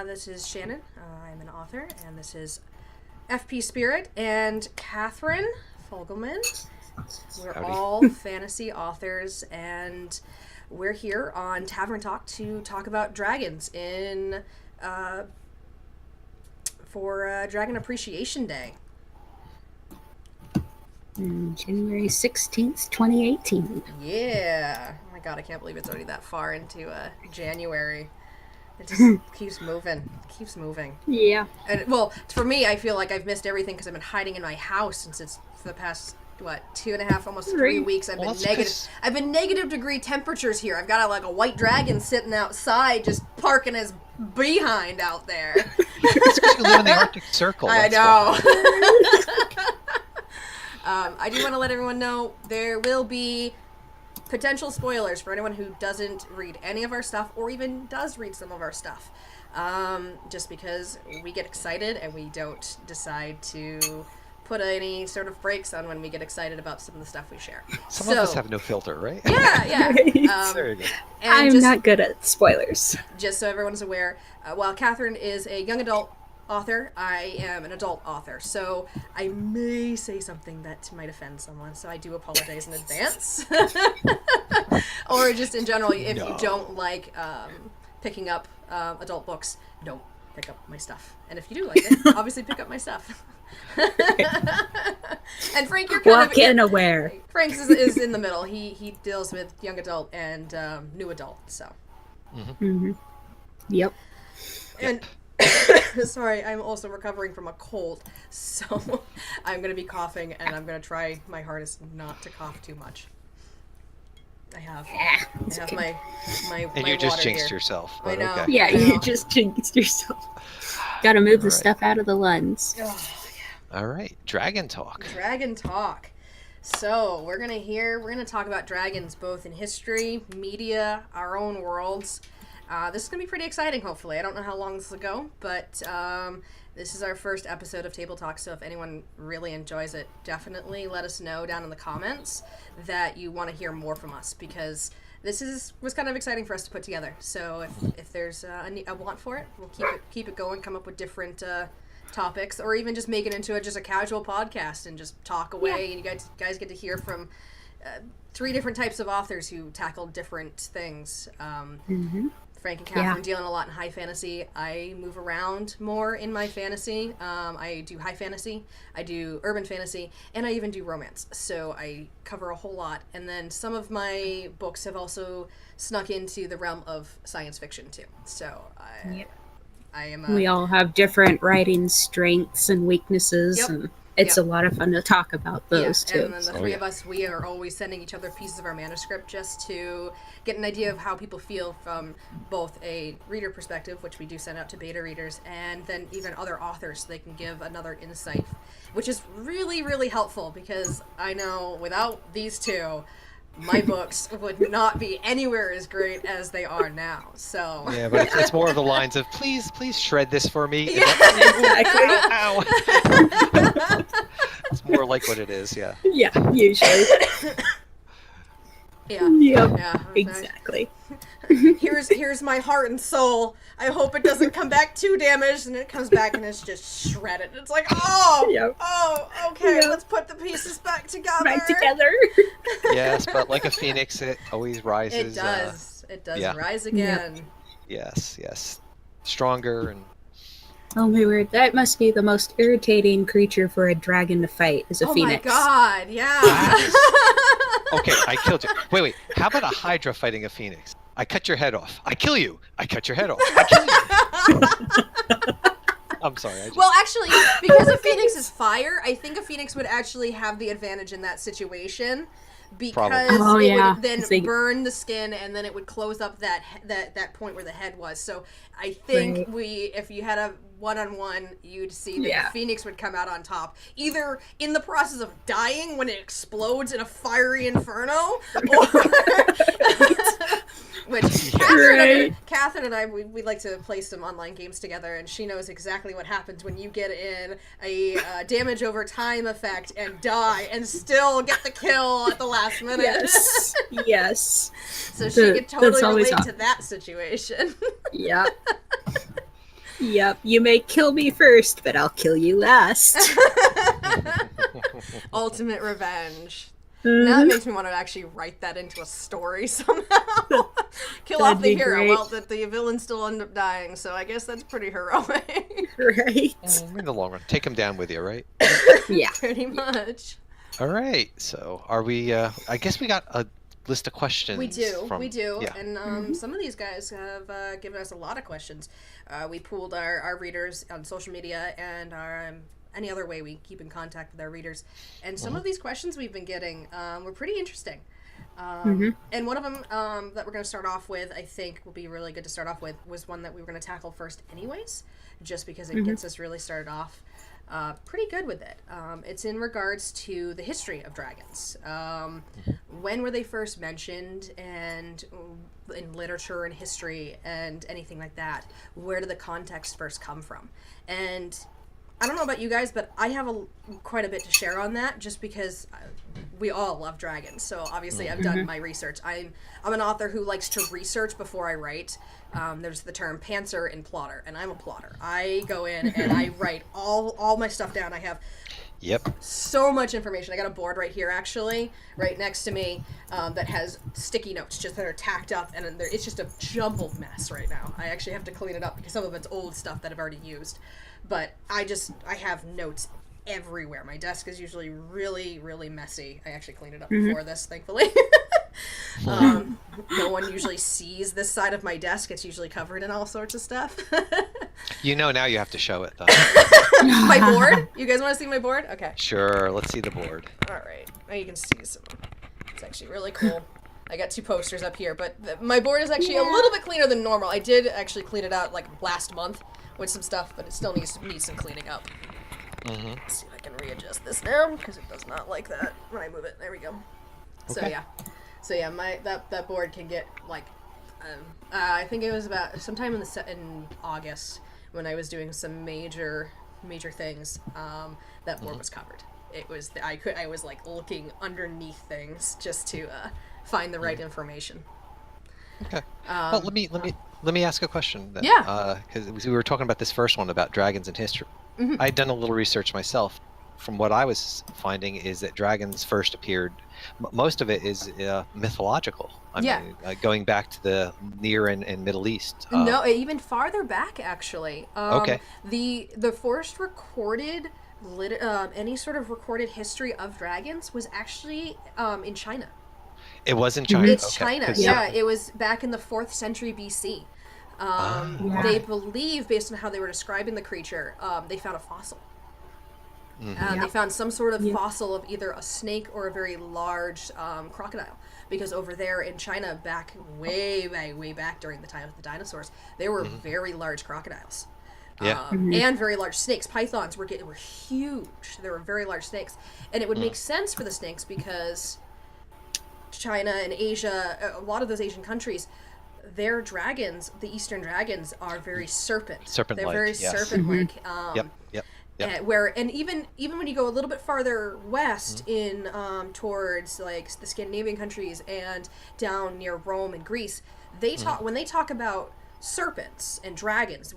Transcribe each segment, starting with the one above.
This is Shannon. I'm an author, and this is FP Spirit and Catherine Fogelman. We're all fantasy authors, and we're here on Tavern Talk to talk about dragons for Dragon Appreciation Day. January 16th, 2018. Yeah. Oh my god, I can't believe it's already that far into January. It just keeps moving. Keeps moving. Yeah. And, well, for me, I feel like I've missed everything because I've been hiding in my house since it's for the past, 2.5, almost 3 weeks. I've been negative degree temperatures here. I've got a white dragon sitting outside just parking his behind out there. It's because you live in the Arctic Circle. I know. I do want to let everyone know there will be potential spoilers for anyone who doesn't read any of our stuff or even does read some of our stuff. Just because we get excited and we don't decide to put any sort of brakes on when we get excited about some of the stuff we share. Some of us have no filter, right? Yeah. There you go. I'm not good at spoilers. Just so everyone's aware, while Catherine is a young adult author, I am an adult author, so I may say something that might offend someone, so I do apologize in advance. Or just in general, if you don't like picking up adult books, don't pick up my stuff. And if you do like it, obviously pick up my stuff. And Frank, you're kind of aware. Frank is in the middle. He deals with young adult and new adult, so. Mm-hmm. Yep. And sorry, I'm also recovering from a cold, so I'm going to be coughing, and I'm going to try my hardest not to cough too much. I have my And you just jinxed yourself. I know. Okay. Yeah, you just jinxed yourself. Gotta move the stuff out of the lens. Oh, yeah. All right, Dragon Talk. Dragon Talk. So we're gonna talk about dragons both in history, media, our own worlds. This is going to be pretty exciting, hopefully. I don't know how long this will go, but this is our first episode of Table Talk, so if anyone really enjoys it, definitely let us know down in the comments that you want to hear more from us, because this was kind of exciting for us to put together. So if there's a want for it, we'll keep it going, come up with different topics, or even just make it into just a casual podcast and just talk away, and you guys get to hear from 3 different types of authors who tackle different things. Frank and Catherine dealing a lot in high fantasy. I move around more in my fantasy. I do high fantasy, I do urban fantasy, and I even do romance. So I cover a whole lot. And then some of my books have also snuck into the realm of science fiction too. So I am. We all have different writing strengths and weaknesses, and it's a lot of fun to talk about those too. And then the 3 of us, we are always sending each other pieces of our manuscript just to get an idea of how people feel from both a reader perspective, which we do send out to beta readers, and then even other authors, so they can give another insight, which is really, really helpful, because I know without these 2, my books would not be anywhere as great as they are now. So yeah, but it's more of the lines of please shred this for me. Yeah. Ow. It's more like what it is. Yeah. Yeah, usually. Yeah, exactly. Here's my heart and soul. I hope it doesn't come back too damaged, and it comes back and it's just shredded. It's like, okay, let's put the pieces back together. Yes, but like a phoenix, it always rises. It does rise again. Yes. Stronger and. Oh my word, that must be the most irritating creature for a dragon to fight, is a phoenix. Oh my god, yeah. Okay, I killed you. Wait, how about a Hydra fighting a phoenix? I cut your head off. I kill you. I cut your head off. I kill you. I'm sorry. Well, actually, because a phoenix is fire, I think a phoenix would actually have the advantage in that situation, because it would then burn the skin, and then it would close up that point where the head was. So I think if you had a one-on-one, you'd see that the phoenix would come out on top, either in the process of dying when it explodes in a fiery inferno, or which Catherine and I, we like to play some online games together, and she knows exactly what happens when you get in a damage over time effect and die and still get the kill at the last minute. Yes. So she could totally relate to that situation. Yeah. Yep, you may kill me first, but I'll kill you last. Ultimate revenge. Mhm. Now it makes me want to actually write that into a story somehow. Kill off That'd the be hero. great. Well, the villains still end up dying, so I guess that's pretty heroic. Right? In the long run, take him down with you, right? Yeah. Pretty much. All right. So, are we? I guess we got a list of questions. We do, Yeah. and some of these guys have given us a lot of questions. We pooled our readers on social media and our any other way we keep in contact with our readers, and some of these questions we've been getting were pretty interesting. And one of them that we're going to start off with, I think will be really good to start off with, was one that we were going to tackle first anyways, just because it gets us really started off pretty good with it. It's in regards to the history of dragons. When were they first mentioned, and in literature and history and anything like that? Where did the context first come from? And I don't know about you guys, but I have quite a bit to share on that, just because we all love dragons. So obviously I've done my research. I'm an author who likes to research before I write. There's the term pantser and plotter, and I'm a plotter. I go in and I write all my stuff down. I have so much information. I got a board right here, actually, right next to me, that has sticky notes just that are tacked up, and it's just a jumbled mess right now. I actually have to clean it up because some of it's old stuff that I've already used. But I have notes everywhere. My desk is usually really, really messy. I actually cleaned it up before this, thankfully. No one usually sees this side of my desk. It's usually covered in all sorts of stuff. Now you have to show it, though. My board? You guys want to see my board? Okay. Sure. Let's see the board. All right. Now you can see some. It's actually really cool. I got 2 posters up here, but my board is actually a little bit cleaner than normal. I did actually clean it out like last month with some stuff, but it still needs some cleaning up. Let's see if I can readjust this now, because it does not like that when I move it. There we go. Okay. So yeah, that board can get like, I think it was about sometime in August when I was doing some major things. That board was covered. It was I was like looking underneath things just to find the right information. Okay. Well, let me ask a question then. Yeah. Because we were talking about this first one about dragons in history. I'd done a little research myself. From what I was finding is that dragons first appeared. Most of it is mythological. I mean, going back to the Near and Middle East. No, even farther back actually. Okay. The first recorded any sort of recorded history of dragons was actually in China. It was in China. It's China. Yeah, it was back in the 4th century BC. They believe, based on how they were describing the creature, they found a fossil. They found some sort of fossil of either a snake or a very large crocodile. Because over there in China, back way back during the time of the dinosaurs, there were very large crocodiles. And very large snakes. Pythons were huge. There were very large snakes. And it would make sense for the snakes because China and Asia, a lot of those Asian countries, their dragons, the Eastern dragons, are very serpent-like. They're very serpent-like. And even when you go a little bit farther west in towards like the Scandinavian countries and down near Rome and Greece, they talk when they talk about serpents and dragons,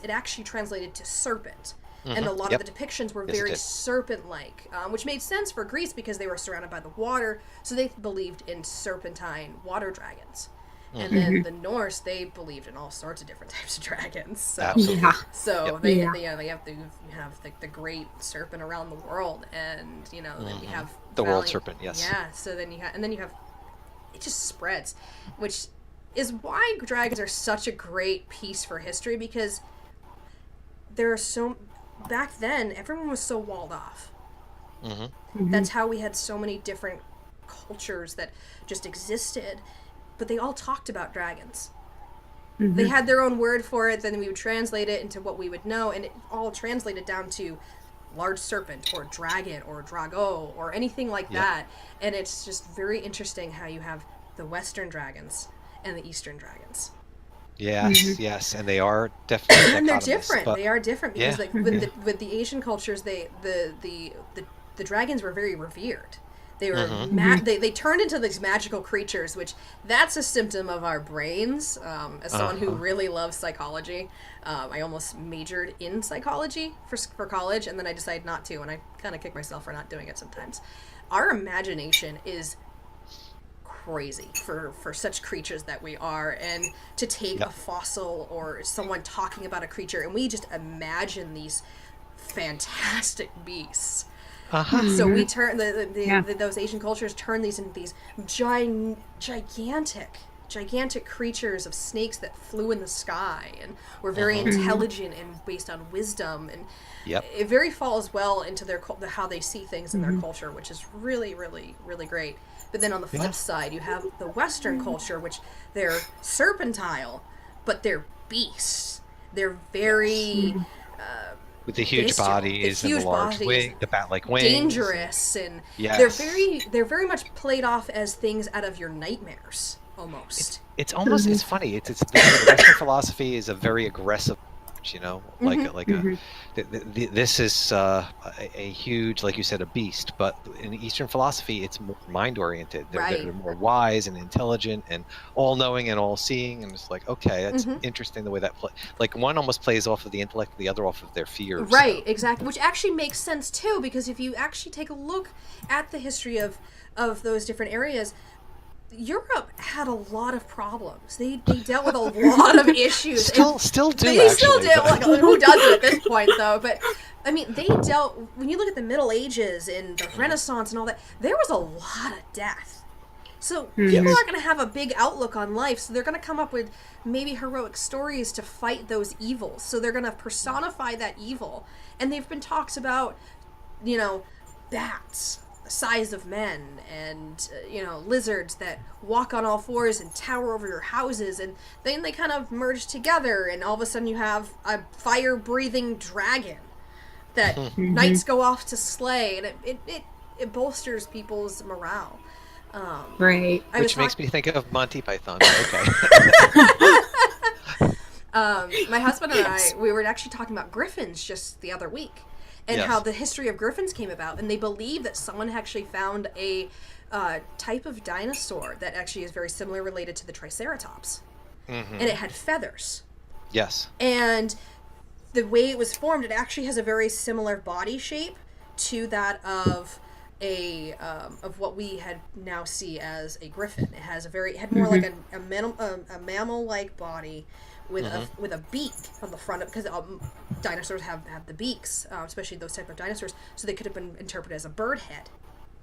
it actually translated to serpent. And a lot of the depictions were very serpent-like, which made sense for Greece because they were surrounded by the water, so they believed in serpentine water dragons. And then the Norse, they believed in all sorts of different types of dragons. So, they have the great serpent around the world, and then you have the world serpent. Yes. Yeah. So then you have it just spreads, which is why dragons are such a great piece for history, because there are so back then everyone was so walled off. That's how we had so many different cultures that just existed. But they all talked about dragons. They had their own word for it, then we would translate it into what we would know, and it all translated down to large serpent or dragon or drago or anything like that. And it's just very interesting how you have the Western dragons and the Eastern dragons. Yes, and they are definitely and they're different. They are different because like with the Asian cultures, the dragons were very revered. They were they turned into these magical creatures, which that's a symptom of our brains. As someone who really loves psychology, I almost majored in psychology for college, and then I decided not to, and I kind of kick myself for not doing it sometimes. Our imagination is crazy for such creatures that we are, and to take a fossil or someone talking about a creature, and we just imagine these fantastic beasts. So we turn those Asian cultures turn these into these gigantic creatures of snakes that flew in the sky and were very intelligent and based on wisdom, and it very falls well into their how they see things in their culture, which is really, really, really great. But then on the flip side, you have the Western culture, which they're serpentile, but they're beasts. They're very with the huge bodies and the large wings, the bat-like wings, dangerous, and they're very much played off as things out of your nightmares, almost. It's almost it's funny. It's Western philosophy is a very aggressive, this is a huge, like you said, a beast. But in Eastern philosophy, it's more mind-oriented. They're more wise and intelligent and all-knowing and all-seeing. And it's like, okay, that's interesting the way that like one almost plays off of the intellect, the other off of their fears. Right, exactly. Which actually makes sense too, because if you actually take a look at the history of those different areas, Europe had a lot of problems. They dealt with a lot of issues. Still do. They still do. Like, who doesn't at this point, though? But I mean, they dealt. When you look at the Middle Ages and the Renaissance and all that, there was a lot of death. So people aren't going to have a big outlook on life. So they're going to come up with maybe heroic stories to fight those evils. So they're going to personify that evil. And there've been talks about, bats size of men, and lizards that walk on all fours and tower over your houses, and then they kind of merge together, and all of a sudden you have a fire-breathing dragon that knights go off to slay, and it bolsters people's morale. Right. Which makes me think of Monty Python. Okay. My husband and I, we were actually talking about griffins just the other week. And how the history of griffins came about. And they believe that someone actually found a type of dinosaur that actually is very similar related to the Triceratops. And it had feathers. Yes. And the way it was formed, it actually has a very similar body shape to that of of what we had now see as a griffin. It has it had more like a mammal-like body with a beak on the front, because dinosaurs have the beaks, especially those type of dinosaurs, so they could have been interpreted as a bird head.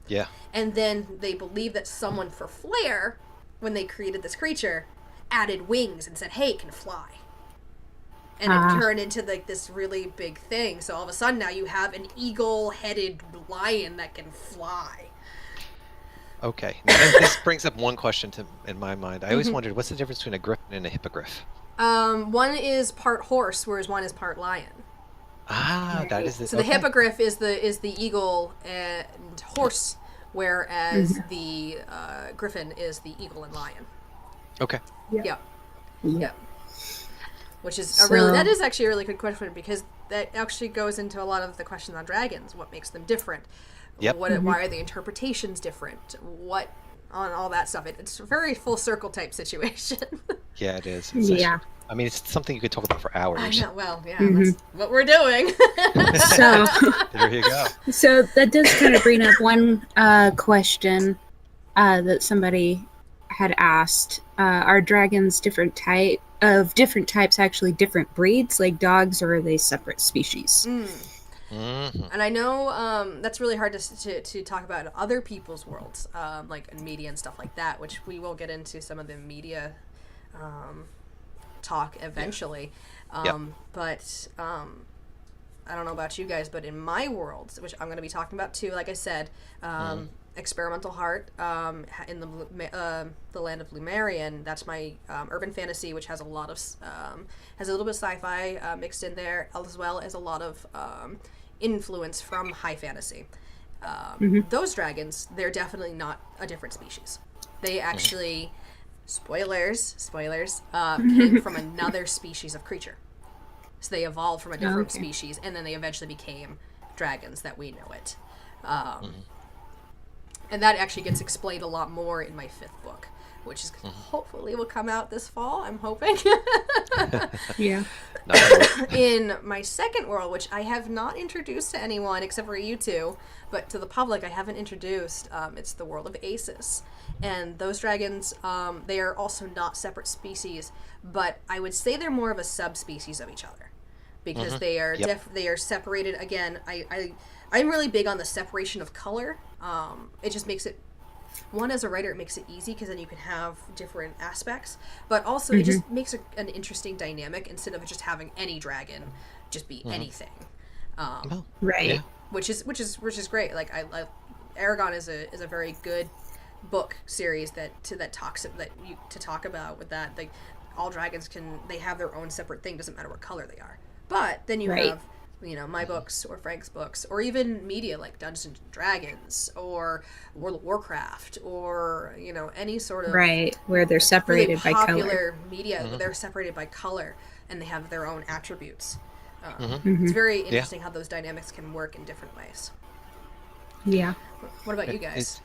Yeah. And then they believe that someone, for flair, when they created this creature, added wings and said, hey, it can fly. And it turned into like this really big thing. So all of a sudden now you have an eagle-headed lion that can fly. Okay. Now, this brings up one question in my mind. I always wondered, what's the difference between a griffin and a hippogriff? One is part horse, whereas one is part lion. That is the. So the hippogriff is the eagle and horse, whereas the griffin is the eagle and lion. Okay. Yeah. Which is that is actually a really good question, because that actually goes into a lot of the questions on dragons. What makes them different? Yep. Why are the interpretations different? What on all that stuff? It's a very full circle type situation. Yeah, it is. I mean, it's something you could talk about for hours. I know. Well, that's what we're doing. So there you go. So that does kind of bring up one question that somebody had asked. Are dragons different types actually different breeds, like dogs, or are they separate species? And I know that's really hard to talk about in other people's worlds, like in media and stuff like that, which we will get into some of the media talk eventually. But I don't know about you guys, but in my world, which I'm going to be talking about too, like I said, Experimental Heart in the land of Lumerian. That's my urban fantasy, which has a lot of has a little bit of sci-fi mixed in there, as well as a lot of influence from high fantasy. Those dragons, they're definitely not a different species. They actually, spoilers, came from another species of creature. So they evolved from a different species, and then they eventually became dragons that we know it. And that actually gets explained a lot more in my 5th book, which is hopefully will come out this fall, I'm hoping. Yeah. In my 2nd world, which I have not introduced to anyone except for you two, but to the public I haven't introduced, it's the world of Aces. And those dragons, they are also not separate species, but I would say they're more of a subspecies of each other. Because they are they are separated. Again, I'm really big on the separation of color. It just makes it, one, as a writer, it makes it easy because then you can have different aspects, but also it just makes an interesting dynamic instead of just having any dragon just be anything. Right. Yeah. Which is great. Like I Aragon is a very good book series that talks to talk about with that. Like all dragons they have their own separate thing. Doesn't matter what color they are. But then you have, my books or Frank's books, or even media like Dungeons and Dragons or World of Warcraft, or any sort of where they're separated really by color. Popular media, they're separated by color and they have their own attributes. It's very interesting how those dynamics can work in different ways. Yeah. What about you guys?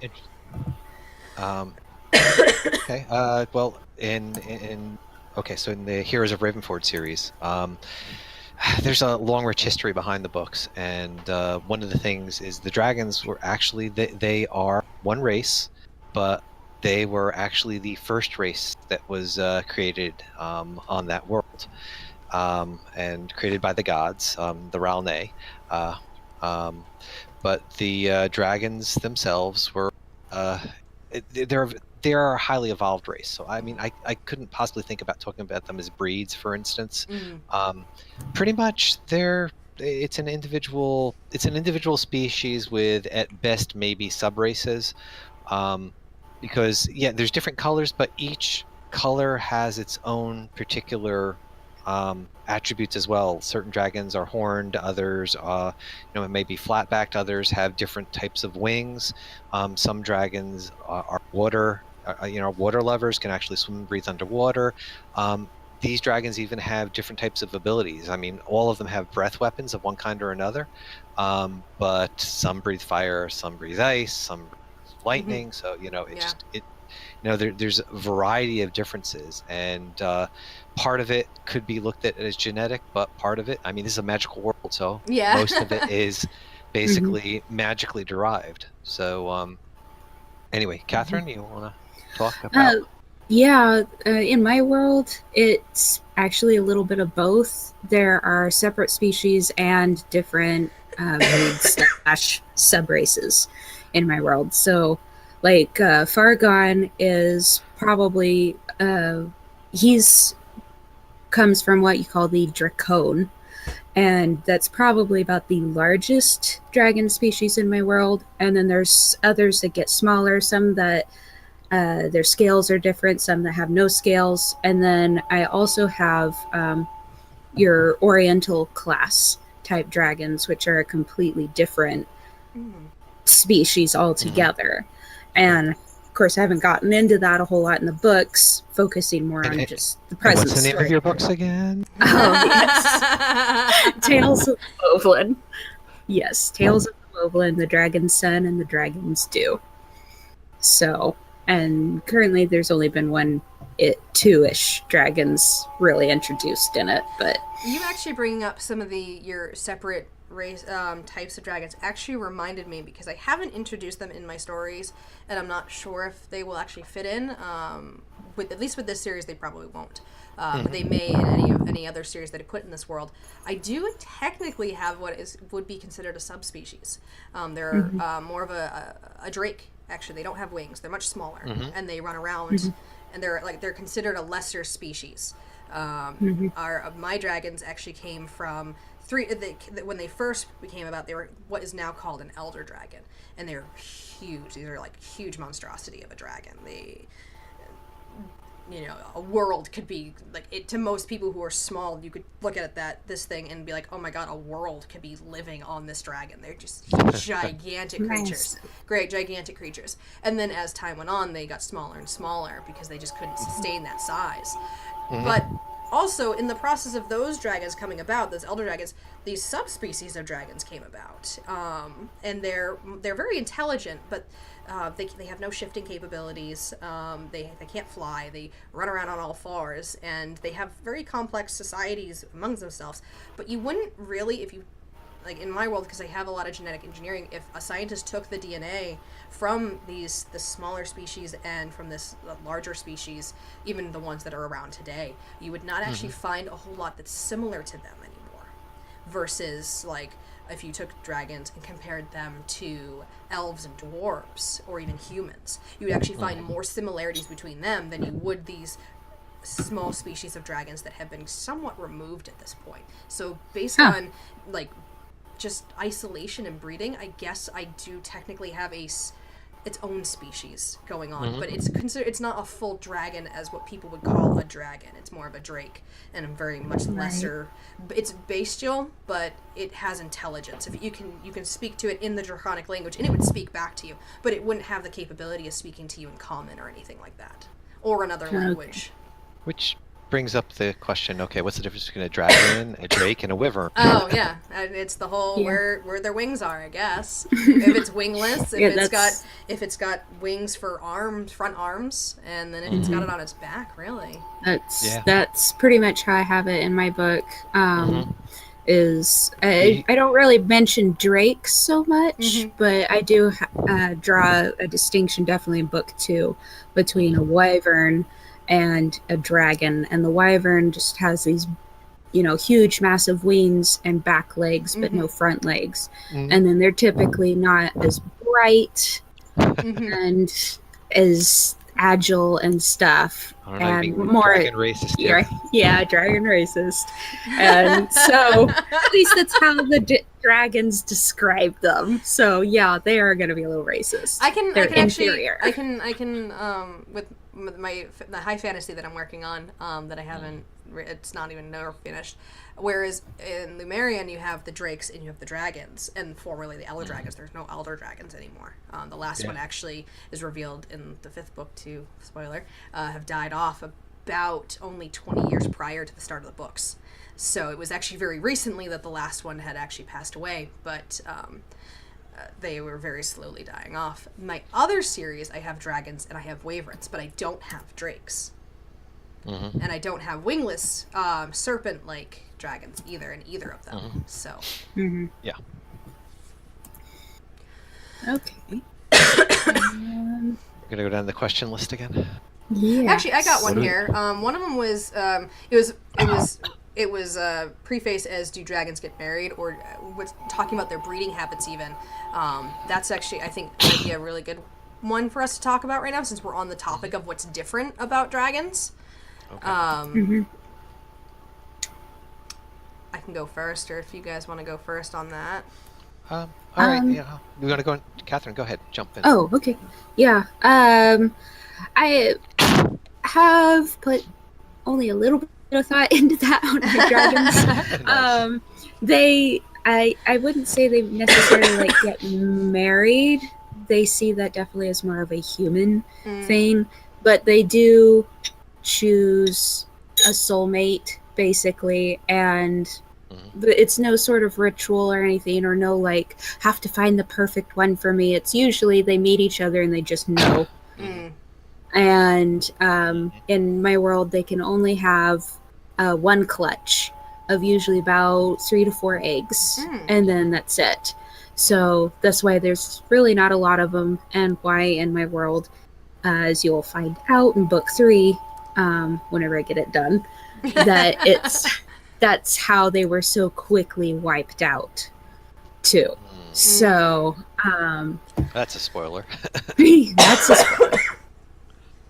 Okay. Well, so in the Heroes of Ravenford series, there's a long, rich history behind the books, and one of the things is the dragons were actually they are one race, but they were actually the first race that was created on that world, and created by the gods, the Ralne. But the dragons themselves were they are a highly evolved race. So I mean, I couldn't possibly think about talking about them as breeds, for instance. Pretty much it's an individual species with at best maybe subraces, because there's different colors, but each color has its own particular attributes as well. Certain dragons are horned, others it may be flat backed, others have different types of wings. Some dragons are water, water lovers, can actually swim and breathe underwater. These dragons even have different types of abilities. I mean, all of them have breath weapons of one kind or another, but some breathe fire, some breathe ice, some breathe lightning. So there's a variety of differences, and part of it could be looked at as genetic, but part of it, I mean, this is a magical world, so most of it is basically magically derived. So anyway, Catherine, you want to talk about? In my world, it's actually a little bit of both. There are separate species and different breeds / subraces in my world. So, like, Fargon is probably he's comes from what you call the Dracone, and that's probably about the largest dragon species in my world. And then there's others that get smaller, some that their scales are different, some that have no scales. And then I also have your Oriental class type dragons, which are a completely different species altogether. And of course, I haven't gotten into that a whole lot in the books, focusing more on just the present. What's the name of your books again? Oh, yes. Tales of the Woveland. Yes, Tales of the Woveland, the Dragon's Son, and the Dragon's Dew. So, and currently there's only been two-ish dragons really introduced in it, but... You actually bringing up some of your separate race types of dragons actually reminded me, because I haven't introduced them in my stories, and I'm not sure if they will actually fit in. At least with this series, they probably won't. But they may in any other series that I put in this world. I do technically have what would be considered a subspecies. They're more of a drake. Actually, they don't have wings. They're much smaller, and they run around, and they're considered a lesser species. My dragons actually came from when they first became about, they were what is now called an elder dragon, and they're huge. These are like huge monstrosity of a dragon. A world could be like it to most people who are small. You could look at this thing and be like, oh my god, a world could be living on this dragon. They're just gigantic creatures, great gigantic creatures. And then as time went on, they got smaller and smaller because they just couldn't sustain that size. But also, in the process of those dragons coming about, those elder dragons, these subspecies of dragons came about, and they're very intelligent, but they have no shifting capabilities. They can't fly. They run around on all fours, and they have very complex societies among themselves. But you wouldn't really, if you, like in my world, because I have a lot of genetic engineering, if a scientist took the DNA from the smaller species and from this larger species, even the ones that are around today, you would not actually find a whole lot that's similar to them anymore. Versus, like, if you took dragons and compared them to elves and dwarves, or even humans, you would actually find more similarities between them than you would these small species of dragons that have been somewhat removed at this point. So based on, like, just isolation and breeding, I guess I do technically have its own species going on, but it's not a full dragon as what people would call a dragon. It's more of a drake, and a very much lesser. It's bestial, but it has intelligence. If you can speak to it in the draconic language, and it would speak back to you, but it wouldn't have the capability of speaking to you in common or anything like that, or another language. Which brings up the question, okay, what's the difference between a dragon, a drake, and a wyvern? Oh, yeah. It's the whole where their wings are, I guess. If it's wingless, if it's got wings for front arms, and then if it's got it on its back, really. That's pretty much how I have it in my book. I don't really mention drakes so much, but I do draw a distinction definitely in book 2 between a wyvern and a dragon, and the wyvern just has these, huge massive wings and back legs, but no front legs, and then they're typically not as bright and as agile and stuff, and more dragon racist here. Dragon racist, and so at least that's how the dragons describe them. So yeah, they are going to be a little racist. I can inferior. With the high fantasy that I'm working on, that I haven't, it's not even never finished. Whereas in Lumerian, you have the drakes and you have the dragons, and formerly the elder dragons. There's no elder dragons anymore. The last one actually is revealed in the 5th book too. Spoiler, have died off about only 20 years prior to the start of the books. So it was actually very recently that the last one had actually passed away, but they were very slowly dying off. My other series, I have dragons and I have wyverns, but I don't have drakes. And I don't have wingless serpent-like dragons either in either of them. So. Yeah. Okay. We're gonna go down the question list again. Yeah. Actually, I got one here. One of them was it was prefaced as "Do dragons get married?" or what's talking about their breeding habits even. That's actually, I think, might be a really good one for us to talk about right now, since we're on the topic of what's different about dragons. Okay. I can go first, or if you guys want to go first on that. All right. Yeah. We want to go. Catherine, go ahead. Jump in. Oh, okay. Yeah. I have put only a little bit of thought into that on my dragons. Nice. I wouldn't say they necessarily get married. They see that definitely as more of a human thing, but they do choose a soulmate basically, and it's no sort of ritual or anything, or no have to find the perfect one for me. It's usually they meet each other and they just know. And in my world, they can only have one clutch of usually about 3 to 4 eggs, and then that's it. So that's why there's really not a lot of them, and why in my world, as you'll find out in book 3, whenever I get it done, that that's how they were so quickly wiped out too. So that's a spoiler. That's a spoiler.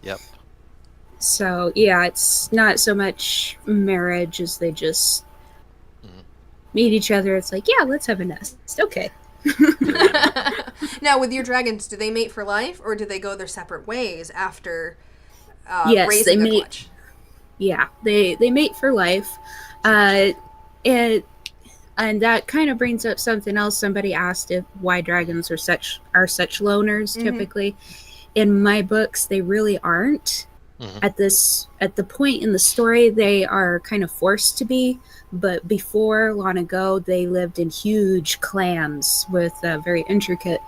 Yep. So yeah, it's not so much marriage as they just meet each other. It's like, yeah, let's have a nest. Okay. Now, with your dragons, do they mate for life, or do they go their separate ways after yes, raising they the mate. clutch? Yeah, they mate for life. And that kind of brings up something else. Somebody asked why dragons are such loners typically. In my books, they really aren't. At the point in the story, they are kind of forced to be, but before long ago, they lived in huge clans with a very intricate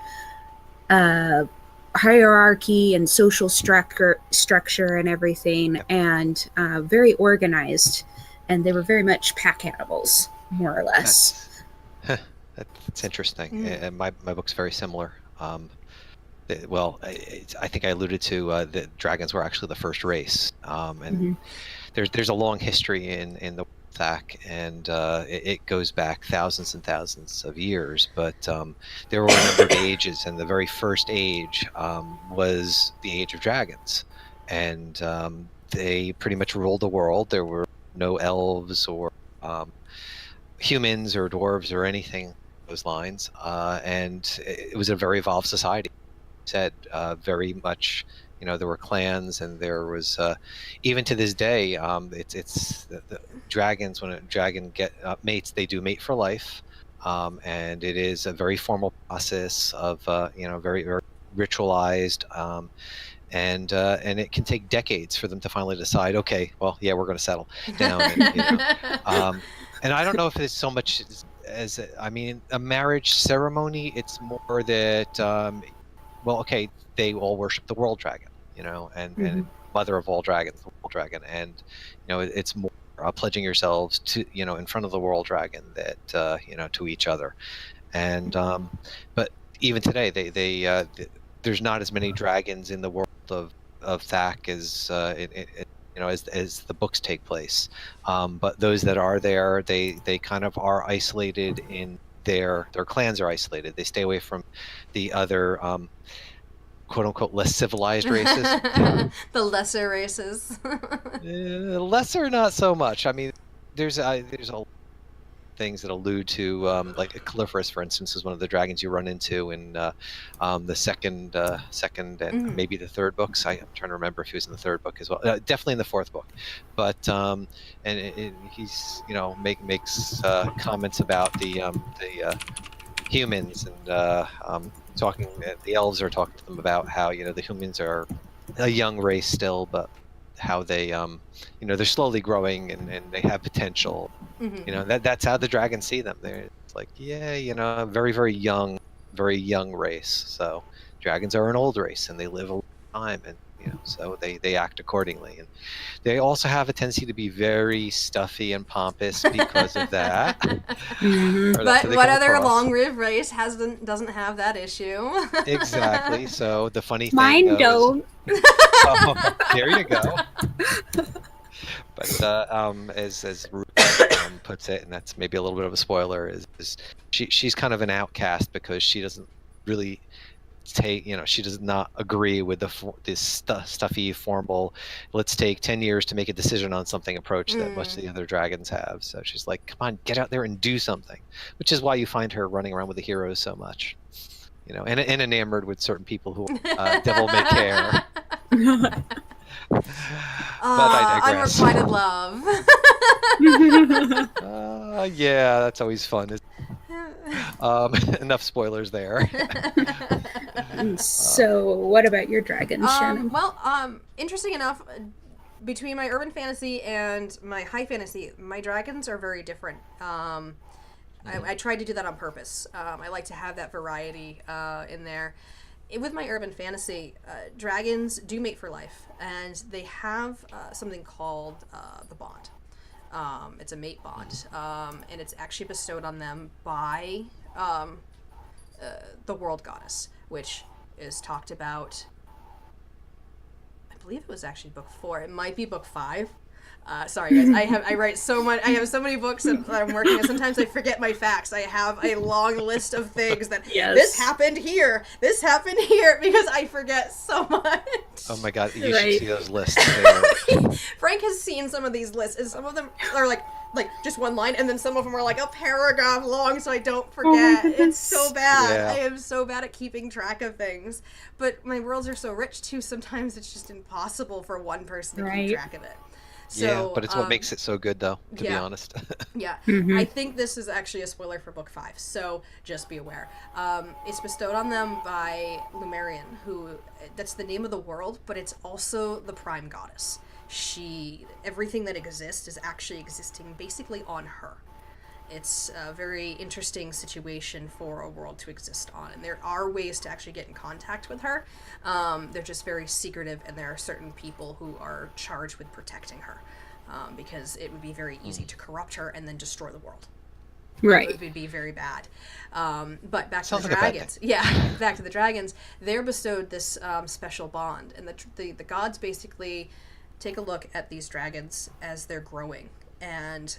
hierarchy and social structure and everything, and very organized. And they were very much pack animals, more or less. That's interesting. And my book's very similar. Well, I think I alluded to the dragons were actually the first race, and there's a long history in the Thak, and it goes back thousands and thousands of years. But there were a number of ages, and the very first age was the age of dragons, and they pretty much ruled the world. There were no elves or humans or dwarves or anything along those lines, and it was a very evolved society. Said very much, there were clans, and there was even to this day, it's the dragons. When a dragon mates, they do mate for life, and it is a very formal process of very, very ritualized, and it can take decades for them to finally decide, okay, well, yeah, we're going to settle down. And I don't know if it's so much as a marriage ceremony. It's more that well, okay, they all worship the world dragon, and mother of all dragons, the world dragon, and it's more pledging yourselves to, in front of the world dragon, that to each other, and but even today, they there's not as many dragons in the world of Thak as as the books take place, but those that are there, they kind of are isolated in their clans are isolated. They stay away from the other quote unquote less civilized races. The lesser races. Lesser, not so much. I mean, there's a things that allude to like Califerous, for instance, is one of the dragons you run into in the second and maybe the third books. I'm trying to remember if he was in the third book as well. Definitely in the fourth book, but he's makes comments about the humans, and talking. The elves are talking to them about how the humans are a young race still, but how they they're slowly growing, and they have potential. That's how the dragons see them. It's like, a very, very young race. So dragons are an old race, and they live a long time, and so they act accordingly. And they also have a tendency to be very stuffy and pompous because of that. But what other long-lived race doesn't have that issue? Exactly. So the funny thing, mine don't. Oh, there you go. But as Ruth puts it, and that's maybe a little bit of a spoiler, is she's kind of an outcast because she doesn't really she does not agree with this stuffy, formal, let's take 10 years to make a decision on something approach that most of the other dragons have. So she's like, come on, get out there and do something, which is why you find her running around with the heroes so much, and enamored with certain people who devil may care. But I digress. Unrequited love. Yeah, that's always fun. Enough spoilers there. So, what about your dragons, Shannon? Well, interesting enough, between my urban fantasy and my high fantasy, my dragons are very different. I tried to do that on purpose. I like to have that variety in there. With my urban fantasy, dragons do mate for life, and they have something called the bond. It's a mate bond, and it's actually bestowed on them by the world goddess, which is talked about. I believe it was actually book 4. It might be book 5. Sorry guys, I write so much. I have so many books that I'm working on. Sometimes I forget my facts. I have a long list of things that this happened here, because I forget so much. Oh my god, you should see those lists. Frank has seen some of these lists, and some of them are like just one line, and then some of them are like a paragraph long, so I don't forget. It's so bad. Yeah. I am so bad at keeping track of things. But my worlds are so rich too, sometimes it's just impossible for one person to keep track of it. So, but it's what makes it so good, though, to be yeah. honest. Yeah, Mhm. I think this is actually a spoiler for book 5, so just be aware. It's bestowed on them by Lumerian, that's the name of the world, but it's also the prime goddess. Everything that exists is actually existing basically on her. It's a very interesting situation for a world to exist on, and there are ways to actually get in contact with her. They're just very secretive, and there are certain people who are charged with protecting her, because it would be very easy to corrupt her and then destroy the world. Right. It would be very bad. But back to Sounds the like a bad dragons. Yeah, back to the dragons. They're bestowed this special bond, and the gods basically take a look at these dragons as they're growing, and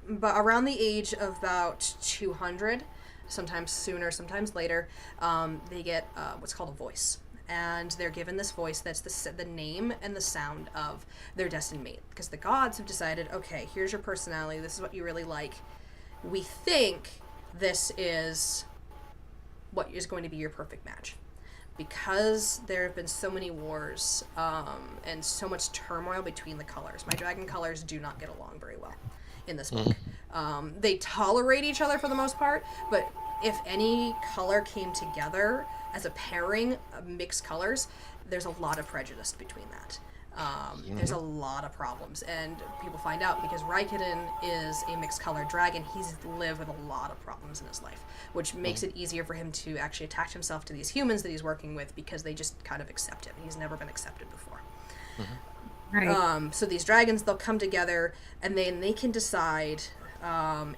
but around the age of about 200, sometimes sooner, sometimes later, they get what's called a voice. And they're given this voice that's the name and the sound of their destined mate. Because the gods have decided, okay, here's your personality, this is what you really like. We think this is what is going to be your perfect match. Because there have been so many wars and so much turmoil between the colors, my dragon colors do not get along very well in this book. They tolerate each other for the most part, but if any color came together as a pairing of mixed colors, there's a lot of prejudice between that. There's a lot of problems, and people find out because Vicodin is a mixed colored dragon. He's lived with a lot of problems in his life, which makes it easier for him to actually attach himself to these humans that he's working with because they just kind of accept him. He's never been accepted before. Right. So these dragons, they'll come together, and then they can decide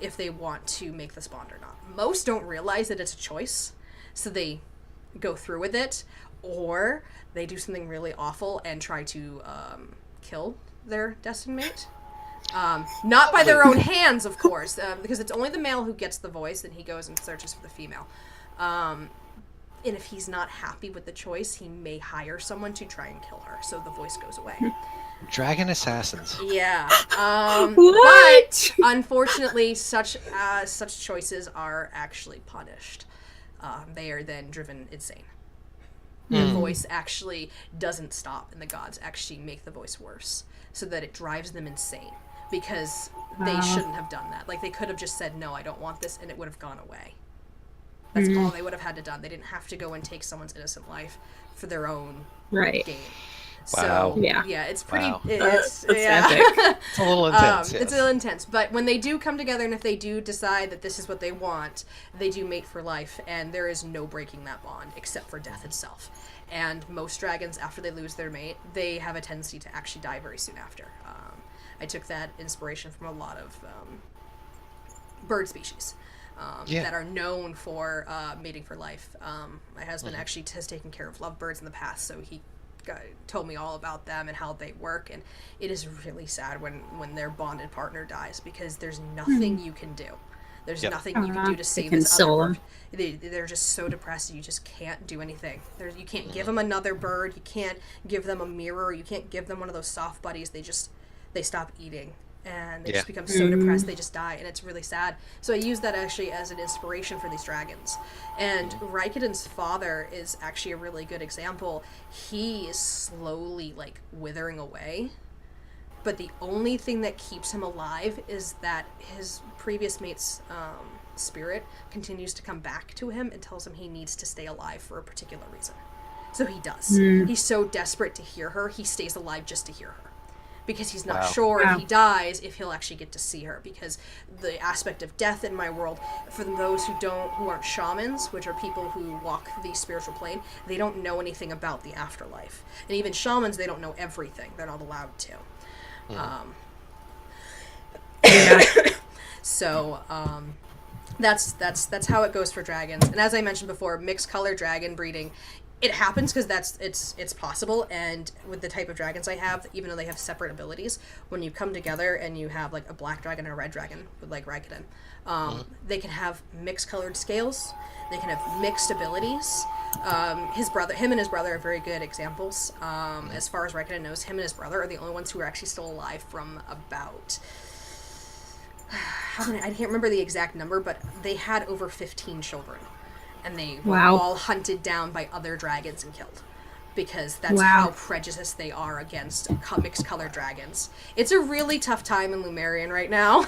if they want to make this bond or not. Most don't realize that it's a choice, so they go through with it, or they do something really awful and try to kill their destined mate. Not by their own hands, of course, because it's only the male who gets the voice, and he goes and searches for the female. And if he's not happy with the choice, he may hire someone to try and kill her, so the voice goes away. Dragon assassins. Yeah. What? But unfortunately, such choices are actually punished. They are then driven insane. The voice actually doesn't stop, and the gods actually make the voice worse, so that it drives them insane, because they shouldn't have done that. Like, they could have just said, no, I don't want this, and it would have gone away. That's all they would have had to done. They didn't have to go and take someone's innocent life for their own gain. Wow. So, yeah, it's pretty... Wow. It's That's yeah. epic. It's a little intense. It's a little intense. But when they do come together, and if they do decide that this is what they want, they do mate for life, and there is no breaking that bond, except for death itself. And most dragons, after they lose their mate, they have a tendency to actually die very soon after. I took that inspiration from a lot of bird species that are known for mating for life. My husband actually has taken care of lovebirds in the past, so he told me all about them and how they work, and it is really sad when their bonded partner dies, because there's nothing you can do. There's nothing you can do to save this other bird. They're just so depressed, you just can't do anything. You can't give them another bird, you can't give them a mirror, you can't give them one of those soft buddies. They stop eating, and they just become so depressed they just die, and it's really sad. So I use that actually as an inspiration for these dragons. And Vicodin's father is actually a really good example. He is slowly withering away, but the only thing that keeps him alive is that his previous mate's spirit continues to come back to him and tells him he needs to stay alive for a particular reason. So he does. He's so desperate to hear her, he stays alive just to hear her. Because he's not sure if he dies, if he'll actually get to see her. Because the aspect of death in my world, for those who aren't shamans, which are people who walk the spiritual plane, they don't know anything about the afterlife. And even shamans, they don't know everything. They're not allowed to. So that's how it goes for dragons. And as I mentioned before, mixed color dragon breeding, it happens because it's possible. And with the type of dragons I have, even though they have separate abilities, when you come together and you have a black dragon and a red dragon with Vicodin, they can have mixed colored scales. They can have mixed abilities. Him and his brother are very good examples. As far as Vicodin knows, him and his brother are the only ones who are actually still alive from about... I can't remember the exact number, but they had over 15 children. And they were all hunted down by other dragons and killed. because that's how prejudiced they are against mixed color dragons. It's a really tough time in Lumerian right now.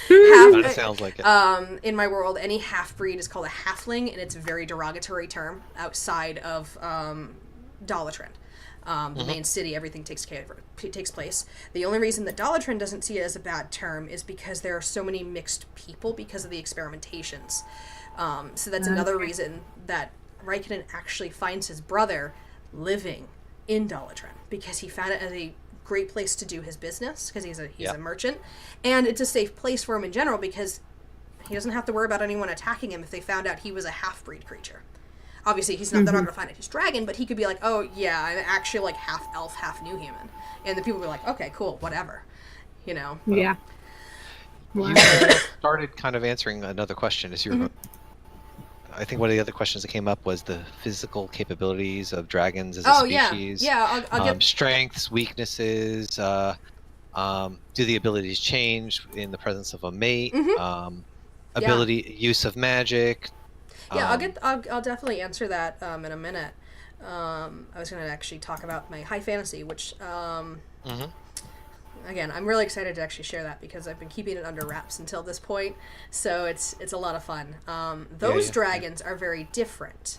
That sounds like it. In my world, any half-breed is called a halfling, and it's a very derogatory term outside of Dolatran. The main city, everything takes place. The only reason that Dolatran doesn't see it as a bad term is because there are so many mixed people because of the experimentations. So that's another reason that Raikkonen actually finds his brother living in Dolatran, because he found it as a great place to do his business, because he's a merchant, and it's a safe place for him in general because he doesn't have to worry about anyone attacking him if they found out he was a half-breed creature. Obviously, they're not going to find out he's dragon, but he could be like, oh yeah, I'm actually like half elf, half new human, and the people will be like, okay, cool, whatever, you know. Yeah. You started kind of answering another question as you were. I think one of the other questions that came up was the physical capabilities of dragons as a species. Yeah. I'll get strengths, weaknesses. Do the abilities change in the presence of a mate? Use of magic. Yeah, I'll definitely answer that in a minute. I was going to actually talk about my high fantasy, which again, I'm really excited to actually share that because I've been keeping it under wraps until this point, so it's a lot of fun. Those dragons are very different.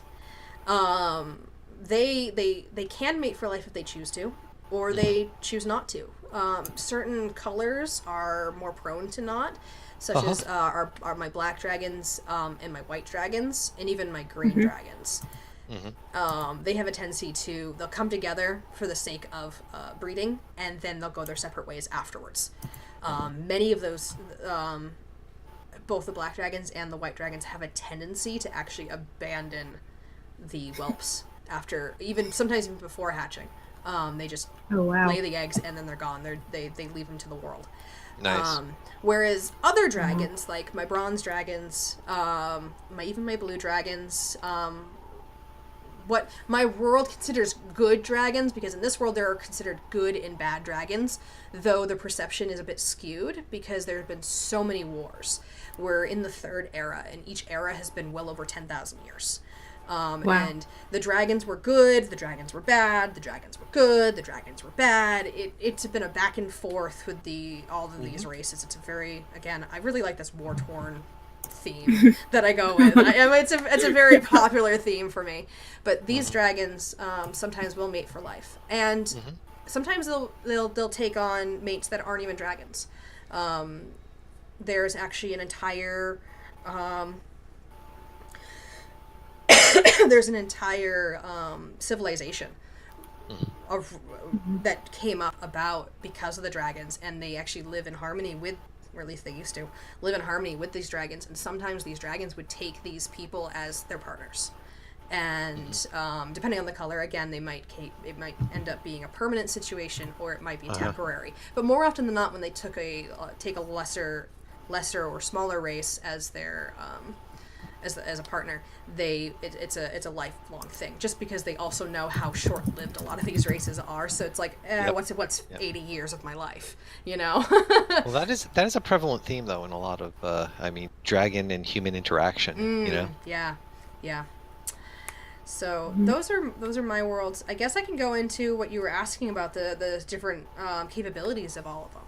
They can mate for life if they choose to, or they choose not to. Certain colors are more prone to not, such as are my black dragons and my white dragons, and even my green dragons. They have a tendency they'll come together for the sake of breeding, and then they'll go their separate ways afterwards. Many of those, both the black dragons and the white dragons, have a tendency to actually abandon the whelps sometimes even before hatching. They just lay the eggs and then they're gone. They leave them to the world. Nice. Whereas other dragons, like my bronze dragons, my blue dragons, what my world considers good dragons, because in this world there are considered good and bad dragons, though the perception is a bit skewed because there have been so many wars. We're in the third era, and each era has been well over 10,000 years. And the dragons were good, the dragons were bad, the dragons were good, the dragons were bad. It's been a back and forth with all of these races. It's I really like this war-torn theme that I go with. It's a very popular theme for me. But these dragons sometimes will mate for life, and sometimes they'll take on mates that aren't even dragons. There's actually an entire civilization that came up about because of the dragons, and they actually live in harmony with, or at least they used to live in harmony with these dragons, and sometimes these dragons would take these people as their partners. And depending on the color, again, it might end up being a permanent situation, or it might be temporary. But more often than not, when they take a lesser or smaller race as their as a partner, it's a lifelong thing. Just because they also know how short-lived a lot of these races are, so it's like, what's 80 years of my life, you know? Well, that is a prevalent theme though in a lot of dragon and human interaction. You know? Yeah. So those are my worlds. I guess I can go into what you were asking about, the different capabilities of all of them.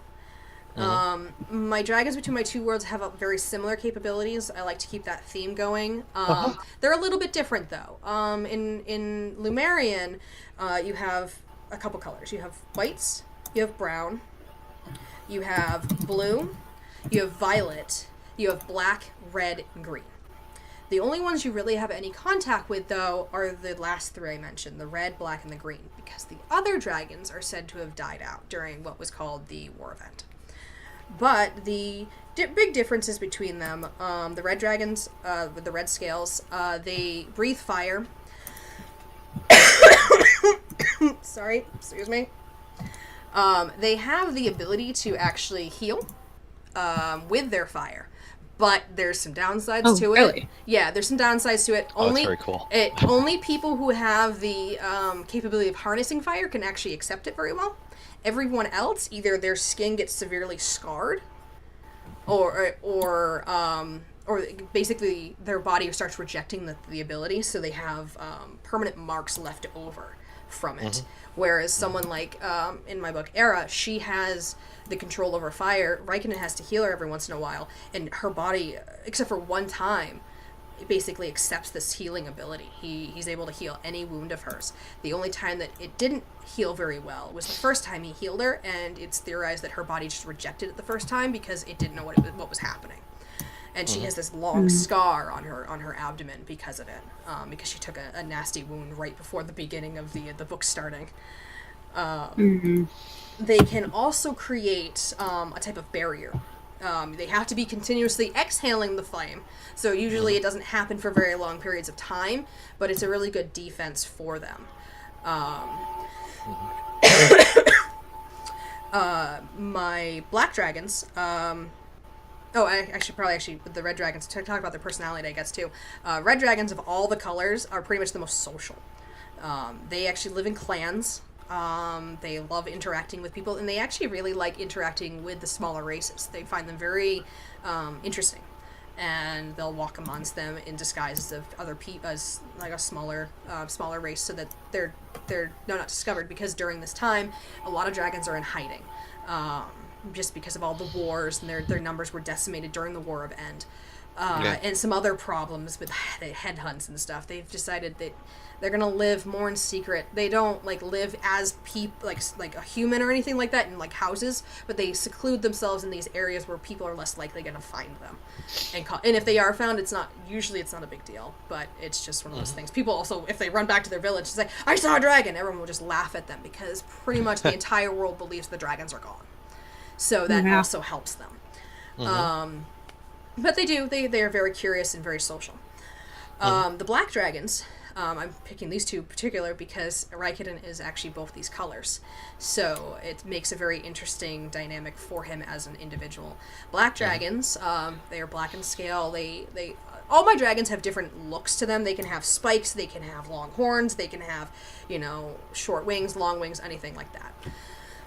My dragons between my two worlds have very similar capabilities. I like to keep that theme going. They're a little bit different though. In Lumerian, you have a couple colors. You have whites, you have brown, you have blue, you have violet, you have black, red, and green. The only ones you really have any contact with, though, are the last three I mentioned, the red, black, and the green, because the other dragons are said to have died out during what was called the war event. But the big differences between them, the red dragons with the red scales, they breathe fire. Sorry, excuse me. They have the ability to actually heal with their fire. But there's some downsides to it. Really? Yeah, there's some downsides to it. That's very cool. Only people who have the capability of harnessing fire can actually accept it very well. Everyone else, either their skin gets severely scarred, or basically their body starts rejecting the ability, so they have permanent marks left over from it. Whereas someone like, in my book, Era, she has the control over fire. Raikkonen has to heal her every once in a while, and her body, except for one time, it basically accepts this healing ability. He's able to heal any wound of hers. The only time that it didn't heal very well was the first time he healed her, and it's theorized that her body just rejected it the first time because it didn't know what was happening. And she has this long scar on her abdomen because of it, because she took a nasty wound right before the beginning of the book starting. They can also create a type of barrier. They have to be continuously exhaling the flame, so usually it doesn't happen for very long periods of time, but it's a really good defense for them. My black dragons... I should probably with the red dragons, talk about their personality, I guess, too. Red dragons of all the colors are pretty much the most social. They actually live in clans. They love interacting with people, and they actually really like interacting with the smaller races. They find them very interesting, and they'll walk amongst them in disguises of other people, as like a smaller race, so that they're not discovered. Because during this time, a lot of dragons are in hiding. Just because of all the wars, and their numbers were decimated during the War of End, and some other problems with the headhunts and stuff. They've decided that they're gonna live more in secret. They don't live as like a human or anything like that in like houses, but they seclude themselves in these areas where people are less likely gonna find them. And if they are found, it's not a big deal, but it's just one of those things. People also, if they run back to their village and say, "I saw a dragon," everyone will just laugh at them because pretty much the entire world believes the dragons are gone. So that also helps them. But they are very curious and very social. The black dragons, I'm picking these two in particular because Raikkonen is actually both these colors. So it makes a very interesting dynamic for him as an individual. Black dragons, they are black in scale. All my dragons have different looks to them. They can have spikes, they can have long horns, they can have, short wings, long wings, anything like that.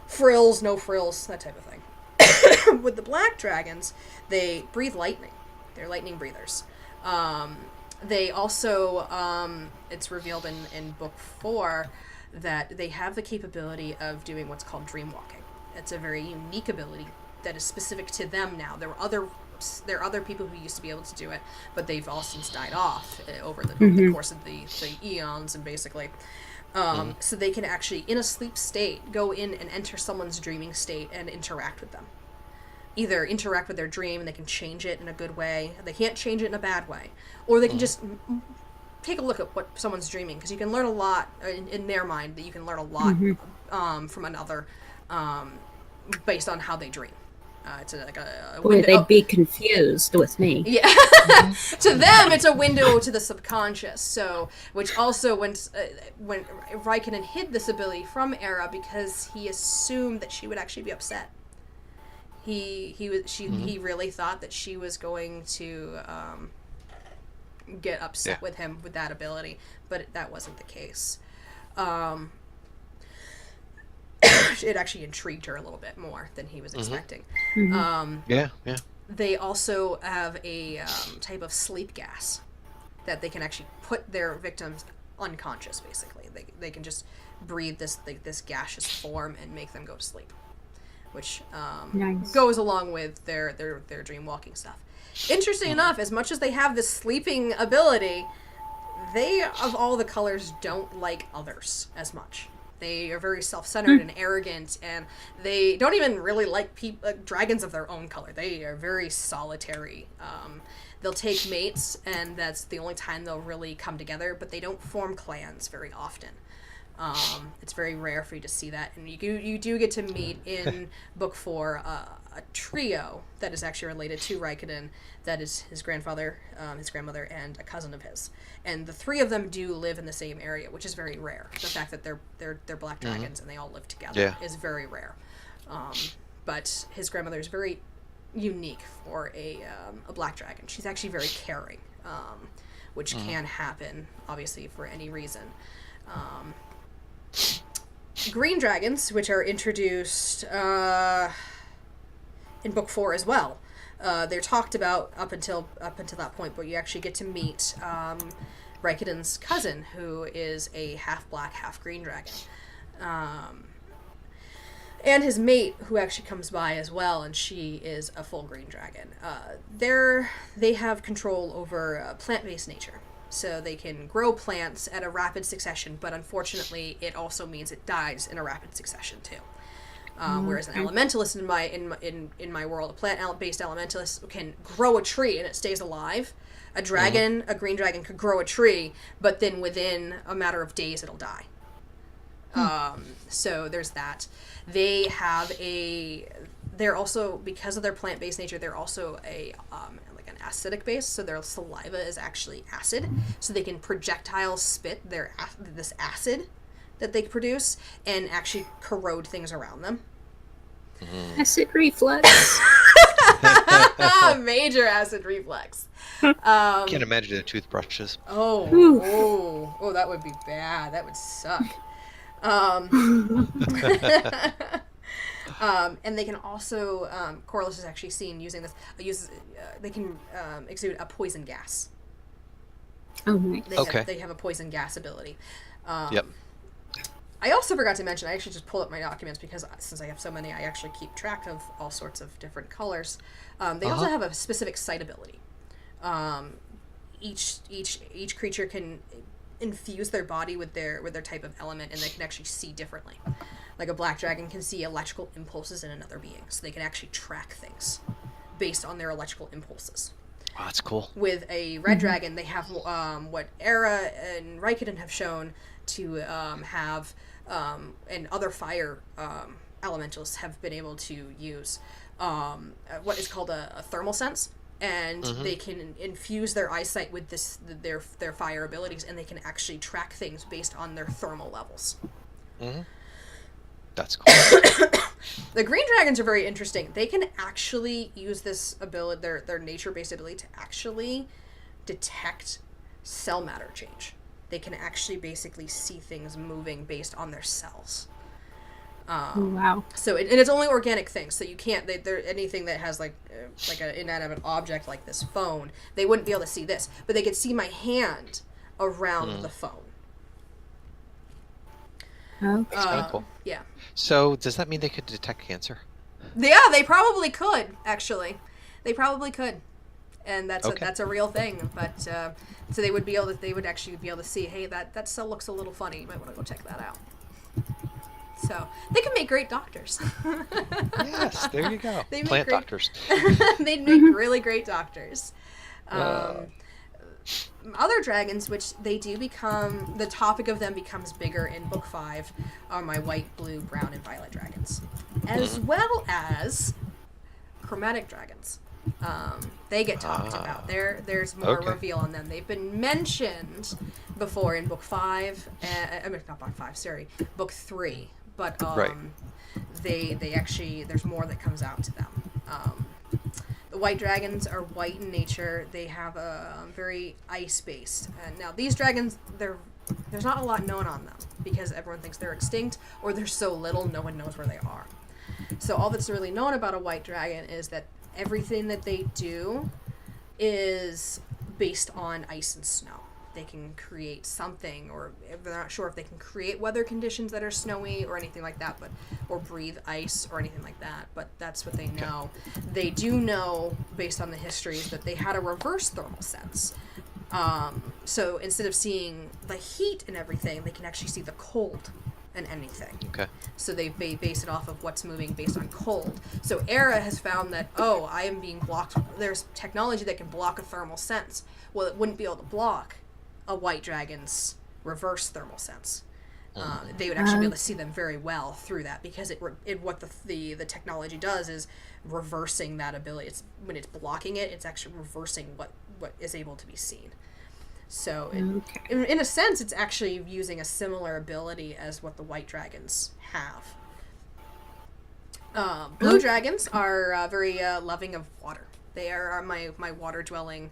Frills, no frills, that type of thing. With the black dragons, they breathe lightning. They're lightning breathers. They also, it's revealed in book 4 that they have the capability of doing what's called dream walking. It's a very unique ability that is specific to them now. There are other people who used to be able to do it, but they've all since died off over the course of the eons, and basically. So they can actually, in a sleep state, go in and enter someone's dreaming state and interact with them. Either interact with their dream and they can change it in a good way. They can't change it in a bad way. Or they can just take a look at what someone's dreaming, because you can learn a lot, in their mind, that you can learn a lot from another based on how they dream. It's they'd be confused with me. Yeah. To them, it's a window to the subconscious. So, which also when Raikkonen hid this ability from Era because he assumed that she would actually be upset. He really thought that she was going to get upset with him with that ability, but that wasn't the case. It actually intrigued her a little bit more than he was expecting. They also have a type of sleep gas that they can actually put their victims unconscious, basically. They can just breathe this gaseous form and make them go to sleep, which goes along with their dream walking stuff. Interesting enough, as much as they have this sleeping ability, they, of all the colors, don't like others as much. They are very self-centered and arrogant, and they don't even really like dragons of their own color. They are very solitary. They'll take mates, and that's the only time they'll really come together, but they don't form clans very often. It's very rare for you to see that, and you do get to meet in book 4 a trio that is actually related to Raikkonen. That is his grandfather, his grandmother, and a cousin of his. And the 3 of them do live in the same area, which is very rare. The fact that they're black dragons and they all live together is very rare. But his grandmother is very unique for a black dragon. She's actually very caring, which can happen, obviously, for any reason. Green dragons, which are introduced in book 4 as well. They're talked about up until that point, but you actually get to meet Vicodin's cousin, who is a half black, half green dragon. And his mate, who actually comes by as well, and she is a full green dragon. They have control over plant-based nature. So they can grow plants at a rapid succession, but unfortunately it also means it dies in a rapid succession too. Whereas an elementalist in my world, a plant-based elementalist can grow a tree and it stays alive. A dragon, a green dragon, could grow a tree, but then within a matter of days it'll die. So there's that. They're also, because of their plant-based nature, they're also like an acidic base, so their saliva is actually acid, so they can projectile spit this acid that they produce and actually corrode things around them. Acid reflux. Major acid reflux. Can't imagine the toothbrushes. Oh, that would be bad. That would suck. And they can also, Corliss is actually seen using this, they can exude a poison gas. Oh, nice. They have a poison gas ability. Yep. I also forgot to mention, I actually just pulled up my documents because since I have so many, I actually keep track of all sorts of different colors. They also have a specific sight ability. Each creature can infuse their body with their type of element, and they can actually see differently. Like a black dragon can see electrical impulses in another being, so they can actually track things based on their electrical impulses. Oh, that's cool. With a red dragon, they have what Era and Vicodin have shown to have, and other fire elementals have been able to use what is called a thermal sense. And they can infuse their eyesight with their fire abilities, and they can actually track things based on their thermal levels. That's cool. The green dragons are very interesting. They can actually use this ability, their nature-based ability, to actually detect cell matter change. They can actually basically see things moving based on their cells. Wow. So, and it's only organic things, so you can't, they're anything that has like an inanimate object like this phone, they wouldn't be able to see this, but they could see my hand around the phone. Okay. That's kind of cool. Yeah. So, does that mean they could detect cancer? Yeah, they probably could, actually. They probably could. And that's a real thing, but, so they would actually be able to see, hey, that cell looks a little funny, you might want to go check that out. So they can make great doctors. Yes, there you go. Plant doctors. They'd make really great doctors. Other dragons, which they do become, the topic of them becomes bigger in Book 5, are my white, blue, brown, and violet dragons. As well as chromatic dragons. They get talked about. There's more reveal on them. They've been mentioned before in Book 5, not Book 5, sorry, Book 3. But they actually, there's more that comes out to them. The white dragons are white in nature. They have a very ice-based. And now these dragons, there's not a lot known on them because everyone thinks they're extinct, or there's so little no one knows where they are. So all that's really known about a white dragon is that everything that they do is based on ice and snow. They can create something, or if they're not sure if they can create weather conditions that are snowy or anything like that, or breathe ice or anything like that, but that's what they know. They do know, based on the histories, that they had a reverse thermal sense. So instead of seeing the heat and everything, they can actually see the cold and anything. Okay. So they base it off of what's moving based on cold. So Era has found that, I am being blocked. There's technology that can block a thermal sense. Well, it wouldn't be able to block a white dragon's reverse thermal sense. They would actually be able to see them very well through that, because what the technology does is reversing that ability. It's when it's blocking it, it's actually reversing what is able to be seen. So in a sense, it's actually using a similar ability as what the white dragons have. Blue dragons are very loving of water. They are my water dwelling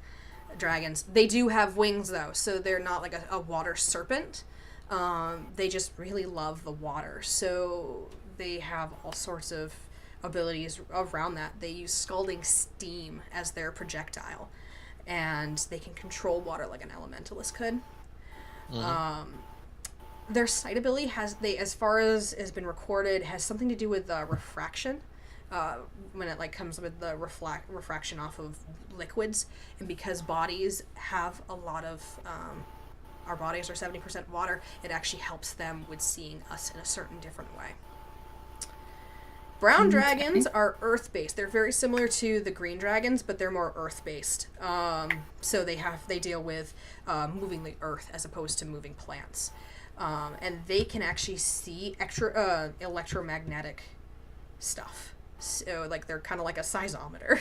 dragons. They do have wings though, so they're not like a water serpent. They just really love the water, so they have all sorts of abilities around that. They use scalding steam as their projectile, and they can control water like an elementalist could. Their sight ability as far as has been recorded, has something to do with refraction. When it like comes with the refraction off of liquids, and because bodies have a lot of our bodies are 70% water, it actually helps them with seeing us in a certain different way. Brown dragons are earth-based. They're very similar to the green dragons, but they're more earth-based. So they deal with moving the earth as opposed to moving plants. And they can actually see electromagnetic stuff. So, like, they're kind of like a seismometer.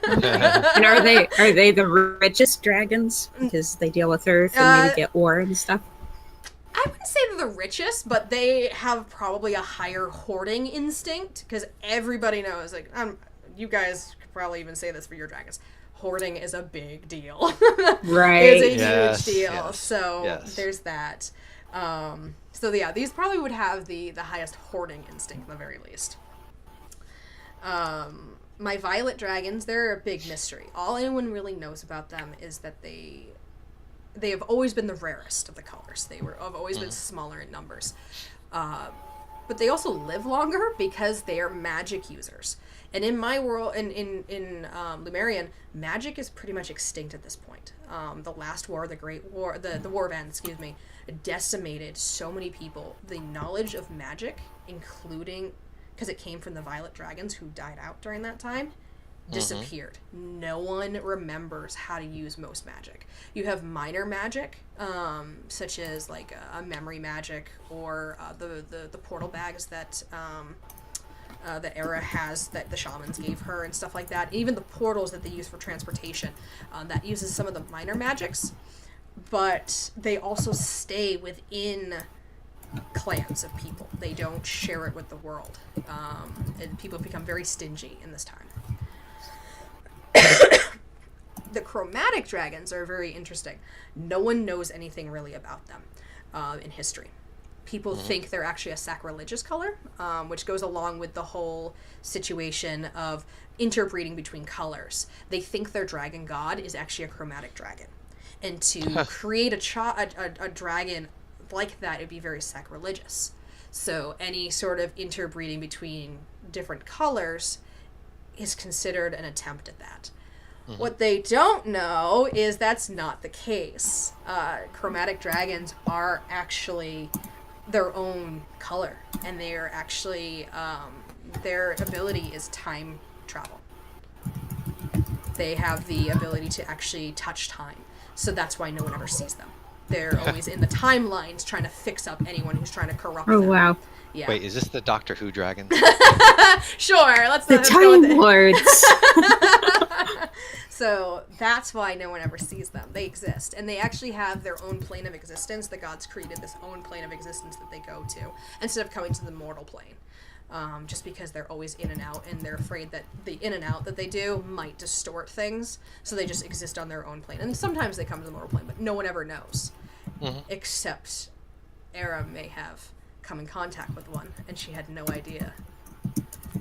And are they the richest dragons because they deal with earth and maybe get ore and stuff? I wouldn't say they're the richest, but they have probably a higher hoarding instinct, because everybody knows, like, you guys could probably even say this for your dragons. Hoarding is a big deal. Right. It's a huge deal. Yes, so there's that. So yeah, these probably would have the highest hoarding instinct, at the very least. My violet dragons, they're a big mystery. All anyone really knows about them is that they have always been the rarest of the colors. Have always been smaller in numbers. But they also live longer because they are magic users. And in my world, in Lumerian, magic is pretty much extinct at this point. The last war, the Great War, the War of End, excuse me, decimated so many people. The knowledge of magic, including, because it came from the Violet Dragons who died out during that time, disappeared. No one remembers how to use most magic. You have minor magic, such as like a memory magic, or the portal bags that the Era has that the shamans gave her and stuff like that. Even the portals that they use for transportation, that uses some of the minor magics, but they also stay within clans of people. They don't share it with the world. And people become very stingy in this time. The chromatic dragons are very interesting. No one knows anything really about them in history. People think they're actually a sacrilegious color, which goes along with the whole situation of interbreeding between colors. They think their dragon god is actually a chromatic dragon. And to create a dragon like that, it'd be very sacrilegious. So any sort of interbreeding between different colors is considered an attempt at that. What they don't know is that's not the case. Chromatic dragons are actually their own color, and they are actually their ability is time travel. They have the ability to actually touch time, so that's why no one ever sees them. They're always in the timelines trying to fix up anyone who's trying to corrupt them. Oh, wow. Yeah. Wait, is this the Doctor Who dragon? Sure, let's The go with Time it. Lords. So that's why no one ever sees them. They exist, and they actually have their own plane of existence. The gods created this own plane of existence that they go to instead of coming to the mortal plane. Just because they're always in and out, and they're afraid that the in and out that they do might distort things, so they just exist on their own plane. And sometimes they come to the mortal plane, but no one ever knows, except Era may have come in contact with one, and she had no idea.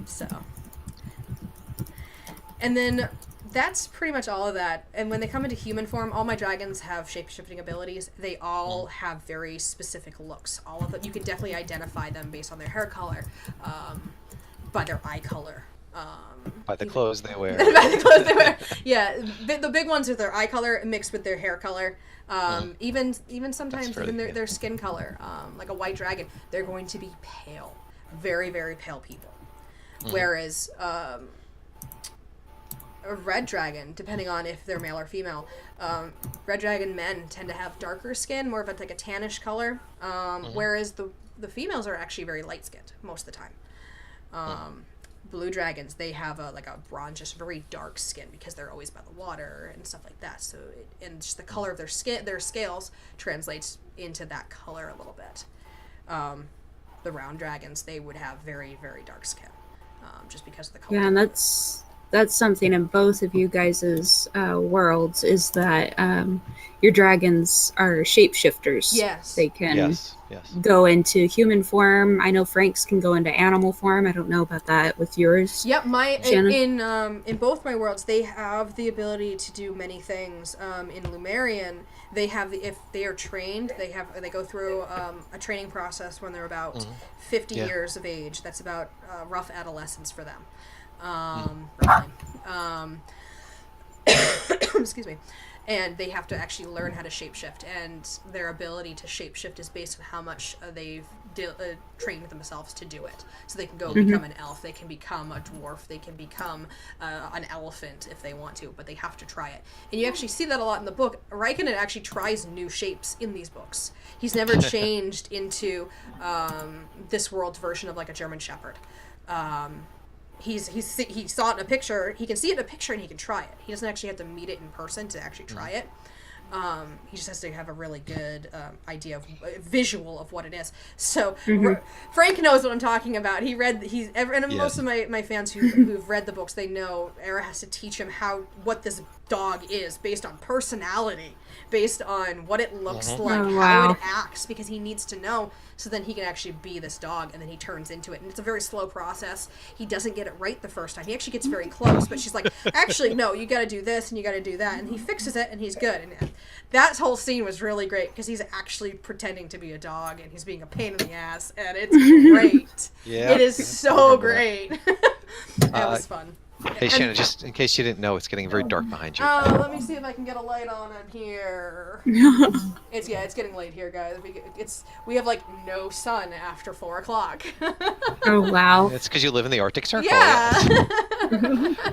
So, and then that's pretty much all of that. And when they come into human form, all my dragons have shape-shifting abilities. They all have very specific looks. All of them, you can definitely identify them based on their hair color, by their eye color. By the clothes they wear. By the clothes they wear. Yeah, the big ones are their eye color mixed with their hair color. Even sometimes even their skin color. Like a white dragon, they're going to be pale, very, very pale people. Whereas a red dragon, depending on if they're male or female, red dragon men tend to have darker skin, more of like a tannish color, whereas the females are actually very light skinned most of the time. Blue dragons, they have a bronzish, very dark skin because they're always by the water and stuff like that. So and just the color of their skin, their scales translates into that color a little bit. The round dragons, they would have very, very dark skin, just because of the color. Yeah, and that's that's something in both of you guys' worlds, is that your dragons are shapeshifters. Yes. They can Yes. go into human form. I know Frank's can go into animal form. I don't know about that with yours. Yep, Shannon? in both my worlds, they have the ability to do many things. In Lumerian, they have if they are trained, they go through a training process when they're about 50 years of age. That's about rough adolescence for them. Excuse me. And they have to actually learn how to shapeshift, and their ability to shapeshift is based on how much they've trained themselves to do it. So they can go become an elf, they can become a dwarf, they can become an elephant if they want to, but they have to try it. And you actually see that a lot in the book. Raikkonen actually tries new shapes in these books. He's never changed into this world's version of like a German Shepherd. He saw it in a picture. He can see it in a picture and he can try it. He doesn't actually have to meet it in person to actually try it. He just has to have a really good idea of visual of what it is. So Frank knows what I'm talking about. Most of my fans who've read the books, they know Era has to teach him what this dog is based on personality, based on what it looks like, how it acts, because he needs to know, so then he can actually be this dog, and then he turns into it. And it's a very slow process. He doesn't get it right the first time. He actually gets very close, but she's like, actually, no, you got to do this and you got to do that. And he fixes it, and he's good. And that whole scene was really great, because he's actually pretending to be a dog, and he's being a pain in the ass, and it's great. It is so great. That was fun. Hey, Shannon, just in case you didn't know, it's getting very dark behind you. Let me see if I can get a light on in here. It's getting late here, guys. We have like no sun after 4 o'clock. Oh wow! It's because you live in the Arctic Circle. Yeah.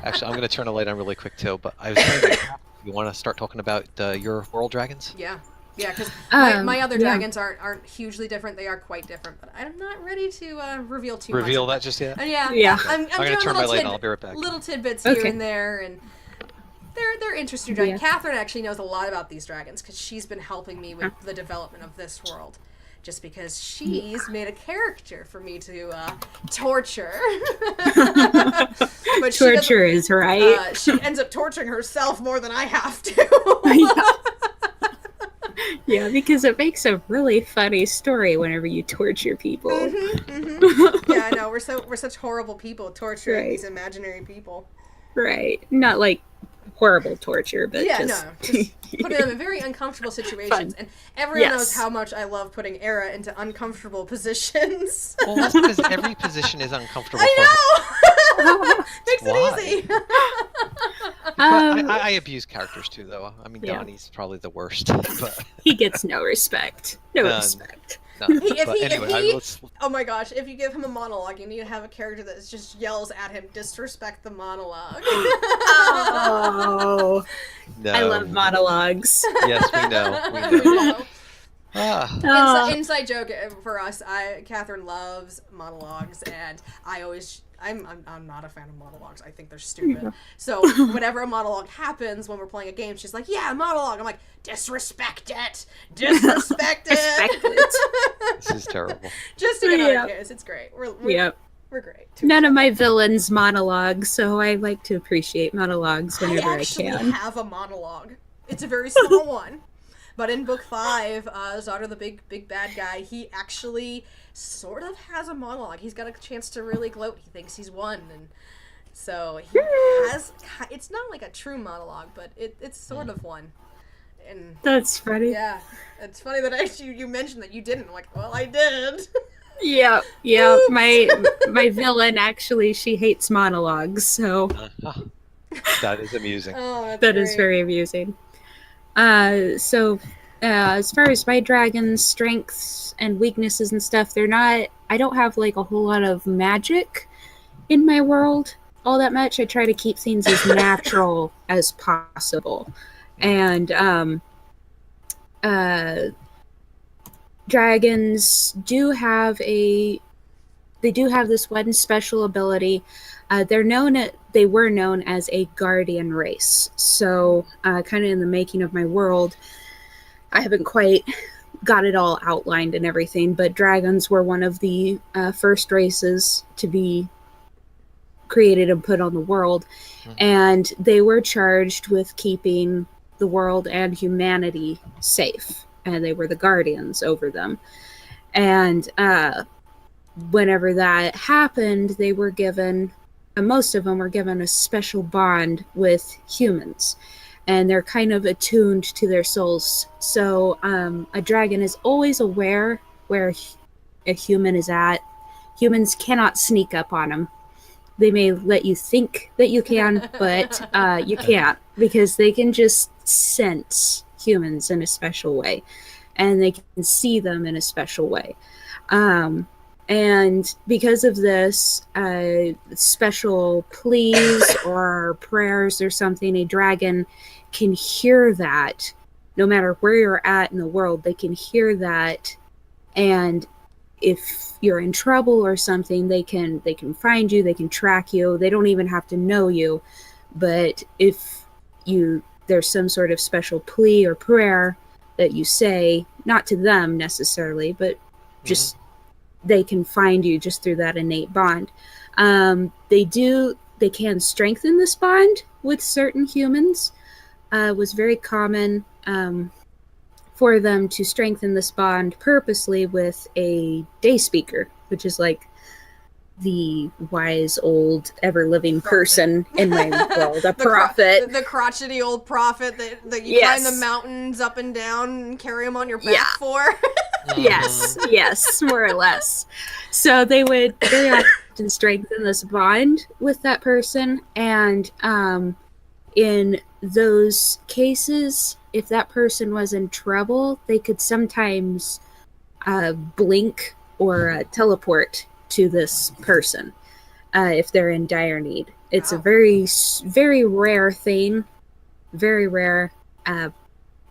Actually, I'm going to turn the light on really quick too. But I was thinking, you want to start talking about your world dragons? Yeah. Yeah, because my other dragons aren't hugely different. They are quite different, but I'm not ready to reveal too much. Reveal that just yet? Yeah. I'm going to turn my light on. I'll be right back. Little tidbits here and there, and they're interesting dragons. Yeah. Catherine actually knows a lot about these dragons, because she's been helping me with the development of this world. Just because she's made a character for me to torture. But torture is right. She ends up torturing herself more than I have to. Yeah, because it makes a really funny story whenever you torture people. Yeah, I know. We're such horrible people torturing these imaginary people. Right. Not like horrible torture, but just putting them in very uncomfortable situations. And everyone knows how much I love putting Era into uncomfortable positions. Well, that's because every position is uncomfortable. I know. Makes it easy. I abuse characters too, though. I mean, Donnie's probably the worst. But he gets no respect. No respect. No. Oh my gosh, if you give him a monologue, you need to have a character that just yells at him, disrespect the monologue. Oh. No. I love monologues. Yes, we know. Inside joke for us, Catherine loves monologues, and I'm not a fan of monologues. I think they're stupid. So whenever a monologue happens when we're playing a game, she's like, yeah, monologue. I'm like, disrespect it. Disrespect it. This is terrible. Just to get on case. It's great. We're great. None of my villains monologues, so I like to appreciate monologues whenever I can. I have a monologue. It's a very small one. But in book 5, Zodder, the big bad guy, he actually sort of has a monologue. He's got a chance to really gloat. He thinks he's won, and so he has. It's not like a true monologue, but it's sort of one. And that's funny. Yeah, it's funny that you mentioned that you didn't. I'm like, well, I did. Yeah. My villain actually, she hates monologues, so that is amusing. Oh, that is very amusing. So as far as my dragon's strengths and weaknesses and stuff, I don't have like a whole lot of magic in my world all that much. I try to keep things as natural as possible. And dragons do have this one special ability. They were known as a guardian race. So kind of in the making of my world, I haven't quite got it all outlined and everything, but dragons were one of the first races to be created and put on the world. And they were charged with keeping the world and humanity safe, and they were the guardians over them. And whenever that happened, they were given, most of them were given a special bond with humans, and they're kind of attuned to their souls. So a dragon is always aware where a human is at. Humans cannot sneak up on them. They may let you think that you can, but you can't, because they can just sense humans in a special way, and they can see them in a special way. And because of this, special pleas or prayers or something, a dragon can hear that. No matter where you're at in the world, they can hear that, and if you're in trouble or something, they can find you, they can track you. They don't even have to know you. But if there's some sort of special plea or prayer that you say, not to them necessarily, but just they can find you just through that innate bond. They can strengthen this bond with certain humans. It was very common for them to strengthen this bond purposely with a day speaker, which is like the wise old ever-living person in my world, a prophet. The crotchety old prophet that you climb the mountains up and down and carry them on your back for. Yes, more or less. So they would very often strengthen this bond with that person, and in those cases, if that person was in trouble, they could sometimes blink or teleport to this person if they're in dire need. It's a very, very rare thing. Very rare.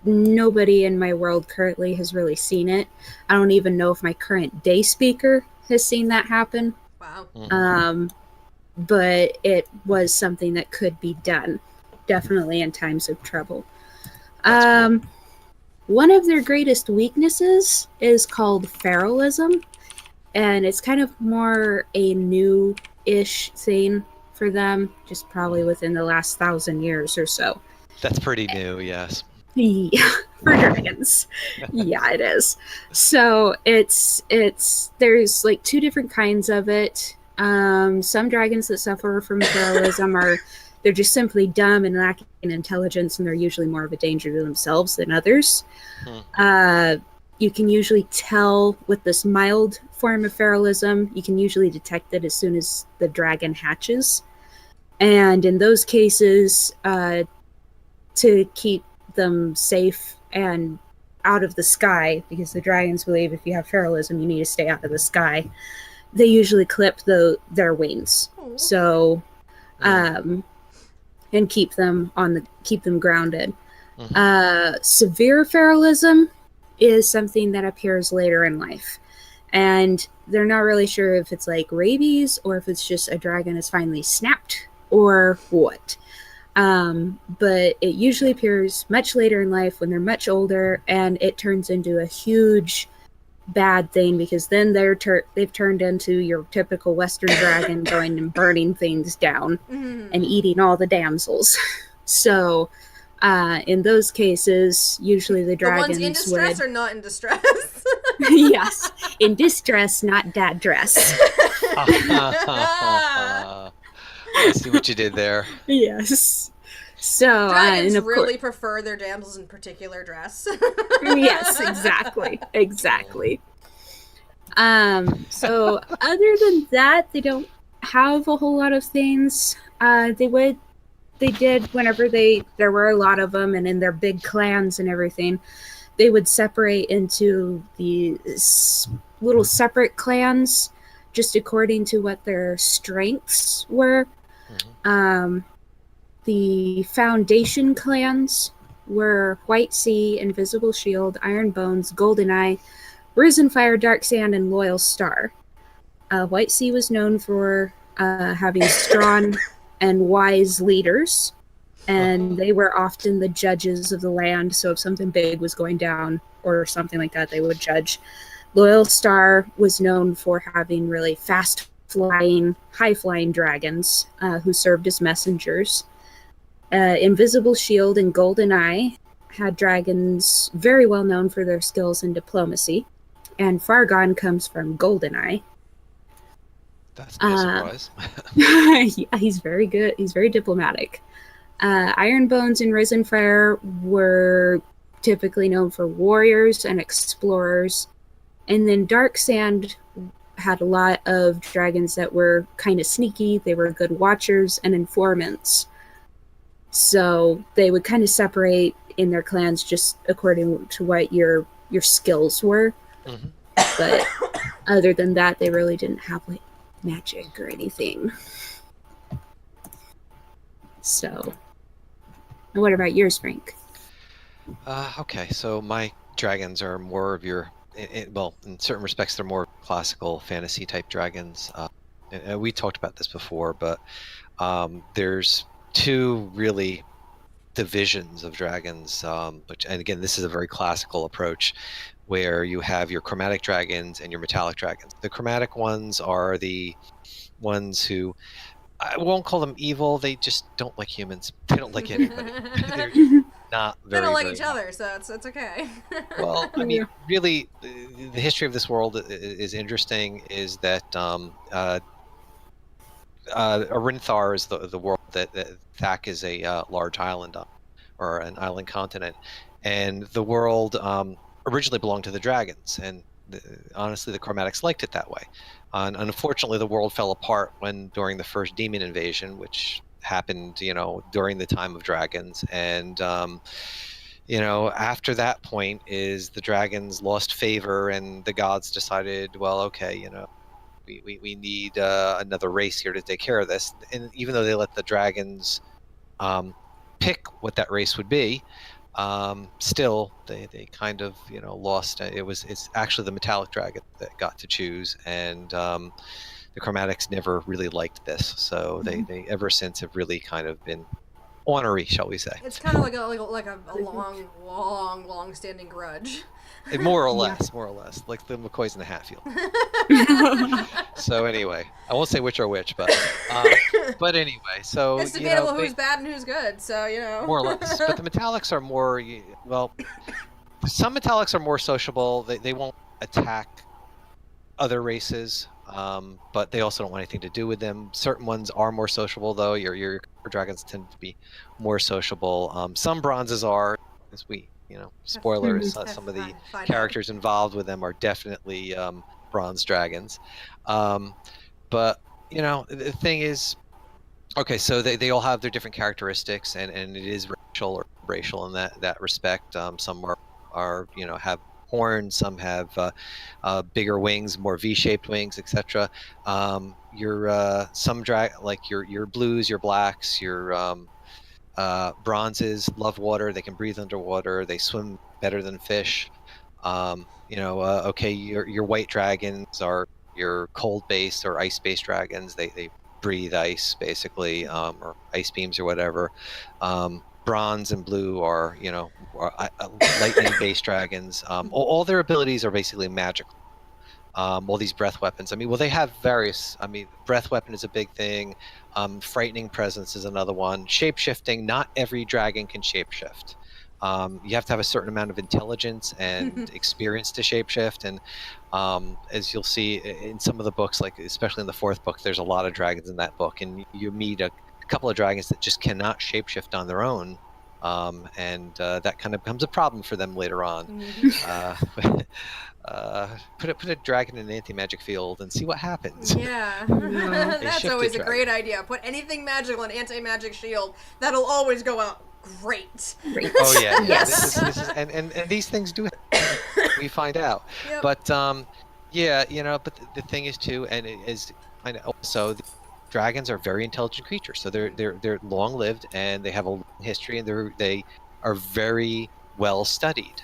Nobody in my world currently has really seen it. I don't even know if my current day speaker has seen that happen. Wow. But it was something that could be done, definitely in times of trouble. One of their greatest weaknesses is called feralism, and it's kind of more a new-ish thing for them, just probably within the last 1,000 years or so. That's pretty new, yes. Yeah, for dragons. Yeah, it is. So there's like two different kinds of it. Some dragons that suffer from feralism they're just simply dumb and lacking in intelligence, and they're usually more of a danger to themselves than others. You can usually tell with this mild form of feralism, you can usually detect it as soon as the dragon hatches. And in those cases, to keep them safe and out of the sky, because the dragons believe if you have feralism, you need to stay out of the sky, they usually clip their wings. So, and keep them grounded. Severe feralism is something that appears later in life, and they're not really sure if it's like rabies or if it's just a dragon is finally snapped or what. But it usually appears much later in life when they're much older, and it turns into a huge bad thing, because then they've turned into your typical Western dragon, going and burning things down and eating all the damsels. So in those cases, usually the dragons the ones in distress or not in distress? Yes, in distress, not dad dress. I see what you did there. Yes. So dragons really prefer their damsels in particular dress. Yes, exactly. So other than that, they don't have a whole lot of things. They did whenever there were a lot of them, and in their big clans and everything, they would separate into these little separate clans just according to what their strengths were. The foundation clans were White Sea, Invisible Shield, Iron Bones, Golden Eye, Risen Fire, Dark Sand, and Loyal Star. White Sea was known for having strong and wise leaders, and they were often the judges of the land, so if something big was going down or something like that, they would judge. Loyal Star was known for having really fast high-flying dragons who served as messengers. Invisible Shield and Golden Eye had dragons very well known for their skills in diplomacy, and Fargon comes from Golden Eye. That's no surprise. Yeah, he's very good. He's very diplomatic. Ironbones and Risenfire were typically known for warriors and explorers. And then Dark Sand had a lot of dragons that were kind of sneaky. They were good watchers and informants. So they would kind of separate in their clans just according to what your skills were. Mm-hmm. But other than that, they really didn't have like magic or anything. So, and what about yours, Frank? Okay, so my dragons are more of your, well, in certain respects, they're more classical fantasy type dragons. And we talked about this before, but there's two really divisions of dragons, which, and again, this is a very classical approach, where you have your chromatic dragons and your metallic dragons. The chromatic ones are the ones who, I won't call them evil, they just don't like humans. They don't like anybody. They're just not very, they don't like very each other, so it's okay. Well, I mean, really, the history of this world is interesting, is that Arinthar is the world that Thak is a large island on, or an island continent, and the world originally belonged to the dragons, and honestly, the Chromatics liked it that way. And unfortunately, the world fell apart during the first demon invasion, which happened, during the time of dragons, and after that point is the dragons lost favor, and the gods decided, well, okay, we need another race here to take care of this. And even though they let the dragons pick what that race would be, still they kind of lost. It's actually the metallic dragon that got to choose, and the Chromatics never really liked this, so they ever since have really kind of been ornery, shall we say. It's kind of like a long standing grudge. More or less, like the McCoys in the Hatfield. So anyway, I won't say which are which, but anyway, so it's debatable who's bad and who's good. So more or less. But the metallics are more, some metallics are more sociable. They won't attack other races, but they also don't want anything to do with them. Certain ones are more sociable, though. Your dragons tend to be more sociable. Some bronzes are, as we. Spoilers, some of the characters involved with them are definitely bronze dragons. But, the thing is, okay, so they all have their different characteristics, and it is racial in that respect. Some are have horns, some have bigger wings, more V-shaped wings, etc. Your blues, your blacks, your bronzes love water. They can breathe underwater. They swim better than fish. Okay, your white dragons are your cold-based or ice-based dragons. They breathe ice, basically, or ice beams or whatever. Bronze and blue are, lightning-based dragons. All their abilities are basically magical. All these breath weapons. They have various. Breath weapon is a big thing. Frightening presence is another one. Shape-shifting. Not every dragon can shape-shift. You have to have a certain amount of intelligence and experience to shapeshift. And as you'll see in some of the books, like especially in the fourth book, there's a lot of dragons in that book, and you meet a couple of dragons that just cannot shapeshift on their own. And that kind of becomes a problem for them later on. Put a dragon in an anti-magic field and see what happens. Yeah, that's always a great idea. Put anything magical in an anti-magic shield. That'll always go out great. Oh yeah. Yes. This is, and these things do happen. We find out. Yep. But but the thing is too, and it is also. Dragons are very intelligent creatures, so they're long-lived, and they have a long history, and they are very well studied.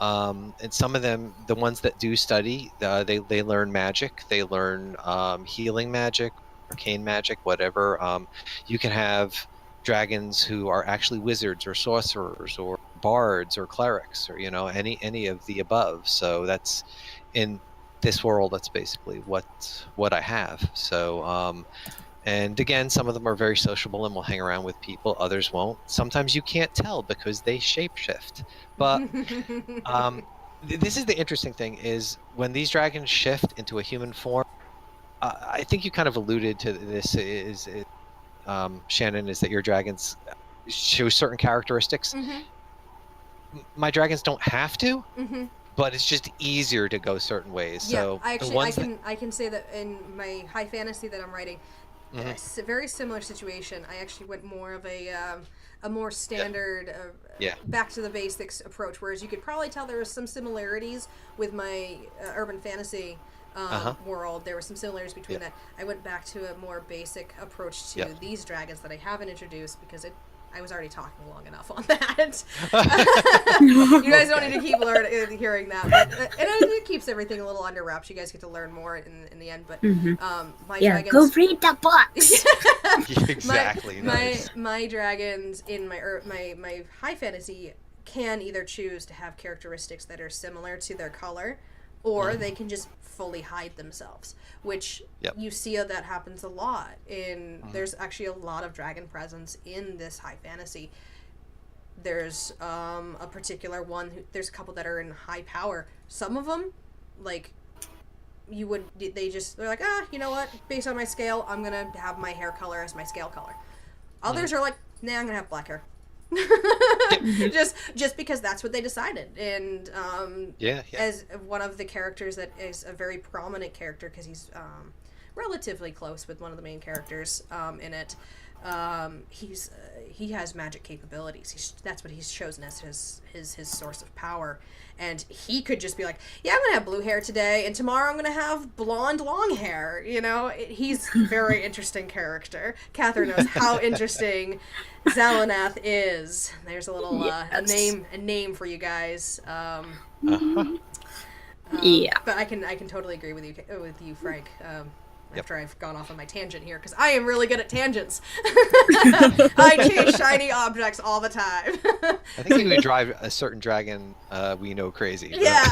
And some of them, the ones that do study, they learn magic, they learn healing magic, arcane magic, whatever. You can have dragons who are actually wizards or sorcerers or bards or clerics or any of the above. So that's in this world, that's basically what I have. So and again, some of them are very sociable and will hang around with people, others won't. Sometimes you can't tell because they shapeshift. But this is the interesting thing, is when these dragons shift into a human form, I think you kind of alluded to this, Shannon, is that your dragons show certain characteristics. My dragons don't have to, but it's just easier to go certain ways. Yeah, so I can say that in my high fantasy that I'm writing, it's a very similar situation. I actually went more of a more standard, back to the basics approach. Whereas you could probably tell there was some similarities with my urban fantasy world. There were some similarities between that. I went back to a more basic approach to these dragons that I haven't introduced because I was already talking long enough on that. You guys don't need to keep hearing that. But, and it keeps everything a little under wraps. You guys get to learn more in the end. But my dragons... go read the books! Exactly. My dragons in my high fantasy can either choose to have characteristics that are similar to their color, or they can just fully hide themselves, which you see that happens a lot in there's actually a lot of dragon presence in this high fantasy. There's a particular one there's a couple that are in high power. Some of them, like, they're like, you know what, based on my scale, I'm gonna have my hair color as my scale color. Others are like, nah, I'm gonna have black hair. just because that's what they decided. And as one of the characters that is a very prominent character, because he's relatively close with one of the main characters in it, he has magic capabilities. That's what he's chosen as his source of power. And he could just be like, yeah, I'm gonna have blue hair today, and tomorrow I'm gonna have blonde long hair. You know, he's a very interesting character. Catherine knows how interesting Zalanath is. There's a little a name for you guys. But I can totally agree with you, Frank. After I've gone off on my tangent here, because I am really good at tangents. I change shiny objects all the time. I think we would drive a certain dragon we know crazy. Yeah.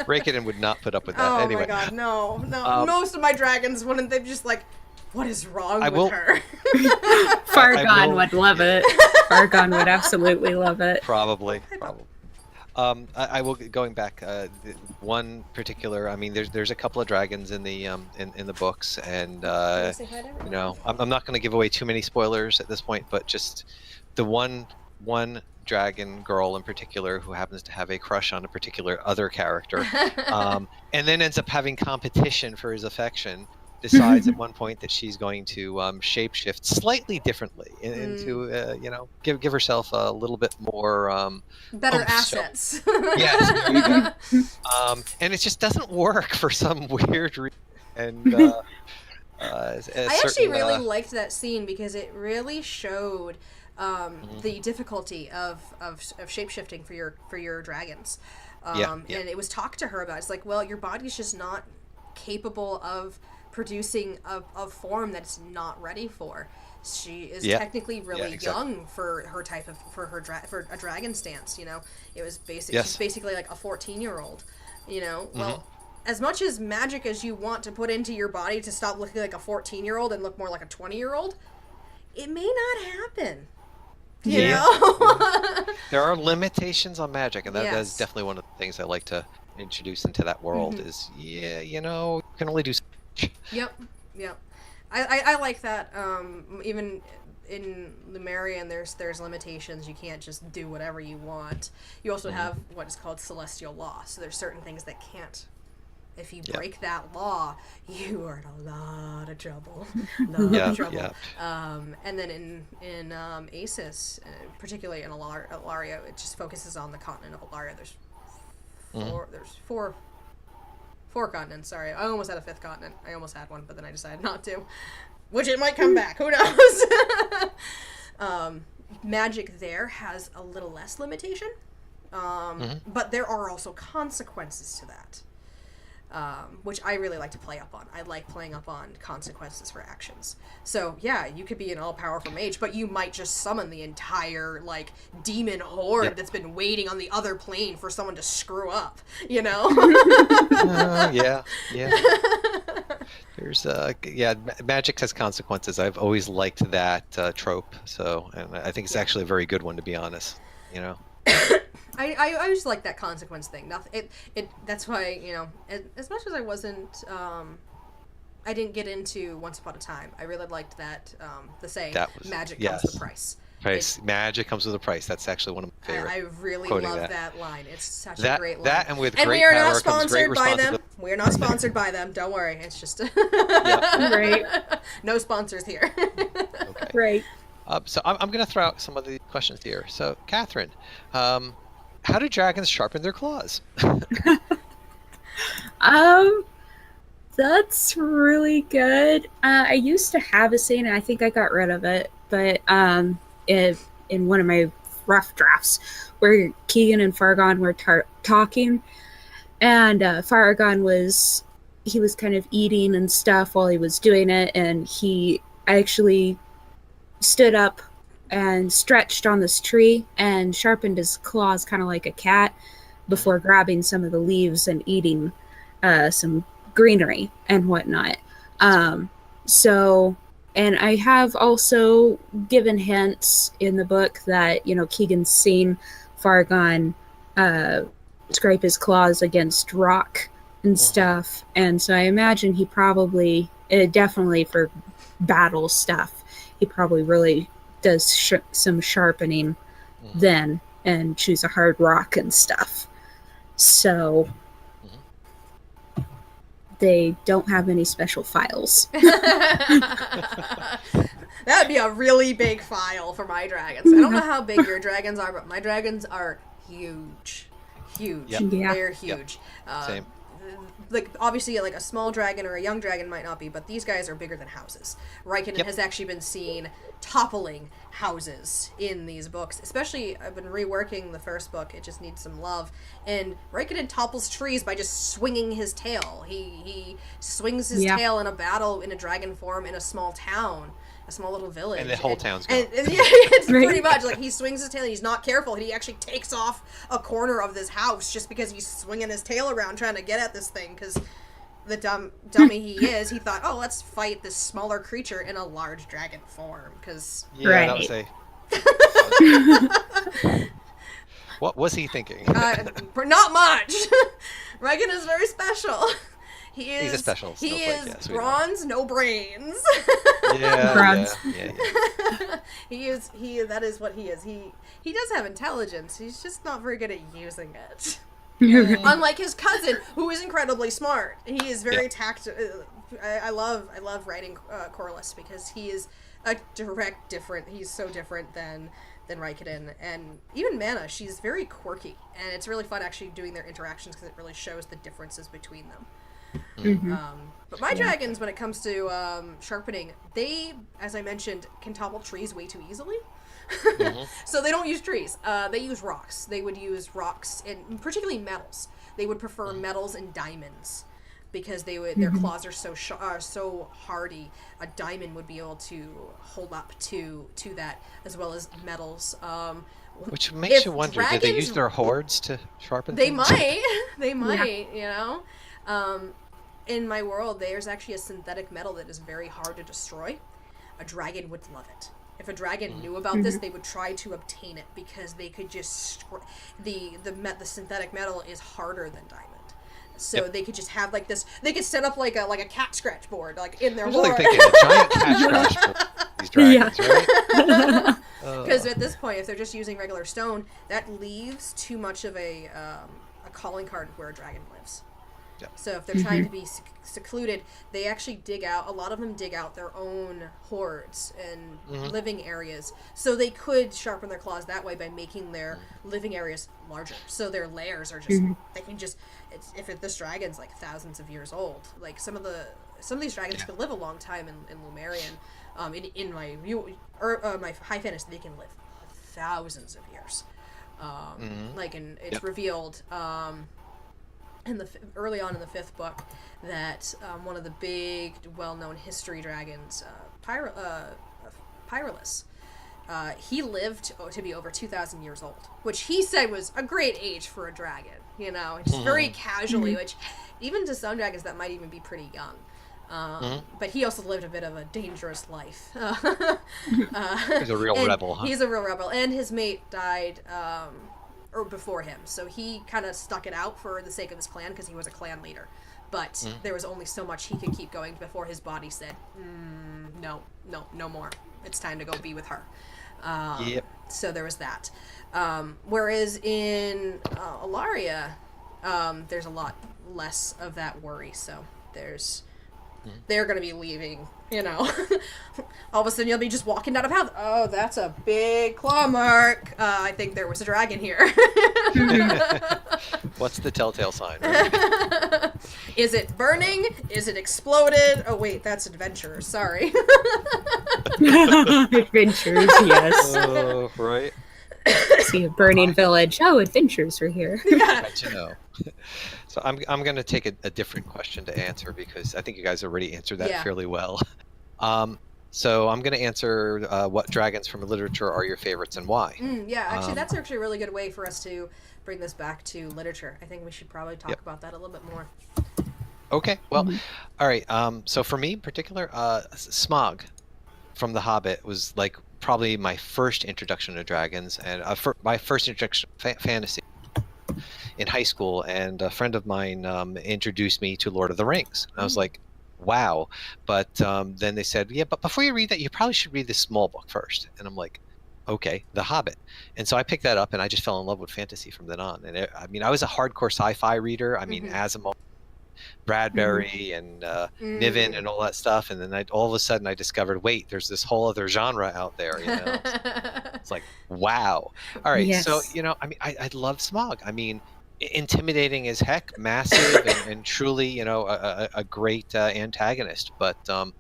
Raikkonen would not put up with that. Anyway. Oh my god, no. Most of my dragons wouldn't. They'd just like, what is wrong with her? Fargon would love it. Fargon would absolutely love it. Probably. I will, going back, one particular, I mean, there's a couple of dragons in the in the books, and you know, I'm not going to give away too many spoilers at this point, but just the one dragon girl in particular who happens to have a crush on a particular other character, and then ends up having competition for his affection, decides at one point that she's going to shapeshift slightly differently into, you know, give herself a little bit more better assets. Yes, there you go. And it just doesn't work for some weird reason. And I actually really liked that scene because it really showed the difficulty of shapeshifting for your dragons. And it was talked to her about. It's like, well, your body's just not capable of producing a form that's not ready for. She is technically really young for her type of for a dragon stance. You know, it was she's basically like a 14-year-old. You know, well, as much as magic as you want to put into your body to stop looking like a 14-year-old and look more like a 20-year-old, it may not happen. You know? There are limitations on magic, and that is definitely one of the things I like to introduce into that world. Is you know, you can only do. Yep. I like that. Even in Lumerian, there's limitations. You can't just do whatever you want. You also have what is called celestial law. So there's certain things that can't. If you break that law, you are in a lot of trouble. And then in Acis, particularly in Alaria, it just focuses on the continent of Alaria. There's four continents, sorry. I almost had a fifth continent. I almost had one, but then I decided not to. Which it might come back. Who knows? Magic there has a little less limitation. But there are also consequences to that. which I really like to play up on. I like playing up on consequences for actions. So yeah, you could be an all-powerful mage, but you might just summon the entire like demon horde that's been waiting on the other plane for someone to screw up. You know? Yeah. There's magic has consequences. I've always liked that trope. So, and I think it's actually a very good one, to be honest. You know. I just like that consequence thing. Nothing. That's why, you know, as much as I wasn't, I didn't get into Once Upon a Time. I really liked that the saying, "Magic comes with a price." Magic comes with a price. That's actually one of my favorite. I really love that line. It's such a great line. That and with and great we are power not sponsored comes great by them. We are not sponsored by them. Don't worry. It's just Right. No sponsors here. Okay. Right. So I'm going to throw out some of the questions here. So, Catherine, how do dragons sharpen their claws? That's really good. I used to have a saying, and I think I got rid of it, but in one of my rough drafts, where Keegan and Fargon were talking, and Fargon was kind of eating and stuff while he was doing it, and he actually stood up and stretched on this tree and sharpened his claws kind of like a cat before grabbing some of the leaves and eating some greenery and whatnot. And I have also given hints in the book that, you know, Keegan's seen Fargon scrape his claws against rock and stuff. And so I imagine he probably, definitely for battle stuff, he probably really does some sharpening then and choose a hard rock and stuff. So they don't have any special files. That'd be a really big file for my dragons. I don't know how big your dragons are, but my dragons are huge. Huge. Yep. Yeah. They're huge. Yep. Same. Like, obviously, like a small dragon or a young dragon might not be, but these guys are bigger than houses. Raikkonen has actually been seen toppling houses in these books. Especially, I've been reworking the first book, It Just Needs Some Love, and Raikkonen topples trees by just swinging his tail. He swings his tail in a battle in a dragon form in a small town, a small little village. And the whole town's gone. It's pretty much like he swings his tail and he's not careful, and he actually takes off a corner of this house just because he's swinging his tail around trying to get at this thing, because the dummy he is, he thought, oh, let's fight this smaller creature in a large dragon form, because... Yeah, that was what was he thinking? Not much! Reagan is very special. He's a special He snowflake, is bronze, no brains. Bronze. Yeah. That is what he is. He does have intelligence. He's just not very good at using it. Unlike his cousin, who is incredibly smart. He is very I love writing Corliss, because he is a direct different. He's so different than Raikkonen, and even Mana. She's very quirky, and it's really fun actually doing their interactions, because it really shows the differences between them. But my dragons, when it comes to sharpening, they, as I mentioned, can topple trees way too easily. So they don't use trees. They use rocks. They would use rocks, and particularly metals. They would prefer metals and diamonds, because their claws are so hardy. A diamond would be able to hold up to that, as well as metals. Which makes you wonder, did they use their hordes to sharpen things? They might, you know. In my world, there's actually a synthetic metal that is very hard to destroy. A dragon would love it. If a dragon knew about this, they would try to obtain it, because they could just the synthetic metal is harder than diamond. So they could just have like this. They could set up like a cat scratch board, like in their horde. Thinking a giant cat scratch board. These dragons, right? Because at this point, if they're just using regular stone, that leaves too much of a calling card where a dragon lives. So if they're trying to be secluded, they actually a lot of them dig out their own hordes and living areas. So they could sharpen their claws that way by making their living areas larger. So their lairs are just, they can just, this dragon's like thousands of years old. Like some of these dragons can live a long time in Lumerian. In my high fantasy, they can live thousands of years. It's revealed, early on in the 5th book that one of the big, well-known history dragons, Pyrrhus, he lived to be over 2,000 years old, which he said was a great age for a dragon, just very casually, which even to some dragons that might even be pretty young. But he also lived a bit of a dangerous life. He's a real rebel, huh? He's a real rebel, and his mate died or before him, so he kind of stuck it out for the sake of his clan because he was a clan leader. But there was only so much he could keep going before his body said, no more. It's time to go be with her. Yep. So there was that. Whereas in Alaria, there's a lot less of that worry. So they're going to be leaving, all of a sudden you'll be just walking down a path. Oh, that's a big claw mark. I think there was a dragon here. What's the telltale sign? Is it burning? Is it exploded? Oh, wait, that's adventurers. Sorry. Adventures, yes. Oh, right. See a burning village. Oh, adventures are here. Yeah. So I'm going to take a different question to answer because I think you guys already answered that fairly well. So I'm going to answer what dragons from literature are your favorites and why. Actually, that's actually a really good way for us to bring this back to literature. I think we should probably talk about that a little bit more. Okay, well, all right. So for me in particular, Smaug from The Hobbit was like probably my first introduction to dragons and my first introduction to fantasy in high school. And a friend of mine introduced me to Lord of the Rings. I was like, wow. But then they said, yeah, but before you read that, you probably should read this small book first. And I'm like, okay, The Hobbit. And so I picked that up and I just fell in love with fantasy from then on. And I was a hardcore sci-fi reader. I mean, Asimov, Bradbury and Niven and all that stuff. And then all of a sudden I discovered, wait, there's this whole other genre out there, It's like, wow. All right. Yes. So, I love Smaug. I mean, intimidating as heck, massive and truly, a great antagonist. But, the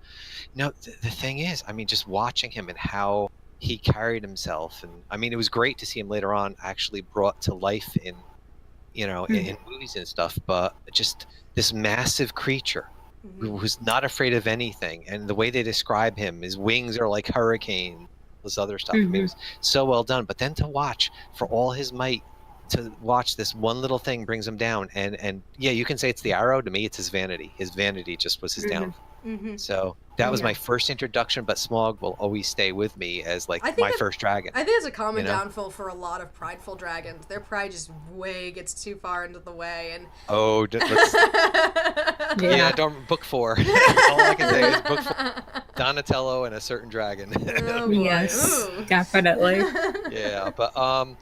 thing is, I mean, just watching him and how he carried himself. And I mean, it was great to see him later on actually brought to life in movies and stuff, but just this massive creature who's not afraid of anything. And the way they describe him, his wings are like hurricanes, this other stuff. I mean, it was so well done. But then to watch for all his might, to watch this one little thing brings him down. And yeah, you can say it's the arrow. To me, it's his vanity. His vanity just was his downfall. So that was my first introduction, but Smaug will always stay with me as like my first dragon. I think it's a common downfall for a lot of prideful dragons. Their pride just gets too far into the way. And don't book 4. All I can say is book 4. Donatello and a certain dragon. Oh, boy. Yes, definitely. Yeah, but the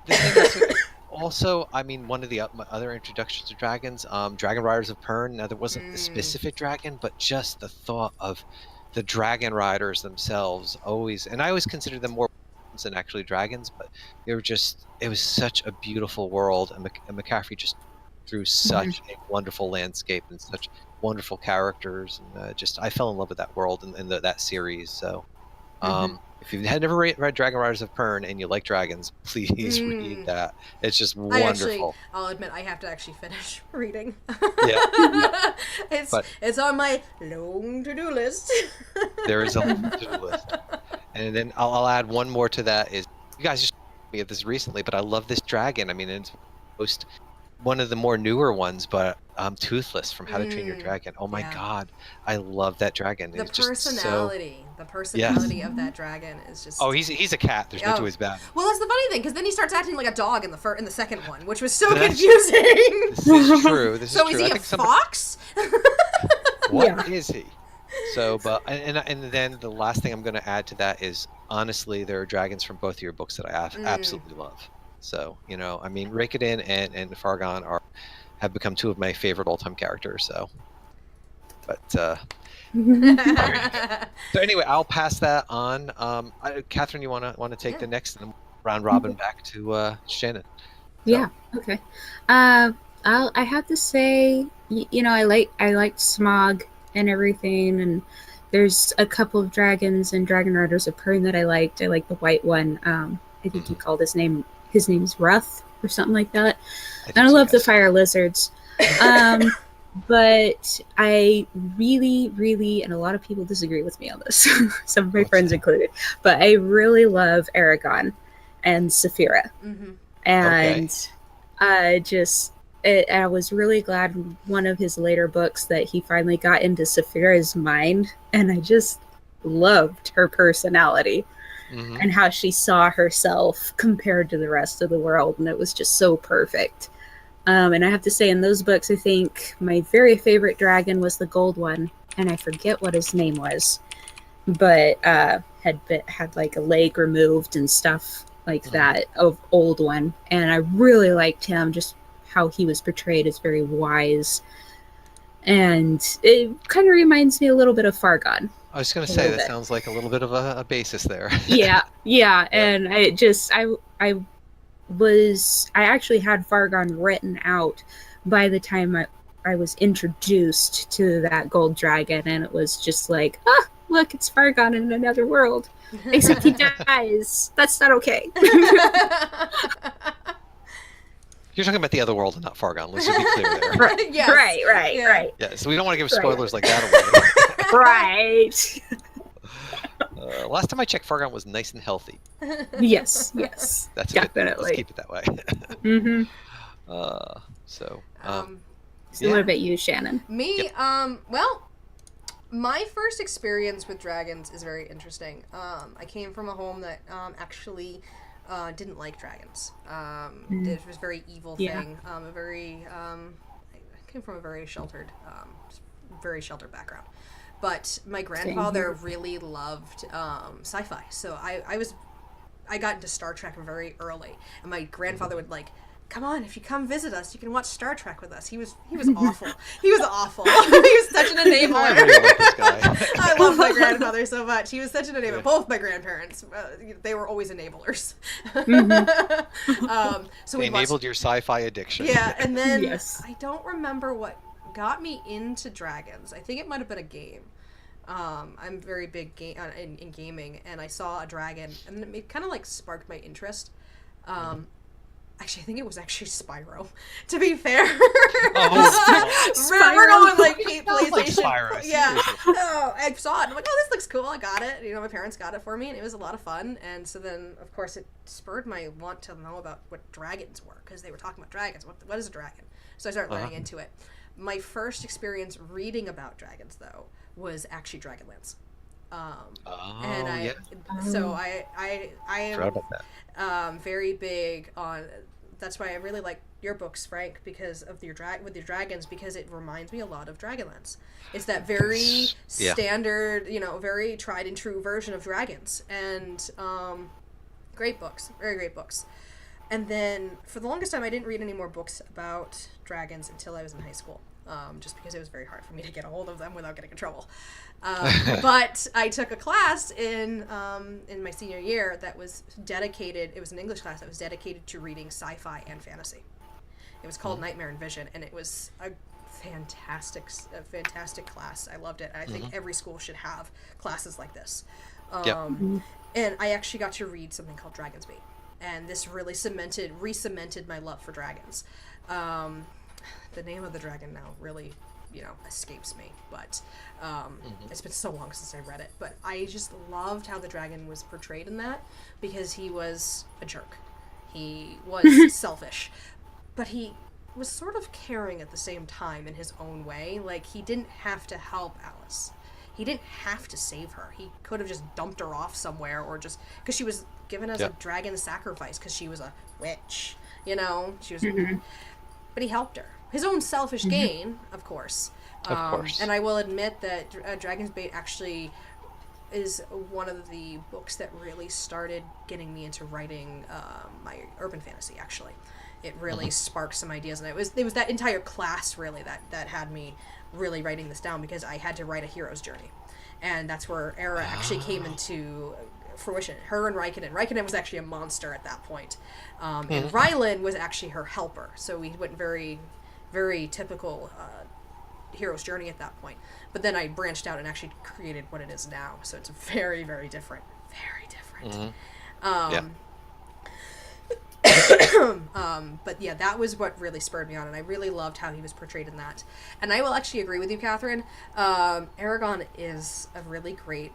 thing is, also, I mean, one of the other introductions to dragons, Dragon Riders of Pern. Now, there wasn't a specific dragon, but just the thought of the dragon riders themselves always, and I always considered them more than actually dragons, but they were just, it was such a beautiful world, and McCaffrey just drew such a wonderful landscape and such wonderful characters, and I fell in love with that world and that series. So, if you had never read Dragon Riders of Pern and you like dragons, please read that. It's just wonderful. I'll admit, I have to actually finish reading. Yeah. It's on my long to-do list. There is a long to-do list. And then I'll add one more to that is, you guys just me of this recently, but I love this dragon. I mean, it's one of the more newer ones, but Toothless from How to Train Your Dragon. Oh my God, I love that dragon. The personality of that dragon is just. Oh, he's a cat. There's no two ways about it. Well, that's the funny thing, because then he starts acting like a dog in the second one, which was so confusing. This is true. So is he a fox? What is he? So, but and then the last thing I'm going to add to that is, honestly, there are dragons from both of your books that I absolutely love. So, I mean, Raikkonen and Fargon have become two of my favorite all-time characters. So, but so anyway, I'll pass that on. Catherine, you want to take the next round robin back to Shannon? So. Yeah. Okay. I have to say, I like Smaug and everything, and there's a couple of dragons and Dragon Riders of Pern that I liked. I like the white one. I think he called his name's Ruth or something like that. And I love the fire lizards. But I really, and a lot of people disagree with me on this, some of my friends included, but I really love Aragon and Saphira. And I was really glad in one of his later books that he finally got into Saphira's mind, and I just loved her personality and how she saw herself compared to the rest of the world, and it was just so perfect. And I have to say, in those books, I think my very favorite dragon was the gold one, and I forget what his name was, but had like a leg removed and stuff like that, of old one. And I really liked him, just how he was portrayed as very wise. And it kind of reminds me a little bit of Fargon. I was going to say, that sounds like a little bit of a basis there. Yeah. And I actually had Fargon written out by the time I was introduced to that gold dragon, and it was just like, look, it's Fargon in another world. Except he dies. That's not okay. You're talking about the other world and not Fargon. Let's just be clear there. Right. Yes. Right. Yeah, so we don't want to give spoilers like that away. Right. Last time I checked, Fargon was nice and healthy. Yes. That's definitely. Good. Let's keep it that way. So what about you, Shannon? Me, well, my first experience with dragons is very interesting. I came from a home that actually didn't like dragons. It was a very evil thing. I came from a very sheltered background. But my grandfather really loved sci-fi, so I got into Star Trek very early, and my grandfather would like, come on, if you come visit us, you can watch Star Trek with us. He was awful. He was awful. He was such an enabler. I love my grandfather so much. He was such an enabler. Both my grandparents, they were always enablers. So they enabled your sci-fi addiction. Yeah, and then I don't remember what got me into dragons. I think it might have been a game. I'm very big in gaming, and I saw a dragon, and it kind of like sparked my interest. Actually, I think it was actually Spyro, to be fair. We're going like cheap PlayStation. Like Spyro. Yeah. I saw it, and I'm like, oh, this looks cool. I got it. You know, my parents got it for me, and it was a lot of fun. And so then, of course, it spurred my want to know about what dragons were, because they were talking about dragons. What is a dragon? So I started learning into it. My first experience reading about dragons, though, was actually Dragonlance. So I am very big on. That's why I really like your books, Frank, because of your with your dragons, because it reminds me a lot of Dragonlance. It's that very standard, very tried and true version of dragons, and great books, very great books. And then for the longest time, I didn't read any more books about dragons until I was in high school. Just because it was very hard for me to get a hold of them without getting in trouble. But I took a class in my senior year that was dedicated. It was an English class that was dedicated to reading sci-fi and fantasy. It was called Nightmare and Vision, and it was a fantastic class. I loved it. I think every school should have classes like this. And I actually got to read something called Dragon's Bait, and this really re-cemented my love for dragons. The name of the dragon now really, escapes me, but it's been so long since I read it. But I just loved how the dragon was portrayed in that, because he was a jerk. He was selfish, but he was sort of caring at the same time in his own way. Like, he didn't have to help Alice. He didn't have to save her. He could have just dumped her off somewhere, or just because she was given as a dragon sacrifice because she was a witch. She was. But he helped her. His own selfish gain, of course. And I will admit that Dragon's Bait actually is one of the books that really started getting me into writing my urban fantasy, actually. It really sparked some ideas, and it was that entire class, really, that had me really writing this down, because I had to write a hero's journey. And that's where Era actually came into fruition. Her and Raikkonen. Raikkonen was actually a monster at that point. And Rylan was actually her helper. So we went very, very typical hero's journey at that point. But then I branched out and actually created what it is now. So it's very, very different. Very different. But yeah, that was what really spurred me on, and I really loved how he was portrayed in that. And I will actually agree with you, Catherine. Aragon is a really great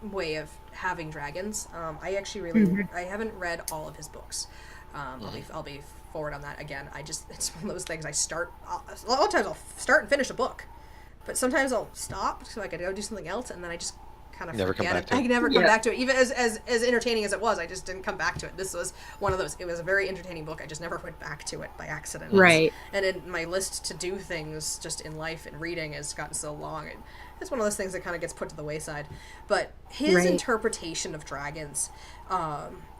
way of having dragons. I actually really I haven't read all of his books. I'll be forward on that again. It's one of those things a lot of times I'll start and finish a book, but sometimes I'll stop so I could go do something else, and then I just kind of forget it. I never come back to it. Even as entertaining as it was, I just didn't come back to it. This was one of those. It was a very entertaining book. I just never went back to it by accident. Right. And in my list to do things just in life and reading has gotten so long. It's one of those things that kind of gets put to the wayside. But his interpretation of dragons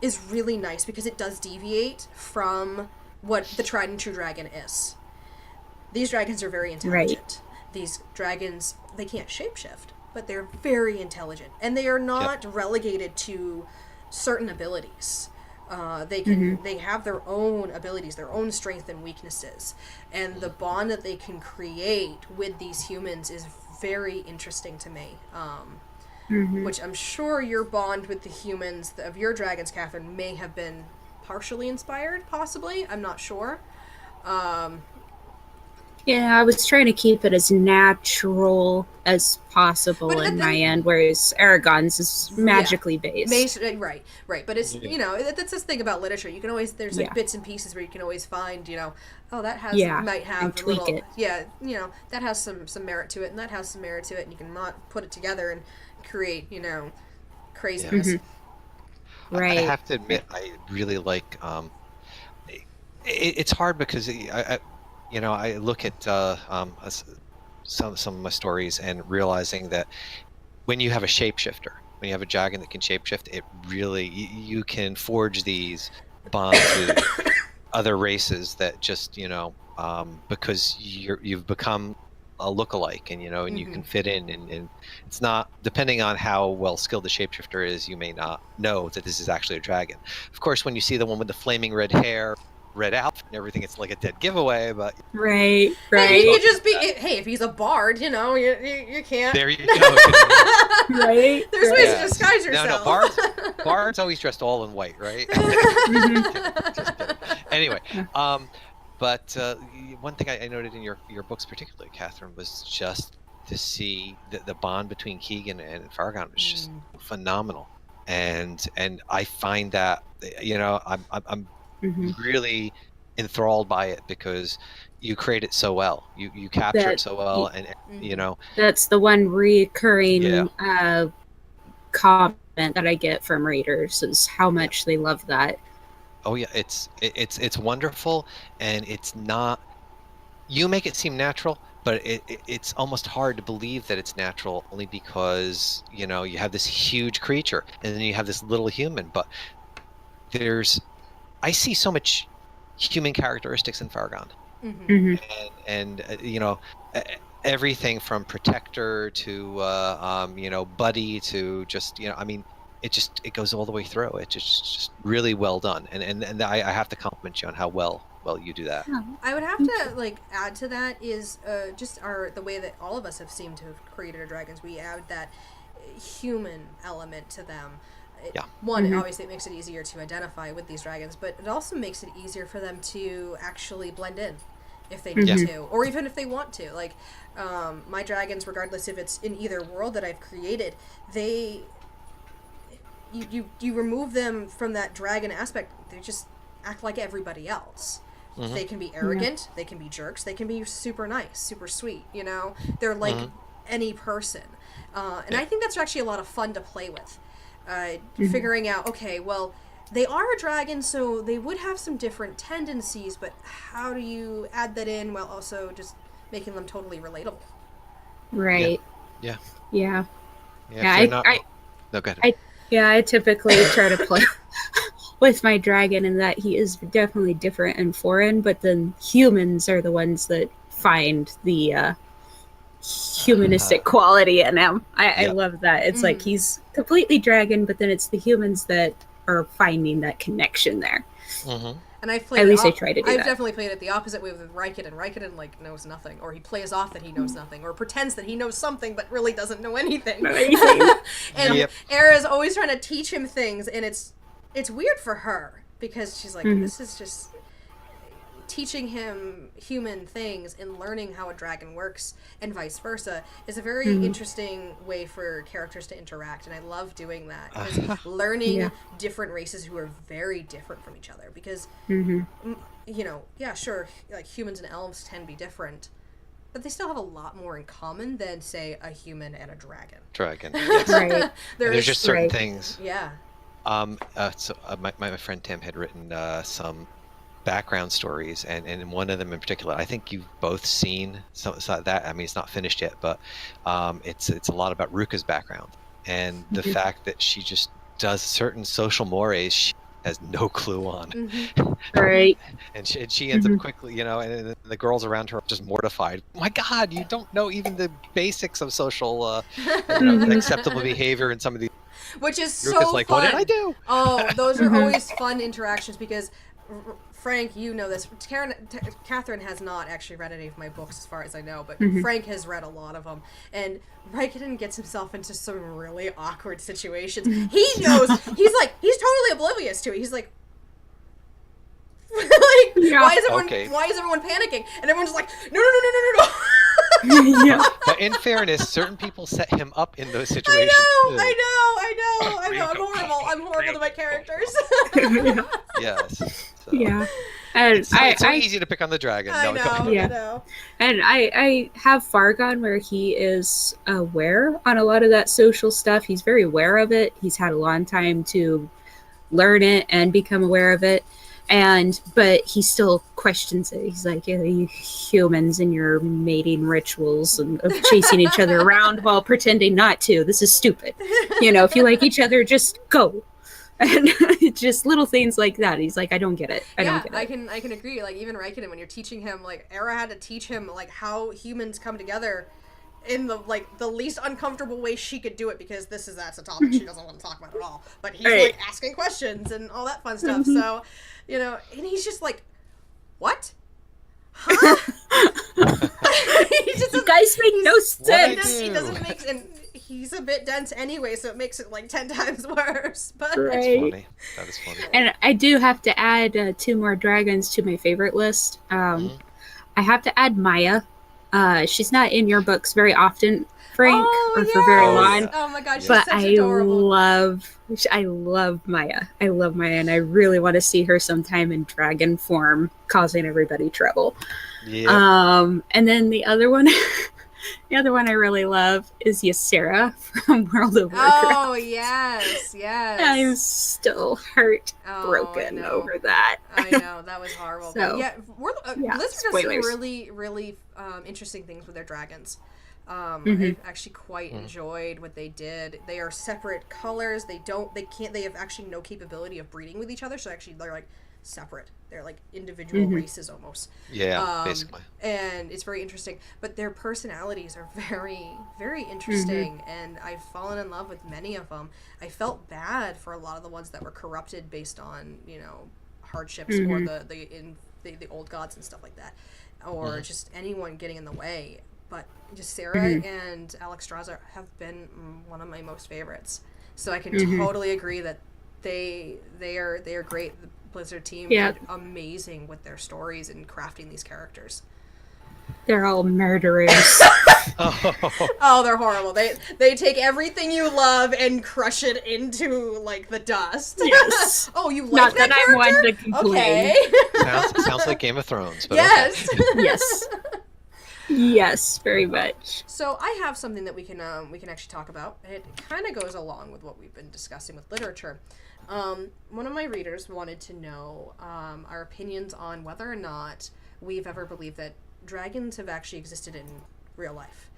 is really nice because it does deviate from what the tried and true dragon is. These dragons are very intelligent. These dragons, they can't shapeshift, but they're very intelligent, and they are not relegated to certain abilities. They have their own abilities, their own strengths and weaknesses, and the bond that they can create with these humans is very interesting to me. Which I'm sure your bond with the humans of your dragons, Catherine, may have been partially inspired, possibly. I'm not sure. Yeah, I was trying to keep it as natural as possible in my end, whereas Aragon's is magically based. Right. But it's, that's this thing about literature. You can always, there's like bits and pieces where you can always find, that might have and tweak it. That has some merit to it, and that has some merit to it, and you can not put it together and create, craziness. Right. I have to admit, I really like, it's hard because I look at some of my stories and realizing that when you have a shapeshifter, when you have a dragon that can shapeshift, it really you can forge these bonds with other races that just because you've become a lookalike, and and you can fit in, and it's not, depending on how well skilled the shapeshifter is, you may not know that this is actually a dragon. Of course, when you see the one with the flaming red hair, red outfit and everything, it's like a dead giveaway. But right. Hey, you could just be, if he's a bard, you can't. There you go. Right. There's ways to disguise yourself. No, bards always dressed all in white, right? Just kidding. Anyway, but one thing I noted in your books, particularly, Catherine, was just to see the bond between Keegan and Farragon was just phenomenal, and I find that I'm really enthralled by it because you create it so well. You capture it so well, and that's the one recurring comment that I get from readers is how much they love that. Oh yeah, it's wonderful, and it's not. You make it seem natural, but it's almost hard to believe that it's natural, only because you have this huge creature and then you have this little human. But I see so much human characteristics in Farragon, and everything from protector to buddy to just it goes all the way through. It's just really well done, and I have to compliment you on how well you do that. I would have to add to that is just the way that all of us have seemed to have created our dragons. We add that human element to them. Obviously it makes it easier to identify with these dragons, but it also makes it easier for them to actually blend in if they need to, or even if they want to. My dragons, regardless if it's in either world that I've created, you remove them from that dragon aspect, they just act like everybody else. They can be arrogant, they can be jerks, they can be super nice, super sweet, they're like any person. And I think that's actually a lot of fun to play with. Figuring out, okay, well, they are a dragon, so they would have some different tendencies, but how do you add that in while also just making them totally relatable? Right. Yeah. No, go ahead. I typically try to play with my dragon in that he is definitely different and foreign, but then humans are the ones that find the humanistic quality in him. I love that. It's like he's completely dragon, but then it's the humans that are finding that connection there. And I've played. At least I try to do that. I've definitely played it the opposite way with Raiken, and Raiken knows nothing, or he plays off that he knows nothing, or pretends that he knows something but really doesn't know anything. And Era is always trying to teach him things, and it's it's weird for her because she's like, this is just teaching him human things and learning how a dragon works and vice versa is a very interesting way for characters to interact, and I love doing that because learning different races who are very different from each other because you know, yeah, sure, like humans and elves tend to be different, but they still have a lot more in common than, say, a human and a dragon. Yes. Right. There's just certain things. Yeah. My friend Tim had written some background stories, and in one of them in particular, I think you've both seen some that. I mean, it's not finished yet, but it's a lot about Ruka's background and the fact that she just does certain social mores she has no clue on. Right. And she ends up quickly, you know, and the girls around her are just mortified. Oh my God, you don't know even the basics of social acceptable behavior in some of these. Which is Ruka's so like, fun. what did I do? Oh, those are always fun interactions because Frank, you know this. Catherine has not actually read any of my books as far as I know, but Frank has read a lot of them. And Vicodin gets himself into some really awkward situations. He knows. He's totally oblivious to it. He's like, why is everyone panicking? And everyone's like, no. But in fairness, certain people set him up in those situations. I know. I'm horrible to my characters. Yes. So. Yeah. And it's so easy to pick on the dragon. I know. And I have Fargon where he is aware on a lot of that social stuff. He's very aware of it. He's had a long time to learn it and become aware of it. But he still questions it. He's like, yeah, you humans and your mating rituals and of chasing each other around while pretending not to. This is stupid. You know, if you like each other, just go. And just little things like that. He's like, I don't get it. I don't get it. I can agree. Like, even Raikkonen, when you're teaching him, like, Era had to teach him, like, how humans come together in the least uncomfortable way she could do it, because that's a topic she doesn't want to talk about at all. But he's like asking questions and all that fun stuff. So, you know, and he's just like, what? Huh? You guys make no sense. He doesn't make, and he's a bit dense anyway, so it makes it like 10 times worse. But That's funny. That is funny. And I do have to add 2 more dragons to my favorite list. I have to add Maya. She's not in your books very often, Frank, for very long. Oh my gosh, she's but such adorable. I love Maya. I love Maya, and I really want to see her sometime in dragon form, causing everybody trouble. Yeah. And then the other one, I really love is Ysera from World of Warcraft. Oh yes. I'm still heartbroken over that. I know, that was horrible. So, Blizzard does some really, really interesting things with their dragons. I've actually quite enjoyed what they did. They are separate colors. They have actually no capability of breeding with each other. So actually they're like separate. They're like individual races almost. Yeah, basically. And it's very interesting. But their personalities are very, very interesting. And I've fallen in love with many of them. I felt bad for a lot of the ones that were corrupted based on, you know, hardships or the old gods and stuff like that. Or just anyone getting in the way. But just Sarah and Alex Straza have been one of my most favorites. So I can totally agree that they are great. The Blizzard team did amazing with their stories and crafting these characters. They're all murderers. Oh, they're horrible. They take everything you love and crush it into like the dust. Yes. Oh, you like Not that I want to complain. Okay. Sounds like Game of Thrones. But yes. Okay. Yes. Yes, very much. So I have something that we can actually talk about. It kind of goes along with what we've been discussing with literature. One of my readers wanted to know our opinions on whether or not we've ever believed that dragons have actually existed in real life.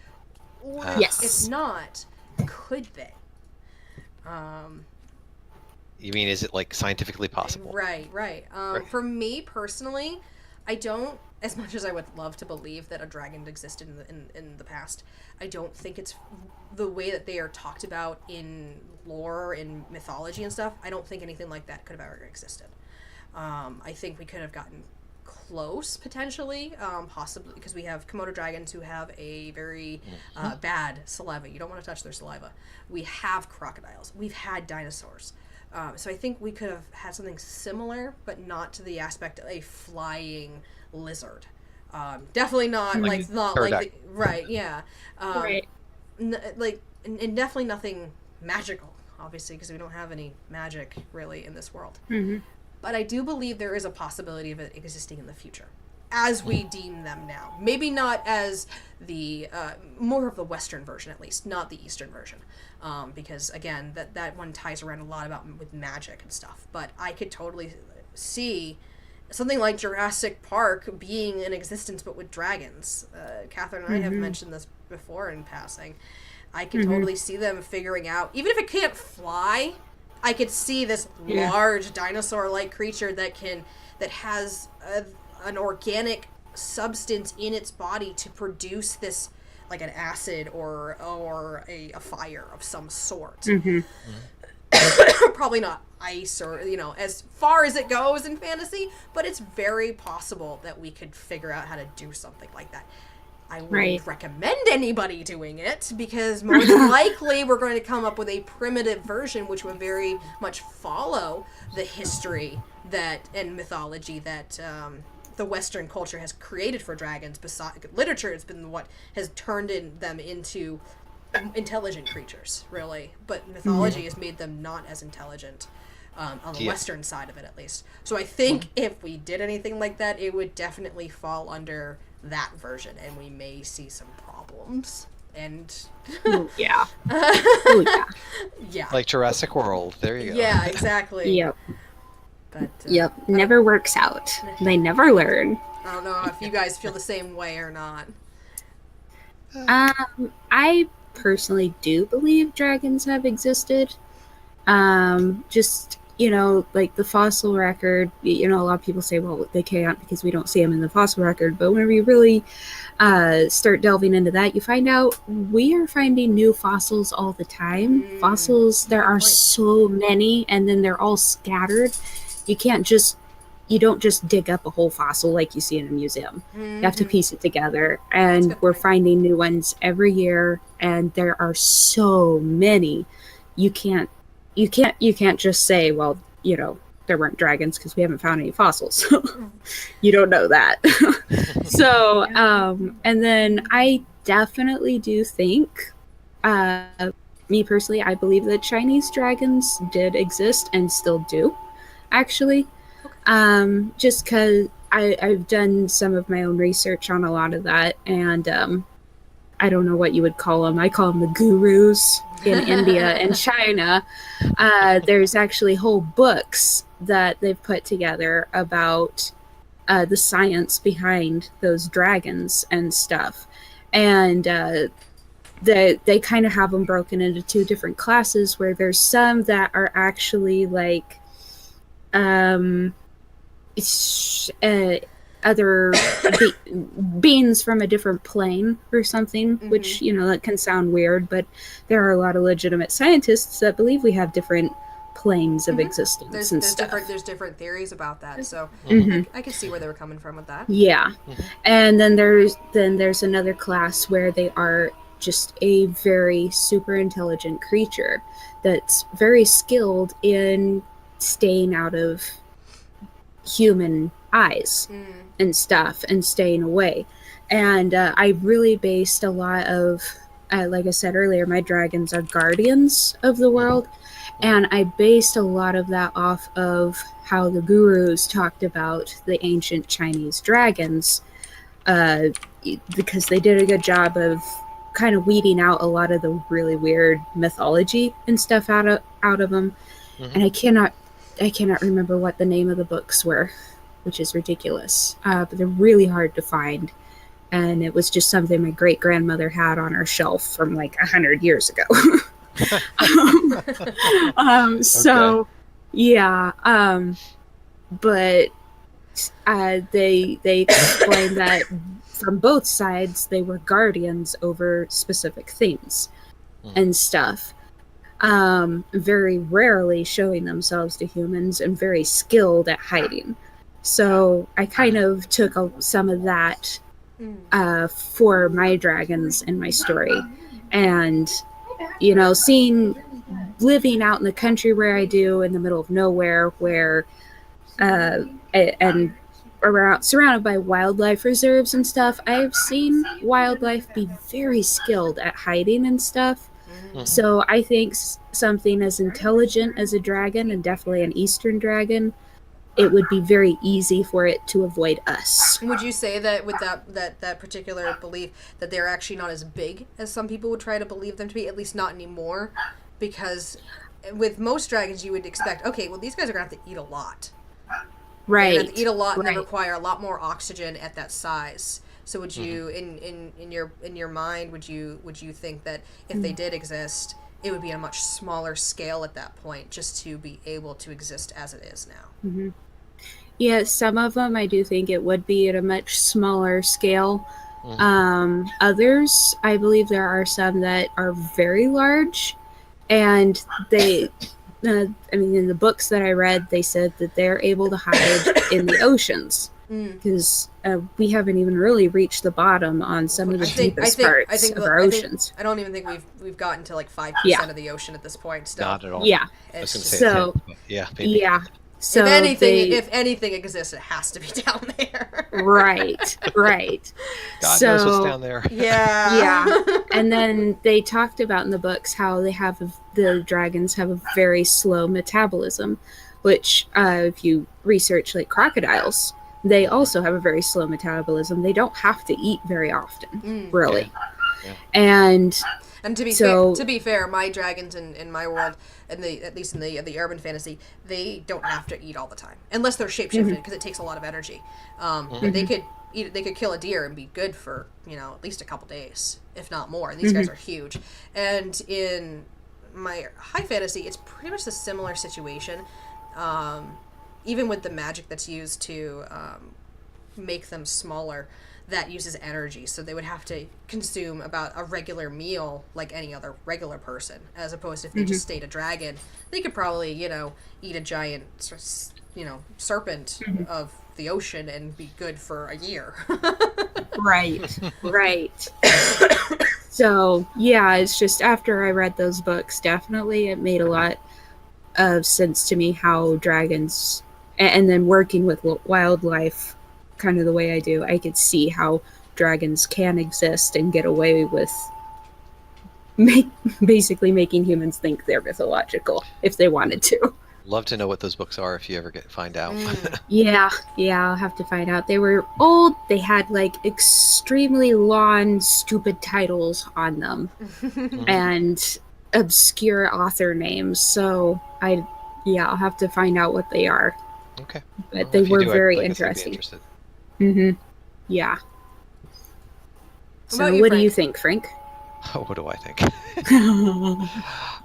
Or if not, could they? You mean, is it like scientifically possible? Right. For me personally, I don't, as much as I would love to believe that a dragon existed in the past, I don't think it's the way that they are talked about in lore, in mythology and stuff. I don't think anything like that could have ever existed. I think we could have gotten close, potentially, possibly, because we have Komodo dragons who have a very bad saliva. You don't want to touch their saliva. We have crocodiles. We've had dinosaurs. So I think we could have had something similar, but not to the aspect of a flying lizard. Definitely not like right, yeah, Right. And definitely nothing magical, obviously, because we don't have any magic really in this world. Mm-hmm. But I do believe there is a possibility of it existing in the future, as we deem them now. Maybe not as the more of the Western version, at least, not the Eastern version, because again, that one ties around a lot with magic and stuff. But I could totally see something like Jurassic Park being in existence, but with dragons. Catherine and I have mentioned this before in passing. I could totally see them figuring out, even if it can't fly, I could see this large dinosaur-like creature that has an organic substance in its body to produce this, like an acid or a fire of some sort. Probably not ice or, as far as it goes in fantasy, but it's very possible that we could figure out how to do something like that. I wouldn't recommend anybody doing it, because most likely we're going to come up with a primitive version which would very much follow the history and mythology that the Western culture has created for dragons. Besides literature, has been what has turned them into intelligent creatures, really. But mythology has made them not as intelligent, on the Western side of it, at least. So I think if we did anything like that, it would definitely fall under that version, and we may see some problems. And yeah, like Jurassic World. There you go. Yeah, exactly. Yep. But never works out. They never learn. I don't know if you guys feel the same way or not. I personally do believe dragons have existed. Just, like the fossil record, a lot of people say, well, they can't because we don't see them in the fossil record. But whenever you really start delving into that, you find out we are finding new fossils all the time. Fossils, there are so many, and then they're all scattered. You don't just dig up a whole fossil like you see in a museum. You have to piece it together, and we're finding new ones every year, and there are so many. You can't just say, well, there weren't dragons because we haven't found any fossils. You don't know that. So, and then I definitely do think, me personally, I believe that Chinese dragons did exist and still do, actually. Just because I've done some of my own research on a lot of that, and I don't know what you would call them. I call them the gurus in India and China. There's actually whole books that they've put together about the science behind those dragons and stuff. And they kind of have them broken into two different classes, where there's some that are actually like other beings from a different plane or something, which, that can sound weird, but there are a lot of legitimate scientists that believe we have different planes of existence and stuff. There's different theories about that, so I can see where they were coming from with that. Yeah. And then there's another class where they are just a very super intelligent creature that's very skilled in staying out of human eyes and stuff and staying away. And I really based a lot of, like I said earlier, my dragons are guardians of the world, and I based a lot of that off of how the gurus talked about the ancient Chinese dragons, because they did a good job of kind of weeding out a lot of the really weird mythology and stuff out of them. And I cannot remember what the name of the books were, which is ridiculous. But they're really hard to find. And it was just something my great-grandmother had on her shelf from like 100 years ago. So, yeah. But they explained that from both sides, they were guardians over specific things and stuff. Very rarely showing themselves to humans, and very skilled at hiding. So I kind of took some of that for my dragons in my story. And, seeing living out in the country where I do, in the middle of nowhere, where and around surrounded by wildlife reserves and stuff, I've seen wildlife be very skilled at hiding and stuff. So I think something as intelligent as a dragon, and definitely an eastern dragon, it would be very easy for it to avoid us. Would you say that with that particular belief that they're actually not as big as some people would try to believe them to be, at least not anymore? Because with most dragons you would expect, okay, well, these guys are going to have to eat a lot. Right. They're going to have to eat a lot, and they require a lot more oxygen at that size. So would you, in your mind, would you think that if they did exist, it would be a much smaller scale at that point, just to be able to exist as it is now? Mm-hmm. Yeah, some of them I do think it would be at a much smaller scale. Others, I believe there are some that are very large, and they, in the books that I read, they said that they're able to hide in the oceans, because we haven't even really reached the bottom on some of the deepest parts of our oceans. I don't even think we've gotten to like 5% of the ocean at this point still. Not at all. Yeah. I was gonna say 10, yeah, maybe. Yeah. So if anything exists, it has to be down there. Right. God knows what's down there. Yeah. And then they talked about in the books how the dragons have a very slow metabolism, which if you research like crocodiles, they also have a very slow metabolism. They don't have to eat very often, really. Yeah. And to be fair, my dragons in my world, at least in the urban fantasy, they don't have to eat all the time unless they're shapeshifted, because it takes a lot of energy. But they could kill a deer and be good for at least a couple days, if not more. And these guys are huge. And in my high fantasy, it's pretty much a similar situation. Even with the magic that's used to make them smaller, that uses energy, so they would have to consume about a regular meal like any other regular person, as opposed to if they just stayed a dragon, they could probably eat a giant serpent of the ocean and be good for a year. right. So yeah, it's just after I read those books, definitely it made a lot of sense to me how dragons, and then working with wildlife kind of the way I do, I could see how dragons can exist and get away with basically making humans think they're mythological if they wanted to. Love to know what those books are if you ever find out. Yeah, I'll have to find out. They were old. They had like extremely long, stupid titles on them and obscure author names. So I'll have to find out what they are. Okay. But they were very interesting. Yeah. So what do you think, Frank? Oh, what do I think?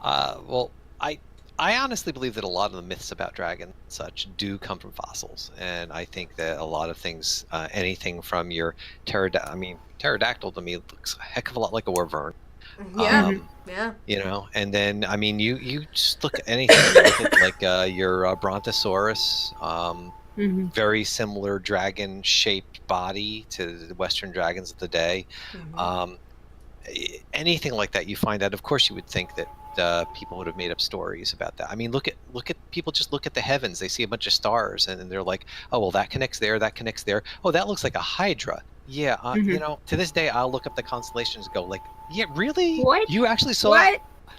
Well, I honestly believe that a lot of the myths about dragons and such do come from fossils, and I think that a lot of things, anything from your pterodactyl to me looks a heck of a lot like a wyvern. Yeah. And then you just look at anything, you look at like your brontosaurus, very similar dragon shaped body to the Western dragons of the day. Anything like that you find out, of course you would think that people would have made up stories about that. I mean, look at people, just look at the heavens. They see a bunch of stars and they're like, oh, well, that connects there, that connects there. Oh, that looks like a Hydra. Yeah, to this day, I'll look up the constellations and go like, yeah, really? What? You actually saw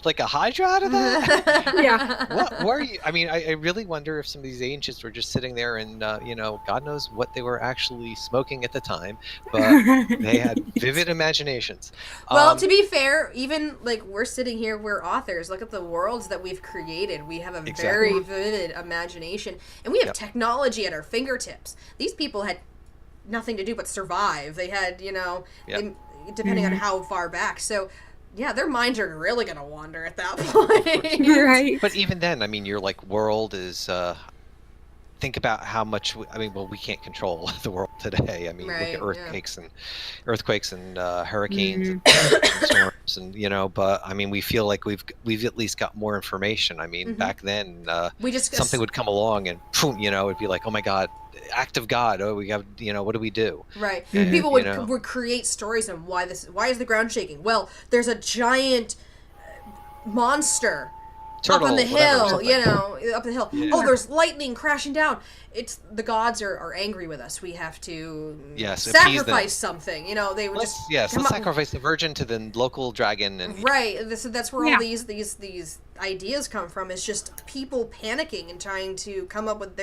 like a Hydra out of that? Yeah. What were you? I mean, I really wonder if some of these ancients were just sitting there and, God knows what they were actually smoking at the time, but they had vivid imaginations. Well, to be fair, even like we're sitting here, we're authors. Look at the worlds that we've created. We have a very vivid imagination, and we have technology at our fingertips. These people had nothing to do but survive. They had, depending on how far back. So, yeah, their minds are really going to wander at that point. Right. But even then, I mean, your world is, think about how much, we can't control the world today. I mean, look at earthquakes and hurricanes and storms and, but I mean, we feel like we've at least got more information. I mean, back then, something would come along and boom, it'd be like, oh my God, act of God. Oh, we got, what do we do? Right. And, people would create stories on why is the ground shaking? Well, there's a giant monster turtle, up on the whatever, hill, something. you know, up the hill. Yeah. Oh, there's lightning crashing down. It's the gods are angry with us. We have to Yes, appease them. sacrifice something. You know, they would Let's just come up- sacrifice the virgin to the local dragon and Right. That's where Yeah. all these ideas come from. Is just people panicking and trying to come up with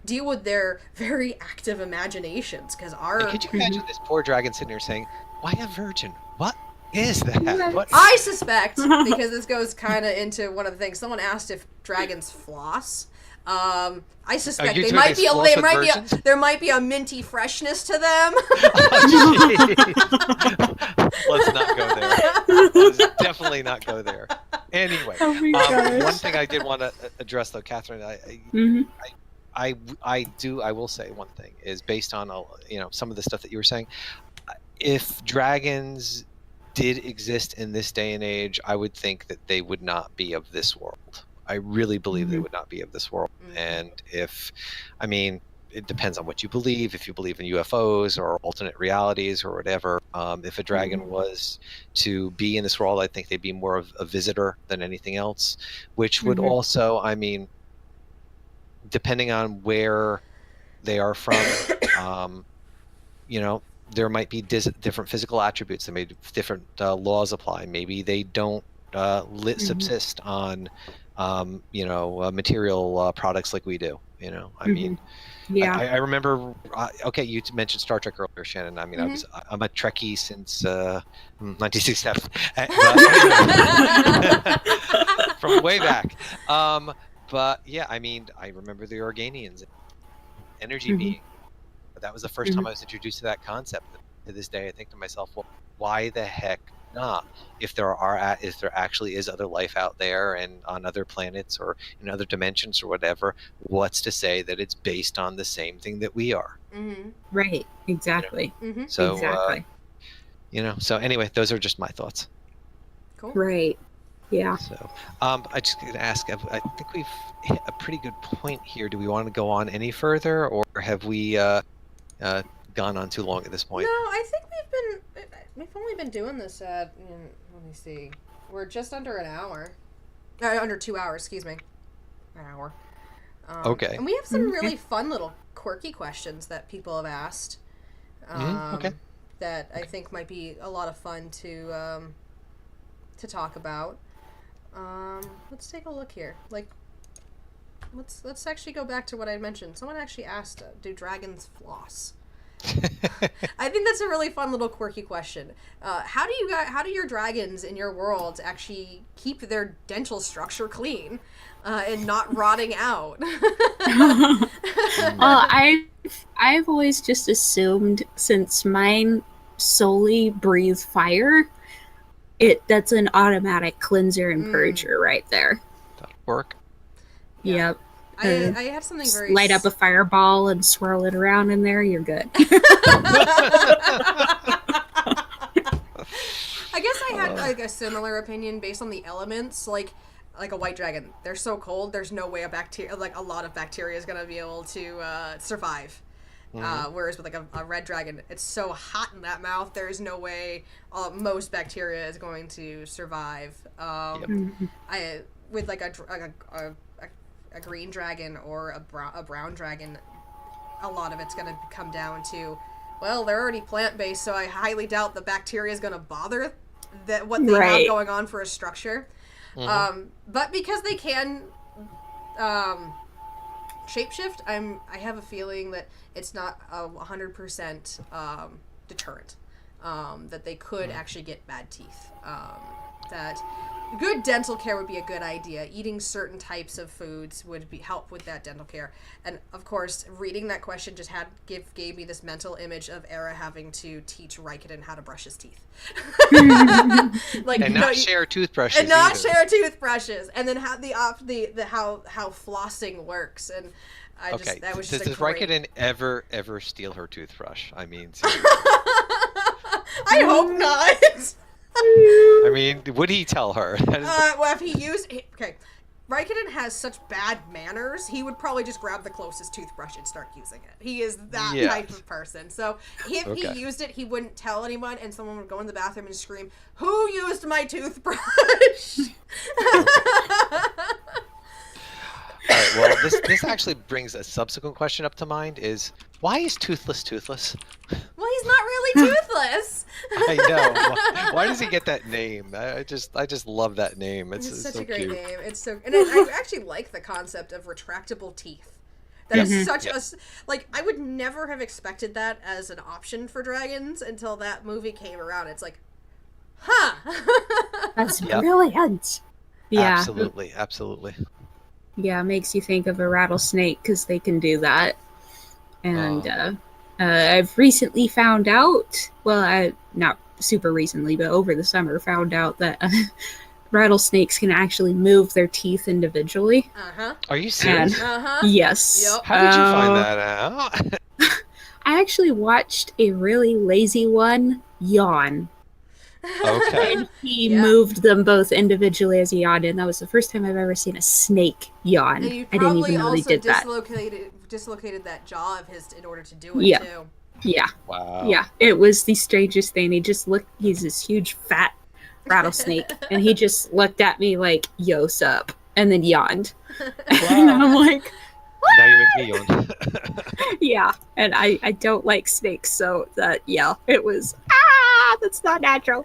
deal with their very active imaginations. Because And could you imagine this poor dragon sitting there saying, "Why a virgin? What is that? What?" I suspect, because this goes kind of into one of the things. Someone asked if dragons floss. I suspect you they two might be. floss with virgins? There might be a minty freshness to them. Let's not go there. Let's definitely not go there. Anyway, Oh my gosh. one thing I did want to address, though, Catherine, Mhm. I will say one thing is based on some of the stuff that you were saying. If dragons did exist in this day and age, I would think that they would not be of this world. I really believe they would not be of this world. And it depends on what you believe. If you believe in UFOs or alternate realities or whatever, if a dragon was to be in this world, I think they'd be more of a visitor than anything else, which would also, depending on where they are from, there might be different physical attributes. There may be different laws apply. Maybe they don't subsist on, material products like we do. Yeah. I remember. Okay, you mentioned Star Trek earlier, Shannon. I'm a Trekkie since 1967, from way back. But yeah, I remember the Organians, energy being. That was the first time I was introduced to that concept. To this day, I think to myself, well, why the heck not? If there actually is other life out there and on other planets or in other dimensions or whatever, what's to say that it's based on the same thing that we are? Right. Exactly. So, exactly. So anyway, those are just my thoughts. Cool. Right. Yeah. So, I just going to ask. I think we've hit a pretty good point here. Do we want to go on any further, or have we gone on too long at this point? No, I think we've only been doing this at, let me see, we're just under an hour, under 2 hours, excuse me, an hour. Okay. And we have some really fun little quirky questions that people have asked. Okay. That I think might be a lot of fun to talk about. Let's take a look here. Let's actually go back to what I mentioned. Someone actually asked, do dragons floss? I think that's a really fun little quirky question. How do your dragons in your world actually keep their dental structure clean and not rotting out? Well, I've always just assumed, since mine solely breathe fire, that's an automatic cleanser and purger right there. That'll work. Yeah. Yep. I have something very... Light up a fireball and swirl it around in there, you're good. I guess I had a similar opinion based on the elements, like a white dragon. They're so cold, there's no way a lot of bacteria is going to be able to survive. Whereas with a red dragon, it's so hot in that mouth, there's no way most bacteria is going to survive. With a green dragon or a brown dragon, a lot of it's going to come down to, well, they're already plant-based, so I highly doubt the bacteria is going to bother what they have going on for a structure. But because they can shapeshift, I have a feeling that it's not a 100% deterrent, that they could actually get bad teeth. That good dental care would be a good idea. Eating certain types of foods would help with that dental care. And of course, reading that question just gave me this mental image of Era having to teach Vicodin how to brush his teeth. Share toothbrushes. And not share toothbrushes. And then how how flossing works. And that was just does Vicodin ever steal her toothbrush? I hope not. Would he tell her? Well, if he used... Okay, Vicodin has such bad manners, he would probably just grab the closest toothbrush and start using it. He is that type of person. So if he used it, he wouldn't tell anyone, and someone would go in the bathroom and scream, "Who used my toothbrush?" Well, this actually brings a subsequent question up to mind: is why is Toothless toothless? Well, he's not really toothless. I know. Why does he get that name? I just love that name. It's Such so a great cute. name. It's so, and I actually like the concept of retractable teeth. That is such a, like, I would never have expected that as an option for dragons until that movie came around. It's like, huh. That's brilliant. Yeah. Absolutely. Yeah, it makes you think of a rattlesnake because they can do that. And I've recently found out, well, not super recently, but over the summer, found out that rattlesnakes can actually move their teeth individually. Are you serious? Yes. Yep. How did you find that out? I actually watched a really lazy one yawn. Okay. And he moved them both individually as he yawned, and that was the first time I've ever seen a snake yawn. And you I didn't even probably know they also did that. dislocated that jaw of his in order to do it too. Yeah. Wow. Yeah. It was the strangest thing. He's this huge fat rattlesnake, and he just looked at me like, "Yo, sup," and then yawned. And I'm like, now you make me yawn. yeah. And I don't like snakes, so that, it was, that's not natural.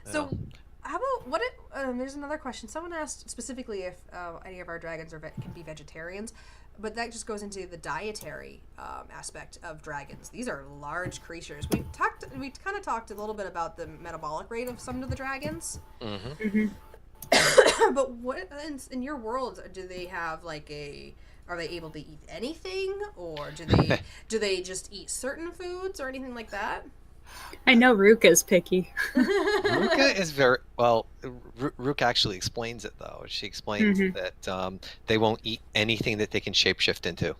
So, how about what? There's another question. Someone asked specifically if any of our dragons can be vegetarians, but that just goes into the dietary aspect of dragons. These are large creatures. We kind of talked a little bit about the metabolic rate of some of the dragons. But what in your world do they have like a? Are they able to eat anything, or do they just eat certain foods or anything like that? I know Ruka's picky. Ruka is very well. Ruka actually explains it though. She explains that they won't eat anything that they can shapeshift into.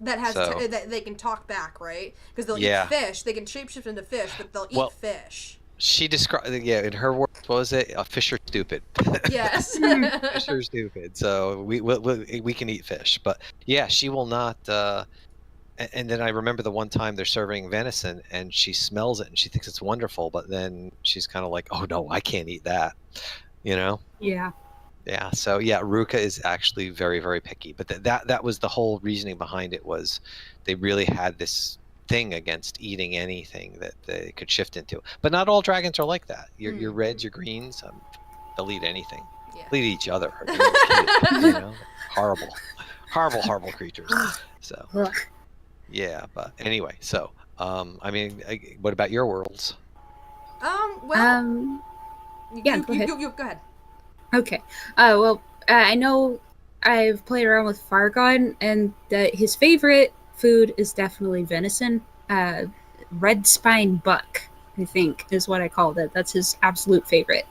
That has that they can talk back, right? Because they'll eat fish. They can shapeshift into fish, but they'll eat fish. She described, in her words, what was it? Fish are stupid. Yes. Fish are stupid. So we can eat fish, but she will not. And then I remember the one time they're serving venison, and she smells it and she thinks it's wonderful, but then she's kind of like, "Oh no, I can't eat that," Yeah. Yeah. So Ruka is actually very, very picky, but that was the whole reasoning behind it. Was they really had this thing against eating anything that they could shift into. But not all dragons are like that. Your reds, your greens, they'll eat anything. They'll eat each other. Horrible creatures. So but anyway, so what about your worlds? Go ahead. Okay. I know I've played around with Fargon, and that his favorite food is definitely venison. Red spine buck, I think, is what I called it. That's his absolute favorite.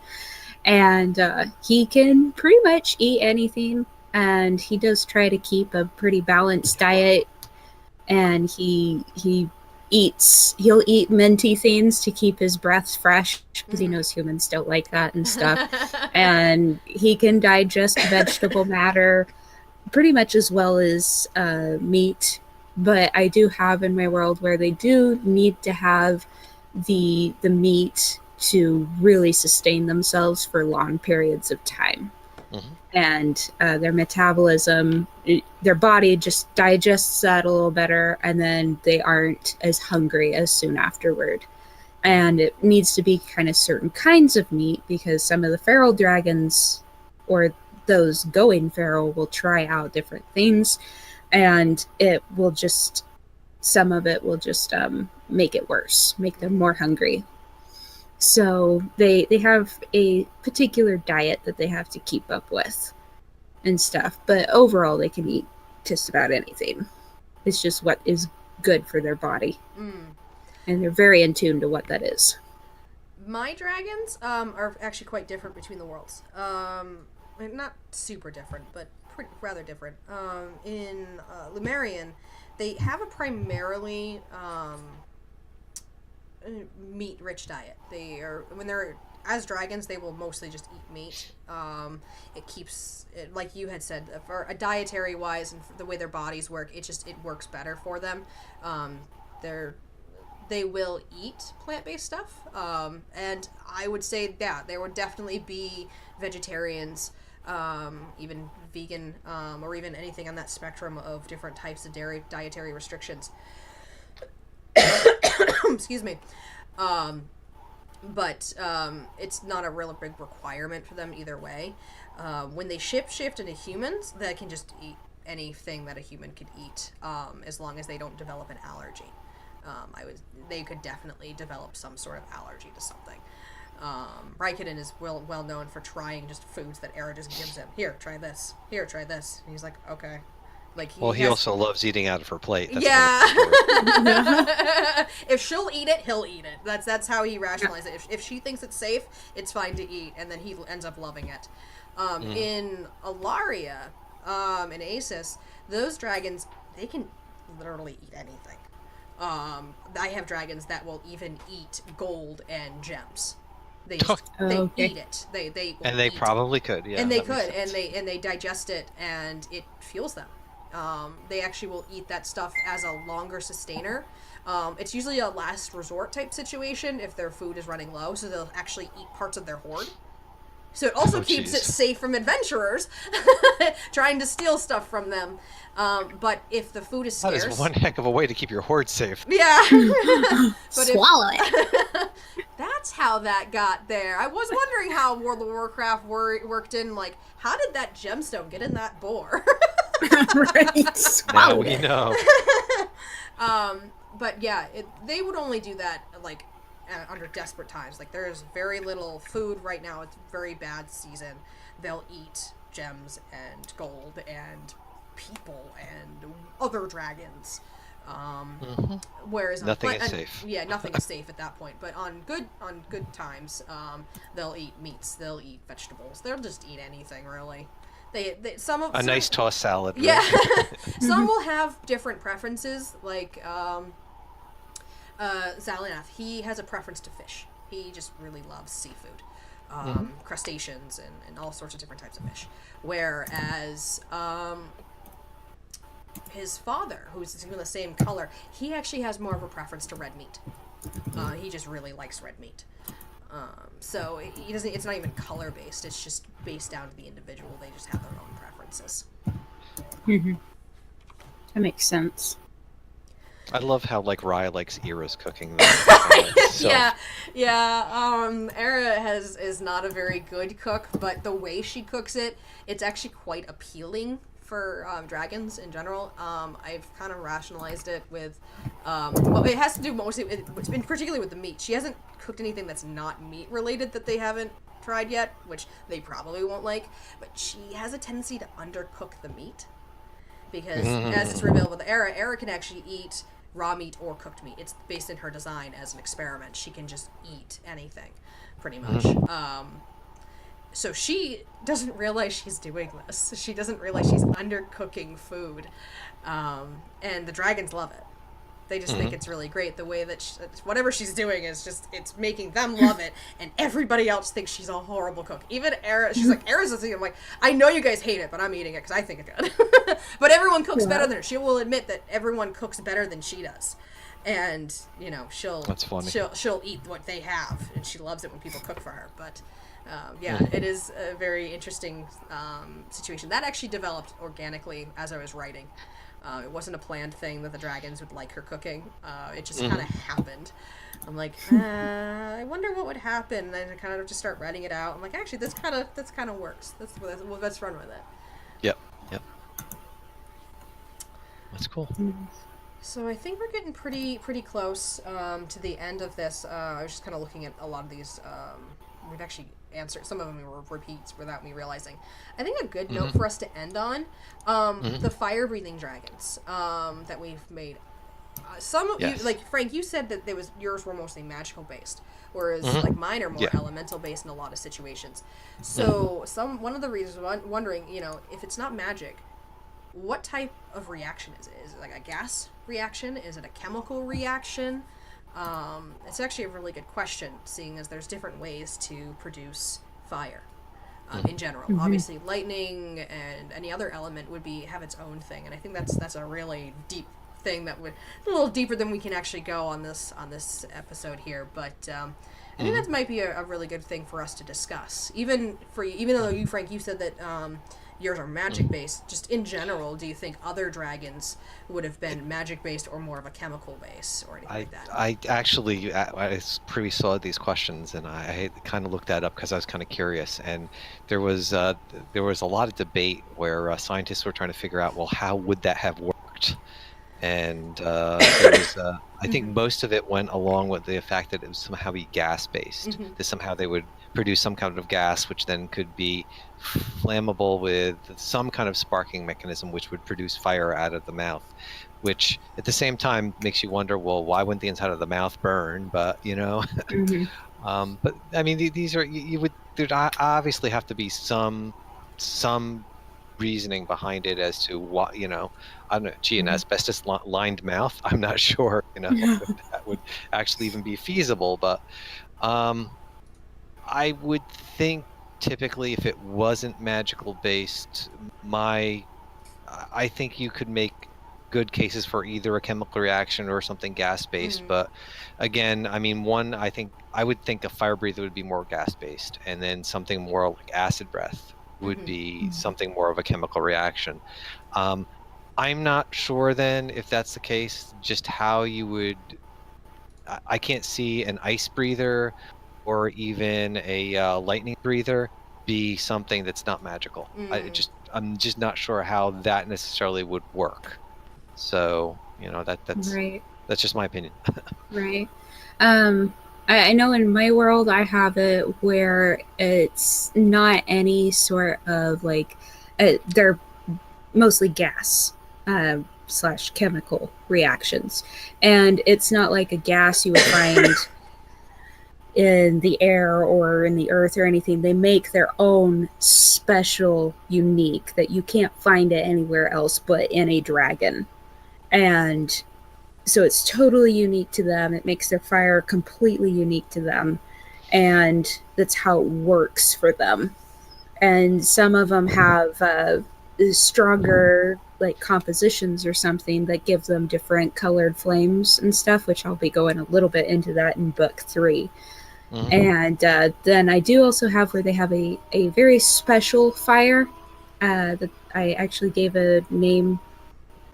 And he can pretty much eat anything, and he does try to keep a pretty balanced diet. And he'll eat minty things to keep his breath fresh, because he knows humans don't like that and stuff. And he can digest vegetable matter pretty much as well as meat. But I do have in my world where they do need to have the meat to really sustain themselves for long periods of time. And their metabolism, their body just digests that a little better, and then they aren't as hungry as soon afterward. And it needs to be kind of certain kinds of meat, because some of the feral dragons, or those going feral, will try out different things, and some of it will just make it worse, make them more hungry. So they have a particular diet that they have to keep up with and stuff. But overall, they can eat just about anything. It's just what is good for their body. And they're very in tune to what that is. My dragons are actually quite different between the worlds. Not super different, but rather different. In Lumerian, they have a primarily... meat-rich diet. When they're as dragons, they will mostly just eat meat. It keeps it, like you had said, for a dietary wise and for the way their bodies work, it works better for them. they will eat plant-based stuff. And I would say, yeah, there would definitely be vegetarians, even vegan, or even anything on that spectrum of different types of dietary restrictions. Excuse me. But it's not a real big requirement for them either way. When they shift into humans, they can just eat anything that a human could eat, as long as they don't develop an allergy. They could definitely develop some sort of allergy to something. Raikkonen is well known for trying just foods that Era just gives him. Here, try this. Here, try this. And he's like, okay. Like he also loves eating out of her plate. That's yeah. If she'll eat it, he'll eat it. That's how he rationalizes it. If she thinks it's safe, it's fine to eat, and then he ends up loving it. In Alaria, in Asus, those dragons, they can literally eat anything. I have dragons that will even eat gold and gems. They eat it. They probably could, yeah. And they could, and they digest it, and it fuels them. They actually will eat that stuff as a longer sustainer. It's usually a last resort type situation if their food is running low, so they'll actually eat parts of their hoard. So it also keeps it safe from adventurers trying to steal stuff from them. But if the food is scarce... That is one heck of a way to keep your hoard safe. Yeah. Swallow it. That's how that got there. I was wondering how World of Warcraft worked in, like, how did that gemstone get in that boar? Right. Now we know. But yeah, they would only do that, like, under desperate times. Like, there's very little food right now. It's a very bad season. They'll eat gems and gold and people and other dragons. Whereas nothing is safe. Yeah, nothing is safe at that point. But on good times, they'll eat meats. They'll eat vegetables. They'll just eat anything, really. Some nice tossed salad. Yeah. Some will have different preferences, like Zalinath. He has a preference to fish. He just really loves seafood, crustaceans, and all sorts of different types of fish. Whereas his father, who's the same color, he actually has more of a preference to red meat. He just really likes red meat. So he doesn't. It's not even color based. It's just based down to the individual. They just have their own preferences. Mm-hmm. That makes sense. I love how Rye likes Era's cooking. Yeah. Era is not a very good cook, but the way she cooks it, it's actually quite appealing for dragons in general. I've kind of rationalized it with, well, it has to do mostly, it's been particularly with the meat. She hasn't cooked anything that's not meat related that they haven't tried yet, which they probably won't like, but she has a tendency to undercook the meat. Because as it's revealed with Era can actually eat raw meat or cooked meat. It's based in her design as an experiment. She can just eat anything, pretty much. So she doesn't realize she's doing this. She doesn't realize she's undercooking food. And the dragons love it. They just think it's really great. The way that whatever she's doing is just, it's making them love it. And everybody else thinks she's a horrible cook. Even Era, she's like, Era's the thing. I'm like, I know you guys hate it, but I'm eating it because I think it's good. But everyone cooks better than her. She will admit that everyone cooks better than she does. And, That's funny. she'll eat what they have. And she loves it when people cook for her. But... it is a very interesting situation. That actually developed organically as I was writing. It wasn't a planned thing that the dragons would like her cooking. It just kind of happened. I'm like, I wonder what would happen. And I kind of just start writing it out. I'm like, actually, this kind of works. Let's run with it. Yep. That's cool. So I think we're getting pretty close to the end of this. I was just kind of looking at a lot of these. We've actually answered some of them were repeats without me realizing. I think a good note for us to end on the fire breathing dragons that we've made. Some of you, like Frank, you said that yours were mostly magical based, whereas like mine are more elemental based in a lot of situations. So one of the reasons wondering, if it's not magic, what type of reaction is it? Is it like a gas reaction? Is it a chemical reaction? It's actually a really good question, seeing as there's different ways to produce fire in general. Obviously, lightning and any other element would have its own thing, and I think that's a really deep thing that would a little deeper than we can actually go on this episode here. But I think that might be a really good thing for us to discuss. Even though you, Frank, you said that yours are magic based. Just in general, do you think other dragons would have been magic based or more of a chemical base or anything like that? I actually I previously saw these questions, and I kind of looked that up because I was kind of curious. And there was a lot of debate where scientists were trying to figure out, well, how would that have worked? And there was, I think most of it went along with the fact that it would somehow be gas based. That somehow they would produce some kind of gas, which then could be flammable with some kind of sparking mechanism, which would produce fire out of the mouth. Which at the same time makes you wonder, well, why wouldn't the inside of the mouth burn? But but I mean, these are there'd obviously have to be some reasoning behind it as to what, I don't know, an asbestos lined mouth, I'm not sure, if that would actually even be feasible. But I would think typically if it wasn't magical based, I think you could make good cases for either a chemical reaction or something gas based. But again, I mean, I would think a fire breather would be more gas based, and then something more like acid breath would be something more of a chemical reaction. I'm not sure then if that's the case, just how you would. I can't see an ice breather or even a lightning breather be something that's not magical. I'm just not sure how that necessarily would work. So that's right. That's just my opinion. Right. I know in my world I have it where it's not any sort of they're mostly gas / chemical reactions, and it's not like a gas you would find in the air or in the earth or anything. They make their own special unique that you can't find it anywhere else but in a dragon. And so it's totally unique to them. It makes their fire completely unique to them. And that's how it works for them. And some of them have stronger compositions or something that give them different colored flames and stuff, which I'll be going a little bit into that in book 3. And then I do also have where they have a very special fire that I actually gave a name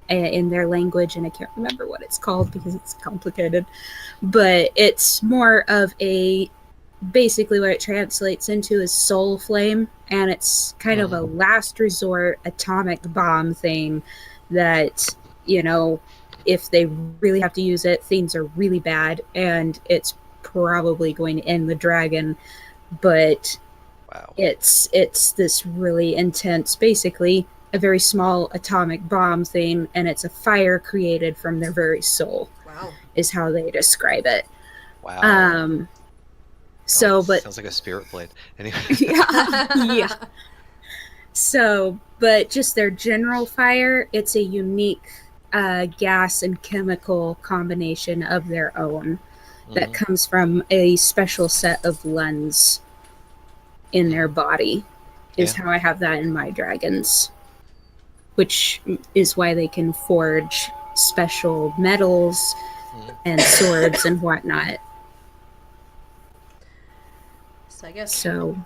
in their language, and I can't remember what it's called because it's complicated, but it's more of basically what it translates into is soul flame, and it's kind of a last resort atomic bomb thing that, if they really have to use it, things are really bad, and it's probably going to end the dragon. But wow. It's this really intense, basically a very small atomic bomb thing, and it's a fire created from their very soul. Wow. Is how they describe it. Wow. But sounds like a spirit blade. Anyway. yeah. So, but just their general fire, it's a unique gas and chemical combination of their own that comes from a special set of lens in their body. Is how I have that in my dragons. Which is why they can forge special metals and swords and whatnot. So I guess I'm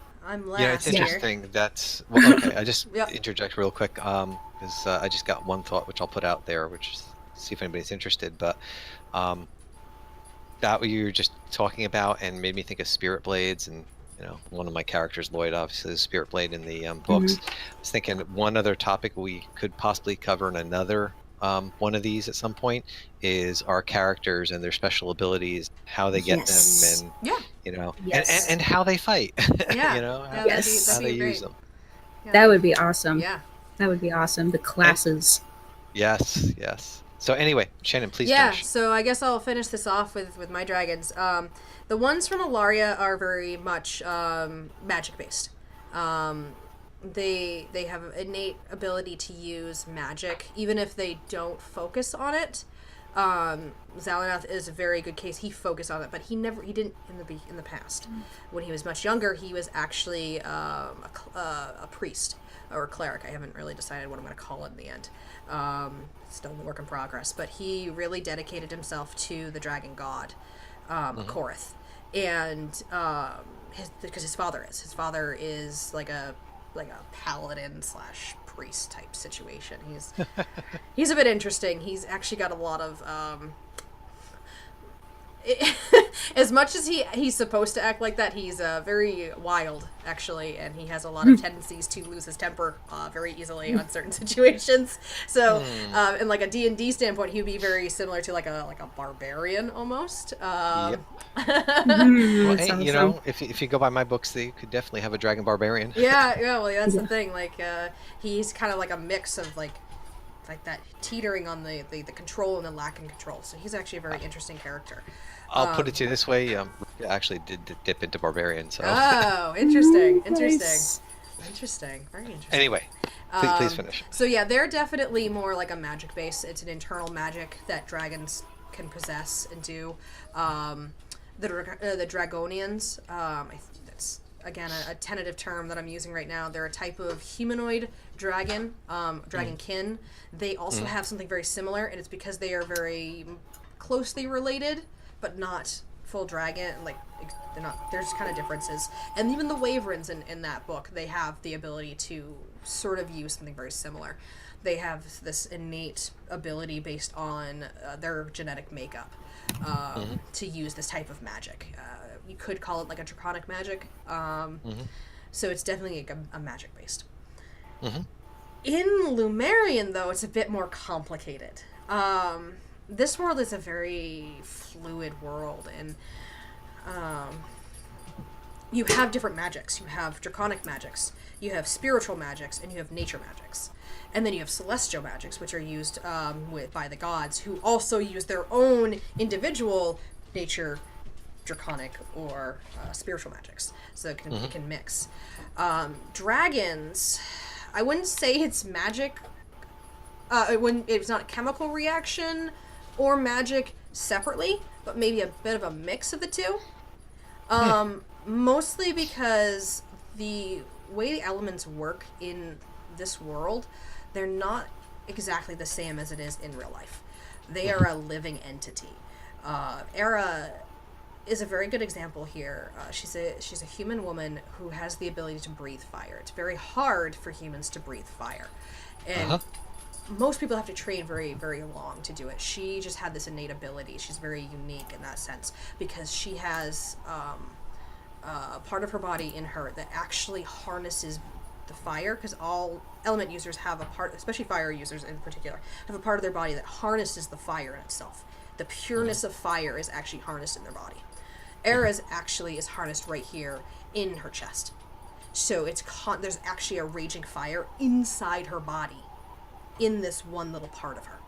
last. Yeah, it's interesting. Here. That's okay. I just interject real quick because I just got one thought which I'll put out there, which is see if anybody's interested. But that what you were just talking about and made me think of spirit blades, and one of my characters, Lloyd, obviously is Spirit Blade in the books. I was thinking one other topic we could possibly cover in another one of these at some point is our characters and their special abilities, how they get them, and and how they fight. How they use them. Yeah. That would be awesome. Yeah, that would be awesome. The classes. Yes. So anyway, Shannon, please finish. Yeah, so I guess I'll finish this off with my dragons. The ones from Alaria are very much magic based. They have an innate ability to use magic, even if they don't focus on it. Zalanath is a very good case. He focused on it, but he didn't in the past. When he was much younger, he was actually a priest or a cleric. I haven't really decided what I'm going to call it in the end. Still a work in progress, but he really dedicated himself to the dragon god, Korith, and because his father is like a paladin / priest type situation. He's a bit interesting. He's actually got a lot of as much as he's supposed to act like that, he's very wild, actually, and he has a lot of tendencies to lose his temper very easily on certain situations. So, in like a D&D standpoint, he would be very similar to like a barbarian almost. Well, hey, you know, if you go by my books, you could definitely have a dragon barbarian. Yeah, well, that's the thing. Like, he's kind of like a mix of like that teetering on the control and the lack of control. So he's actually a very interesting character. I'll put it to you this way: actually, did dip into barbarian. So. Oh, interesting, Nice. interesting, very interesting. Anyway, please finish. So yeah, they're definitely more like a magic base. It's an internal magic that dragons can possess and do. The Dragonians, that's again a tentative term that I'm using right now. They're a type of humanoid dragon, dragonkin. They also have something very similar, and it's because they are very closely related, but not full dragon. Like they're not. There's kind of differences. And even the Wyverns in that book, they have the ability to sort of use something very similar. They have this innate ability based on their genetic makeup to use this type of magic. You could call it like a draconic magic. So it's definitely a magic based. In Lumerian, though, it's a bit more complicated. This world is a very fluid world, and you have different magics. You have draconic magics, you have spiritual magics, and you have nature magics. And then you have celestial magics, which are used by the gods, who also use their own individual nature, draconic, or spiritual magics. So it can mix. Dragons, I wouldn't say it's magic. It's not a chemical reaction or magic separately, but maybe a bit of a mix of the two. Mostly because the way the elements work in this world, they're not exactly the same as it is in real life. They are a living entity. Era is a very good example here. She's a human woman who has the ability to breathe fire. It's very hard for humans to breathe fire, and most people have to train very, very long to do it. She just had this innate ability. She's very unique in that sense because she has a part of her body in her that actually harnesses the fire, because all element users have a part, especially fire users in particular, have a part of their body that harnesses the fire in itself. The pureness of fire is actually harnessed in their body. Era's actually is harnessed right here in her chest. So there's actually a raging fire inside her body in this one little part of her.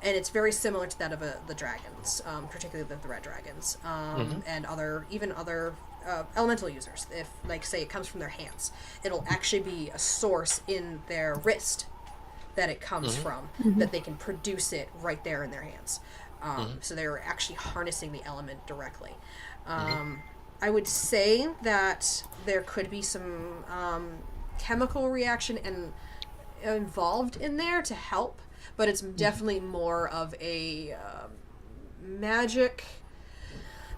And it's very similar to that of the dragons, particularly the red dragons, and other elemental users. If, like, say, it comes from their hands, it'll actually be a source in their wrist that it comes from, that they can produce it right there in their hands. So they're actually harnessing the element directly. I would say that there could be some chemical reaction involved in there to help, but it's definitely more of a magic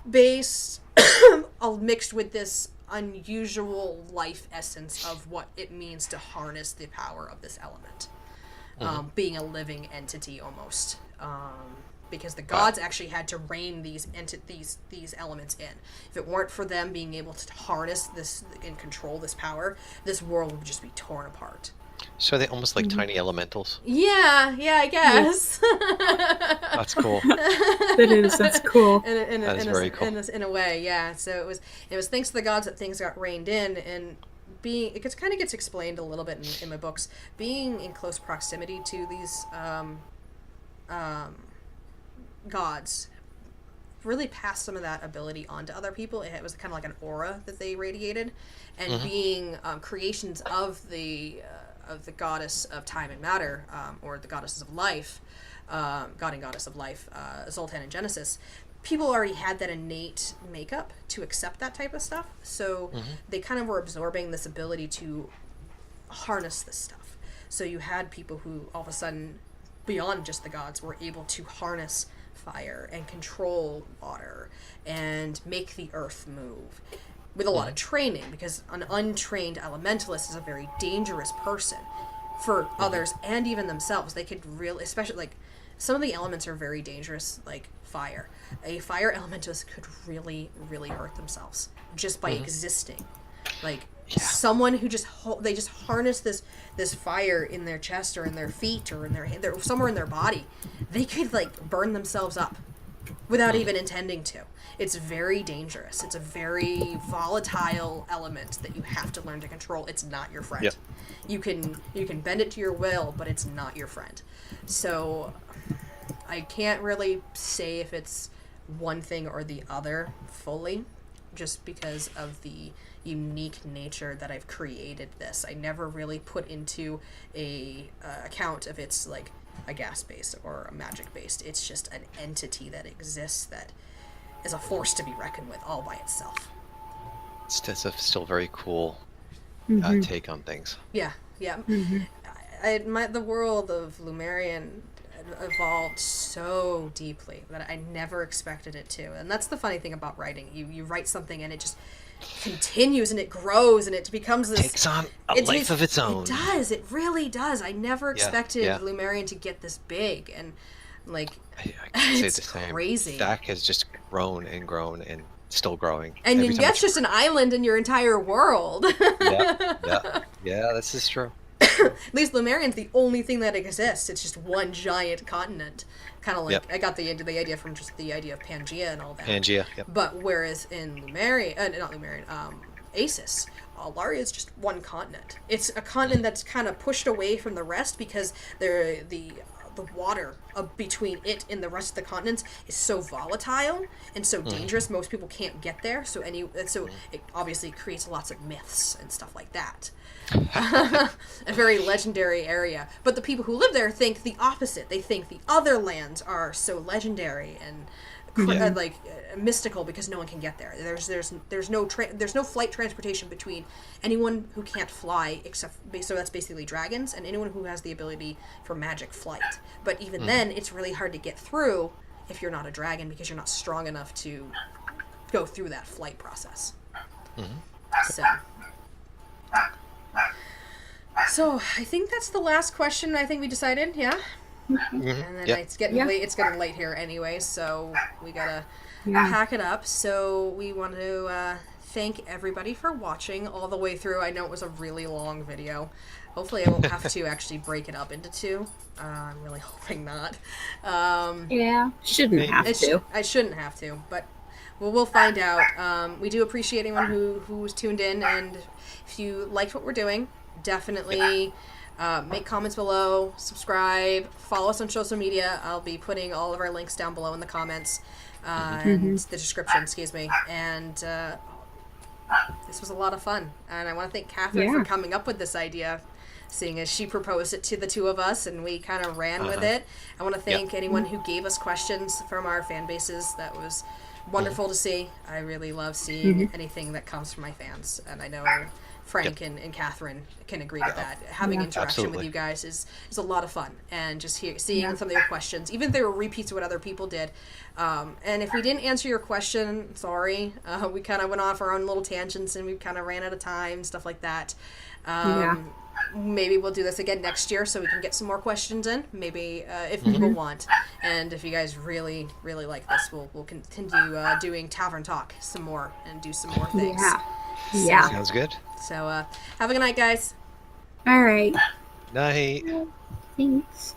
base mixed with this unusual life essence of what it means to harness the power of this element, being a living entity almost, because the gods actually had to rein these elements in. If it weren't for them being able to harness this and control this power, this world would just be torn apart. So are they almost like tiny elementals? Yeah, I guess. That's cool. That's cool. That's very cool. In a way, yeah. So it was thanks to the gods that things got reined in, and it kind of gets explained a little bit in my books. Being in close proximity to these gods really passed some of that ability on to other people. It was kind of like an aura that they radiated, and being creations of the goddess of time and matter, or the goddesses of life, god and goddess of life, Zoltan in Genesis, people already had that innate makeup to accept that type of stuff. So they kind of were absorbing this ability to harness this stuff. So you had people who all of a sudden, beyond just the gods, were able to harness fire and control water and make the earth move with a lot of training, because an untrained elementalist is a very dangerous person for others and even themselves. They could really, especially like some of the elements are very dangerous, like fire. A fire elementalist could really, really hurt themselves just by existing. Like someone who they just harness this fire in their chest or in their feet or in their somewhere in their body, they could like burn themselves up without even intending to. It's very dangerous. It's a very volatile element that you have to learn to control. It's not your friend. You can bend it to your will, but it's not your friend. So I can't really say if it's one thing or the other fully, just because of the unique nature that I've created this. I never really put into a account if it's like a gas based or a magic based. It's just an entity that exists that is a force to be reckoned with all by itself. It's a still very cool take on things. Yeah. The world of Lumerian evolved so deeply that I never expected it to. And that's the funny thing about writing. You write something and it just continues and it grows and it becomes this... Takes on a life of its own. It does. It really does. I never expected Lumerian to get this big. And, like, I say it's the same. crazy. Stack has just grown and grown and still growing. And that's just an island in your entire world. Yeah, this is true. At least Lumerian's the only thing that exists. It's just one giant continent. Kind of like, I got the idea from just the idea of Pangea and all that. Pangea, But whereas in Asis, Alaria is just one continent. It's a continent that's kind of pushed away from the rest because the water between it and the rest of the continents is so volatile and so dangerous. Most people can't get there. So it obviously creates lots of myths and stuff like that. A very legendary area. But the people who live there think the opposite. They think the other lands are so legendary and mystical because no one can get there. There's no flight transportation between anyone who can't fly so that's basically dragons, and anyone who has the ability for magic flight. But even then, it's really hard to get through if you're not a dragon because you're not strong enough to go through that flight process. So I think that's the last question. I think we decided, and then it's getting late. It's getting late here anyway, so we gotta pack it up. So we want to thank everybody for watching all the way through. I know it was a really long video. Hopefully I won't have to actually break it up into two. I'm really hoping not. Shouldn't have to. I shouldn't have to, but we'll find out. We do appreciate anyone who's tuned in, and if you liked what we're doing, definitely make comments below, subscribe, follow us on social media. I'll be putting all of our links down below in the comments and the description, and this was a lot of fun, and I want to thank Catherine for coming up with this idea, seeing as she proposed it to the two of us and we kind of ran with it. I want to thank anyone who gave us questions from our fan bases. That was wonderful to see. I really love seeing anything that comes from my fans, and I know Frank and Catherine can agree to that. Having interaction with you guys is a lot of fun, and just seeing some of your questions, even if they were repeats of what other people did. And if we didn't answer your question, sorry. We kind of went off our own little tangents and we kind of ran out of time, stuff like that. Maybe we'll do this again next year so we can get some more questions in. Maybe if people want, and if you guys really, really like this, we'll continue doing Tavern Talk some more and do some more things. Sounds good. So have a good night, guys. All right. Night. Thanks.